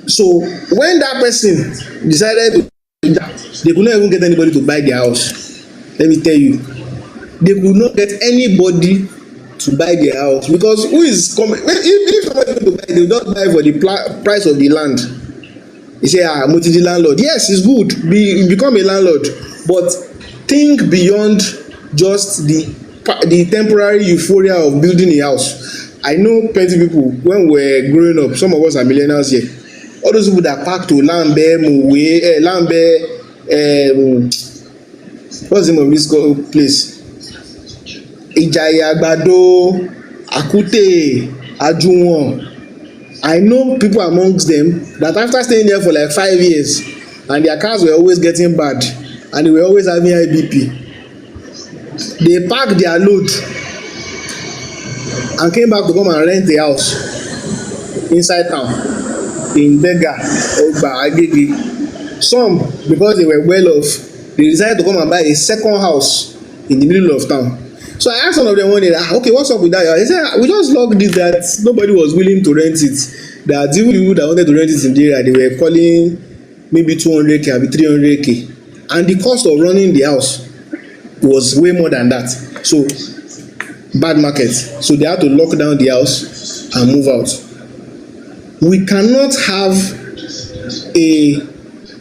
So when that person decided to, they could not even get anybody to buy their house. Let me tell you, they could not get anybody to buy their house, because who is coming? If somebody is going to buy, they will not buy for the price of the land. They say, multi the landlord. Yes, it's good. Become a landlord, but think beyond just the temporary euphoria of building a house. I know plenty of people when we were growing up. Some of us are millennials here. All those people that pack to Lambe, what's the name of this place? Ìjàyè Àgbàdo, Akute, Ajuwon. I know people amongst them that after staying there for like 5 years, and their cars were always getting bad, and they were always having IBP, they packed their load and came back to come and rent a house inside town in Bega, Ogba, Agege. Some, because they were well off, they decided to come and buy a second house in the middle of town. So I asked one of them one day, okay, what's up with that? He said, we just logged it that nobody was willing to rent it. That even the people that wanted to rent it in the area, they were calling maybe 200k, maybe 300k. And the cost of running the house was way more than that. So, bad market. So they had to lock down the house and move out. We cannot have a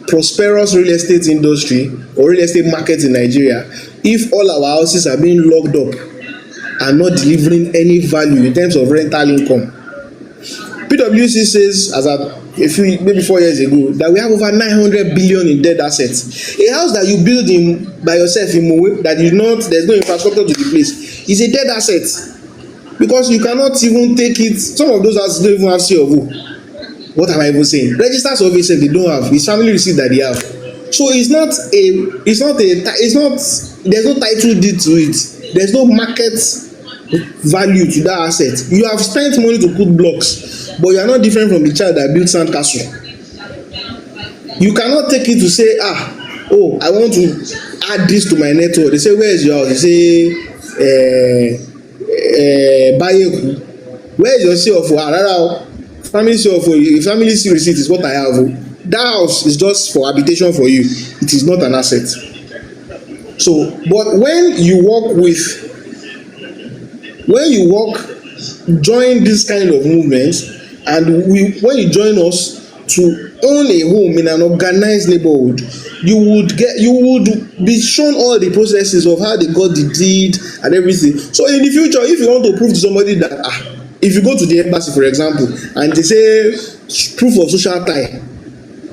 prosperous real estate industry or real estate market in Nigeria if all our houses are being locked up and not delivering any value in terms of rental income. PwC says, as maybe 4 years ago, that we have over 900 billion in dead assets. A house that you build by yourself in Mowe, there's no infrastructure to the place, is a dead asset, because you cannot even take it. Some of those houses don't even have C of O. What am I even saying? Registered survey said they don't have. His family receipt that they have. So there's no title deed to it. There's no market value to that asset. You have spent money to put blocks, but you are not different from the child that built sandcastle. You cannot take it to say, I want to add this to my network. They say, where is your house? They say, Bayeku. Where is your C of O? Family C of O. Family C receipt is what I have. That house is just for habitation for you. It is not an asset. So, but when you join this kind of movement, and when you join us to own a home in an organized neighborhood, you would be shown all the processes of how they got the deed and everything. So in the future, if you want to prove to somebody that if you go to the embassy, for example, and they say proof of social tie,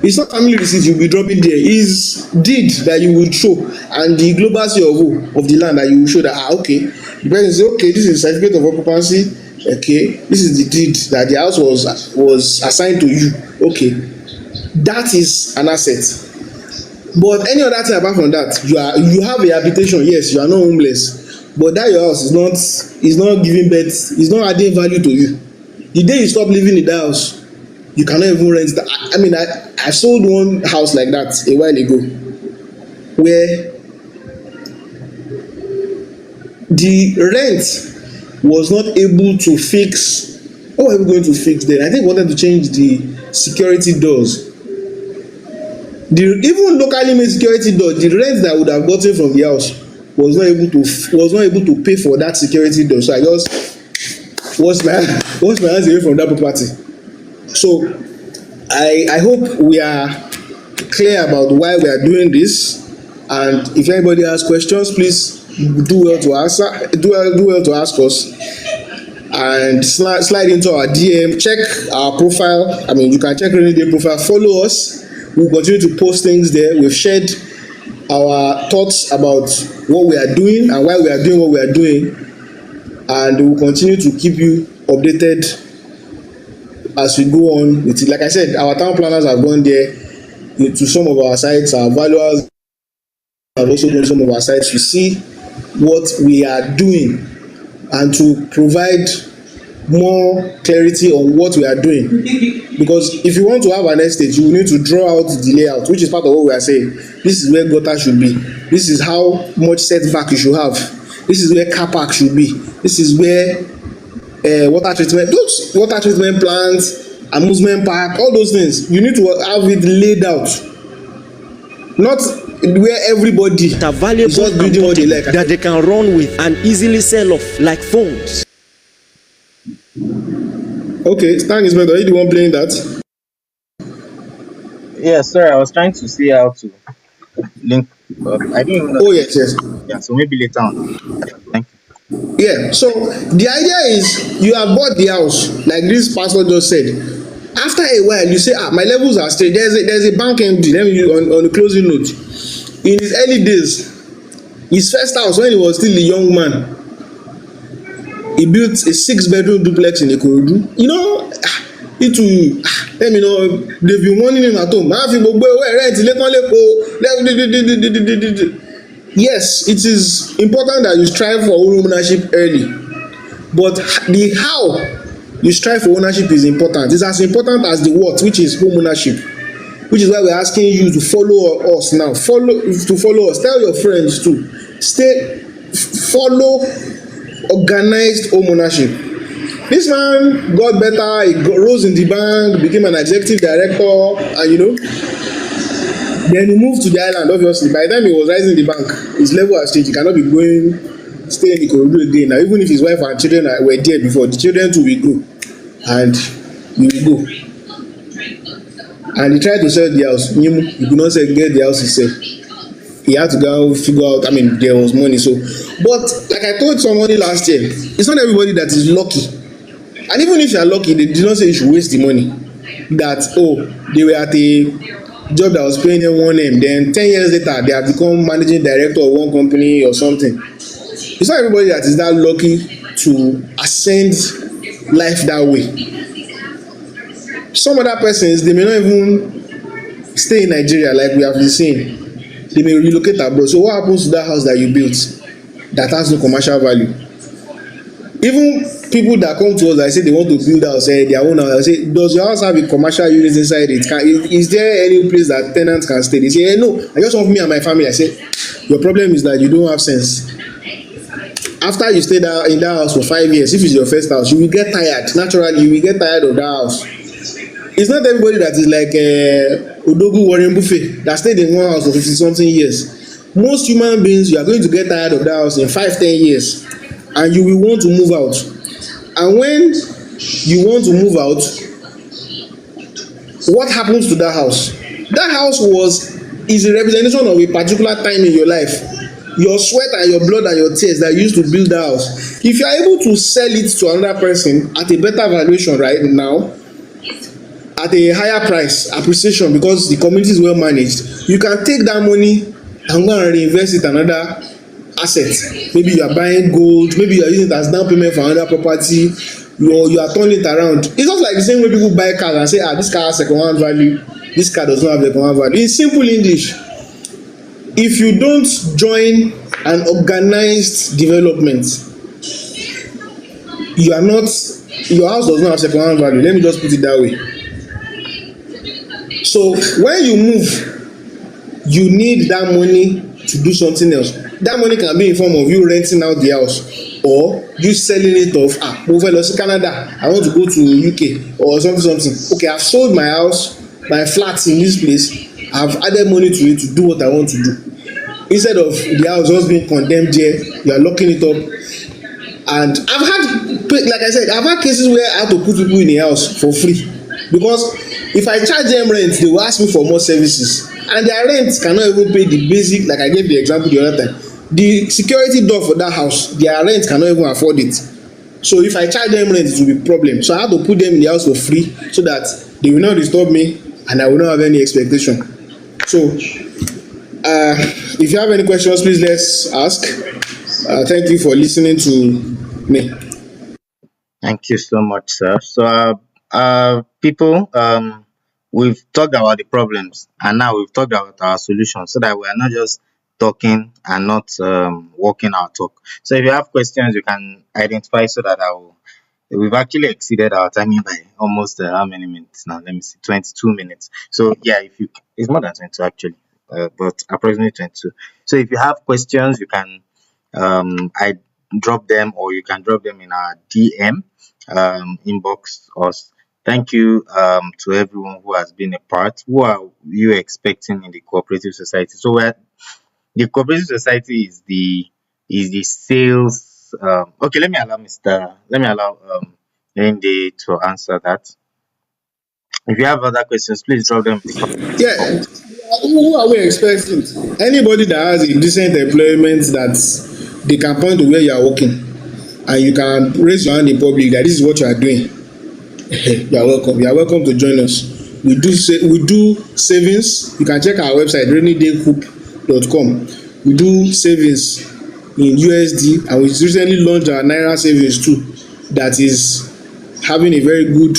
it's not family receipt you'll be dropping there, it's deed that you will show, and the global C of O of the land that you will show that okay, the person say okay, this is certificate of occupancy, okay, this is the deed that the house was assigned to you, okay, that is an asset. But any other thing apart from that, you have a habitation, yes, you are not homeless, but that your house is not giving birth, is not adding value to you. The day you stop living in that house, You cannot even rent that. I mean, I sold one house like that a while ago, where the rent was not able to fix. What were we going to fix then? I think we wanted to change the security doors. Even locally made security door, the rent that I would have gotten from the house was not able to pay for that security door. So I just wash my hands away from that property. So I hope we are clear about why we are doing this, and if anybody has questions, please do well to answer. Do well to ask us, and slide into our DM. Check our profile. I mean, you can check Rainy Day profile. Follow us. We'll continue to post things there. We've shared our thoughts about what we are doing and why we are doing what we are doing, and we'll continue to keep you updated as we go on with it. Like I said, our town planners have gone there to some of our sites. Our valuers have also gone to some of our sites to see what we are doing and to provide more clarity on what we are doing. Because if you want to have an estate, you need to draw out the layout, which is part of what we are saying. This is where gutter should be. This is how much setback you should have. This is where car park should be. This is where water treatment, those water treatment plants, amusement park, all those things, you need to have it laid out. Not where everybody is just building what they like that they can run with and easily sell off like phones. Okay, Stan is better. Are you the one playing that? Yeah, sorry, I was trying to see how to link, but I didn't even know. Oh yes, yes. Yeah, so maybe later on. Yeah, thank you. Yeah. So the idea is you have bought the house, like this pastor just said. After a while, you say, my levels are straight. There's a bank MD. Let me use on the closing note. In his early days, his first house when he was still a young man, he built a 6-bedroom duplex in Ikorodu. You know, let me know, they've been warning him at home. Yes, it is important that you strive for ownership early, but the how you strive for ownership is important. It's as important as the what, which is home ownership, which is why we're asking you to follow us now. Follow us. Tell your friends too. Follow organized home ownership. This man got better. He rose in the bank, became an executive director, and then he moved to the island. Obviously, by the time he was rising the bank, his level has changed. He cannot be stay in Ikorodu again. Now, even if his wife and children were there before, the children too will go, and he will go. And he tried to sell the house. He could not get the house himself. He had to go figure out. I mean, there was money. So, but like I told somebody last year, it's not everybody that is lucky. And even if you are lucky, they did not say you should waste the money. That they were at a job that was paying them 1M, then 10 years later they have become managing director of one company or something. It's not everybody that is that lucky to ascend life that way. Some other persons, they may not even stay in Nigeria like we have been saying. They may relocate abroad. So what happens to that house that you built that has no commercial value? Even people that come to us, I say they want to build house, their own house. I say, does your house have a commercial unit inside it? Is there any place that tenants can stay? They say, no, I just want me and my family. I say, your problem is that you don't have sense. After you stay in that house for 5 years, if it's your first house, you will get tired. Naturally, you will get tired of that house. It's not everybody that is like Odogu Warren Buffet that stayed in one house for 50-something years. Most human beings, you are going to get tired of that house in 5-10 years, and you will want to move out. And when you want to move out, what happens to that house? That house is a representation of a particular time in your life. Your sweat and your blood and your tears that you used to build that house. If you are able to sell it to another person at a better valuation right now, at a higher price, appreciation, because the community is well managed, you can take that money and go and reinvest it in another asset. Maybe you are buying gold, maybe you are using it as down payment for another property, you are turning it around. It's just like the same way people buy cars and say, this car has second-hand value, this car does not have second-hand value. In simple English, if you don't join an organized development, your house does not have second-hand value. Let me just put it that way. So when you move, you need that money to do something else. That money can be in form of you renting out the house, or you selling it off. Mo fẹ́ lọ sí Canada, I want to go to UK or something. Okay, I've sold my house, my flat in this place, I've added money to it to do what I want to do. Instead of the house just being condemned there, you are locking it up. And I've had, like I said, I've had cases where I had to put people in the house for free, because if I charge them rent, they will ask me for more services, and their rent cannot even pay the basic. Like I gave the example the other time, the security door for that house, their rent cannot even afford it. So if I charge them rent, it will be a problem. So I had to put them in the house for free, so that they will not disturb me and I will not have any expectation. So if you have any questions, please let's ask. Thank you for listening to me. Thank you so much, sir. So, people, we've talked about the problems, and now we've talked about our solutions, so that we are not just talking and not walking our talk. So, if you have questions, you can identify, so that I will. We've actually exceeded our timing by almost how many minutes now? Let me see, 22 minutes. So, yeah, if you, it's more than 22 actually, but approximately 22. So, if you have questions, you can I drop them, or you can drop them in our DM, inbox us. Thank you to everyone who has been a part. Who are you expecting in the cooperative society? So the cooperative society is the sales. Okay, let me allow Lindy to answer that. If you have other questions, please drop them in the comment Yeah, box. who are we expecting? Anybody that has a decent employment that they can point to where you are working, and you can raise your hand in public that this is what you are doing. You are welcome. You are welcome to join us. We do savings. You can check our website rainydaycoop.com. We do savings in USD, and we recently launched our Naira savings too. That is having a very good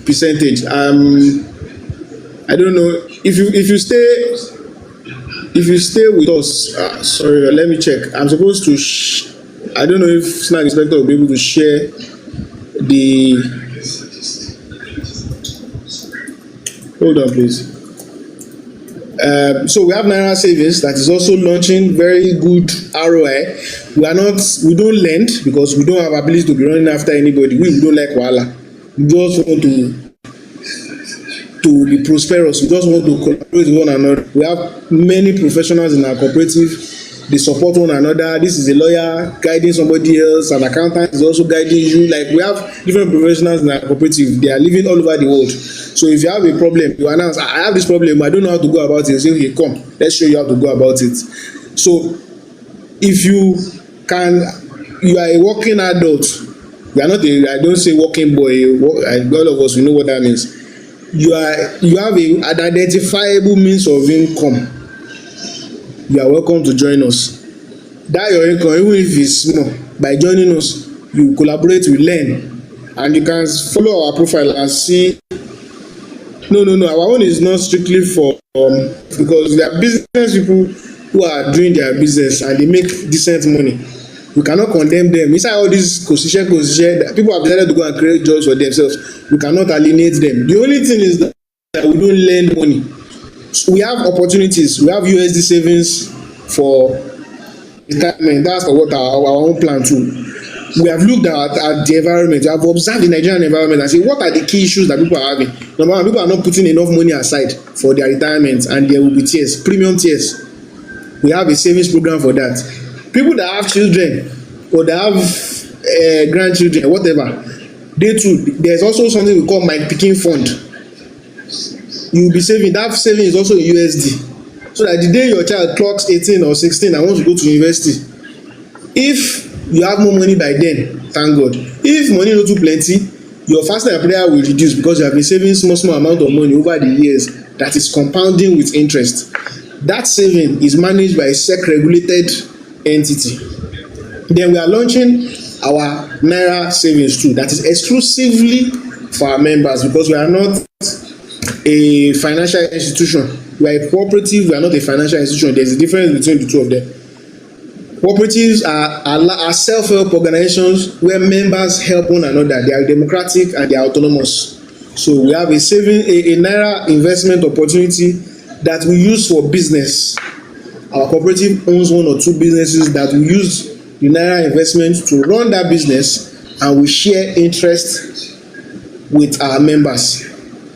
percentage. I don't know if you stay with us. Sorry, let me check. I'm supposed to. I don't know if Snack Inspector will be able to share the. Hold on, please. So we have Naira savings that is also launching very good ROI. We don't lend because we don't have ability to be running after anybody. We don't like wahala. We just want to be prosperous. We just want to collaborate with one another. We have many professionals in our cooperative. They support one another. This is a lawyer guiding somebody else. An accountant is also guiding you. Like, we have different professionals in our cooperative. They are living all over the world. So if you have a problem, you announce, I have this problem, I don't know how to go about it. Say, okay, come, let's show you how to go about it. So if you are a working adult. You are not I don't say working boy. All of us, we know what that means. You have an identifiable means of income. You are welcome to join us. That your income, even if it's small, by joining us, you collaborate, we learn, and you can follow our profile and see. No. Our own is not strictly for because there are business people who are doing their business and they make decent money. We cannot condemn them. Inside all this position, people have decided to go and create jobs for themselves. We cannot alienate them. The only thing is that we don't lend money. So we have opportunities. We have USD savings for retirement. That's for what our own plan too. We have looked at the environment. We have observed the Nigerian environment and say, what are the key issues that people are having? Number one, people are not putting enough money aside for their retirement, and there will be tiers, premium tiers. We have a savings program for that. People that have children or that have grandchildren, whatever, they too, there's also something we call my pikin fund. You will be saving. That saving is also in USD, so that the day your child clocks 18 or 16 and wants to go to university, if you have more money by then, thank God. If money no too plenty, your fasting and prayer will reduce because you have been saving small amount of money over the years that is compounding with interest. That saving is managed by a SEC-regulated entity. Then we are launching our Naira savings too. That is exclusively for our members, because we are not a financial institution. We are a cooperative. We are not a financial institution. There is a difference between the two of them. Cooperatives are self-help organizations where members help one another. They are democratic and they are autonomous. So we have a saving, a naira investment opportunity that we use for business. Our cooperative owns one or two businesses that we use the naira investment to run that business, and we share interest with our members.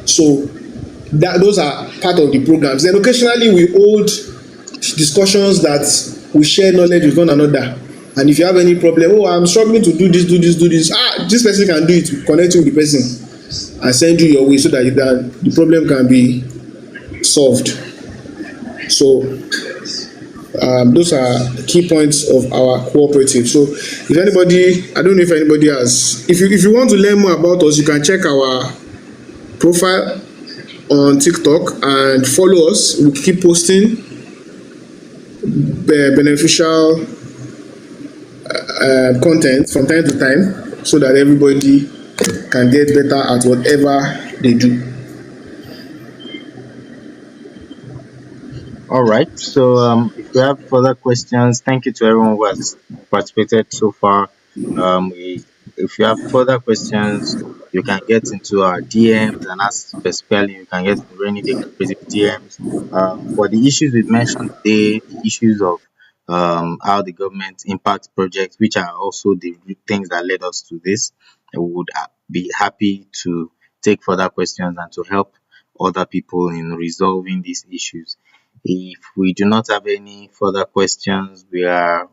So that those are part of the programs. Then occasionally we hold discussions that we share knowledge with one another. And if you have any problem, oh, I'm struggling to do this, do this, do this. This person can do it. Connect you with the person and send you your way so that the problem can be solved. So those are key points of our cooperative. So if anybody, I don't know if anybody has, if you want to learn more about us, you can check our profile on TikTok and follow us. We keep posting beneficial content from time to time so that everybody can get better at whatever they do. All right. So, if you have further questions, thank you to everyone who has participated so far. If you have further questions, you can get into our DMs and ask specifically. You can get into Rainy Day Cooperative DMs. For the issues we mentioned today, the issues of how the government impacts projects, which are also the things that led us to this, I would be happy to take further questions and to help other people in resolving these issues. If we do not have any further questions, we are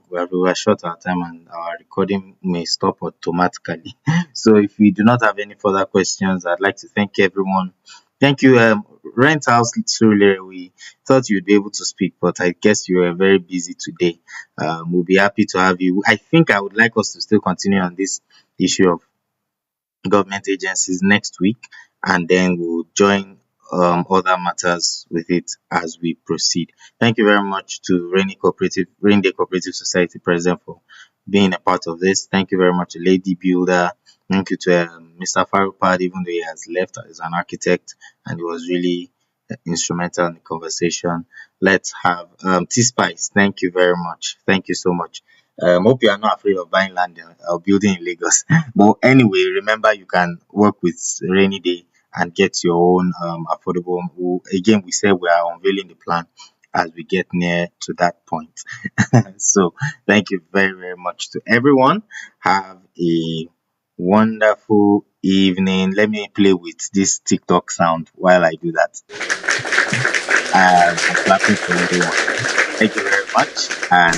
short our time and our recording may stop automatically. So if we do not have any further questions, I'd like to thank everyone. Thank you, Rent House Surulere. We thought you'd be able to speak, but I guess you were very busy today. We'll be happy to have you. I think I would like us to still continue on this issue of government agencies next week, and then we'll join other matters with it as we proceed. Thank you very much to Rainy Day Cooperative Society President for being a part of this. Thank you very much to Lady Builder. Thank you to Mr. Farupad, even though he has left as an architect and he was really instrumental in the conversation. Let's have T Spice. Thank you very much. Thank you so much. Hope you are not afraid of buying land or building in Lagos. But anyway, remember you can work with Rainy Day and get your own affordable home. Again, we said we are unveiling the plan as we get near to that point. So thank you very, very much to everyone. Have a wonderful evening. Let me play with this TikTok sound while I do that. I'm clapping for everyone. Thank you very much and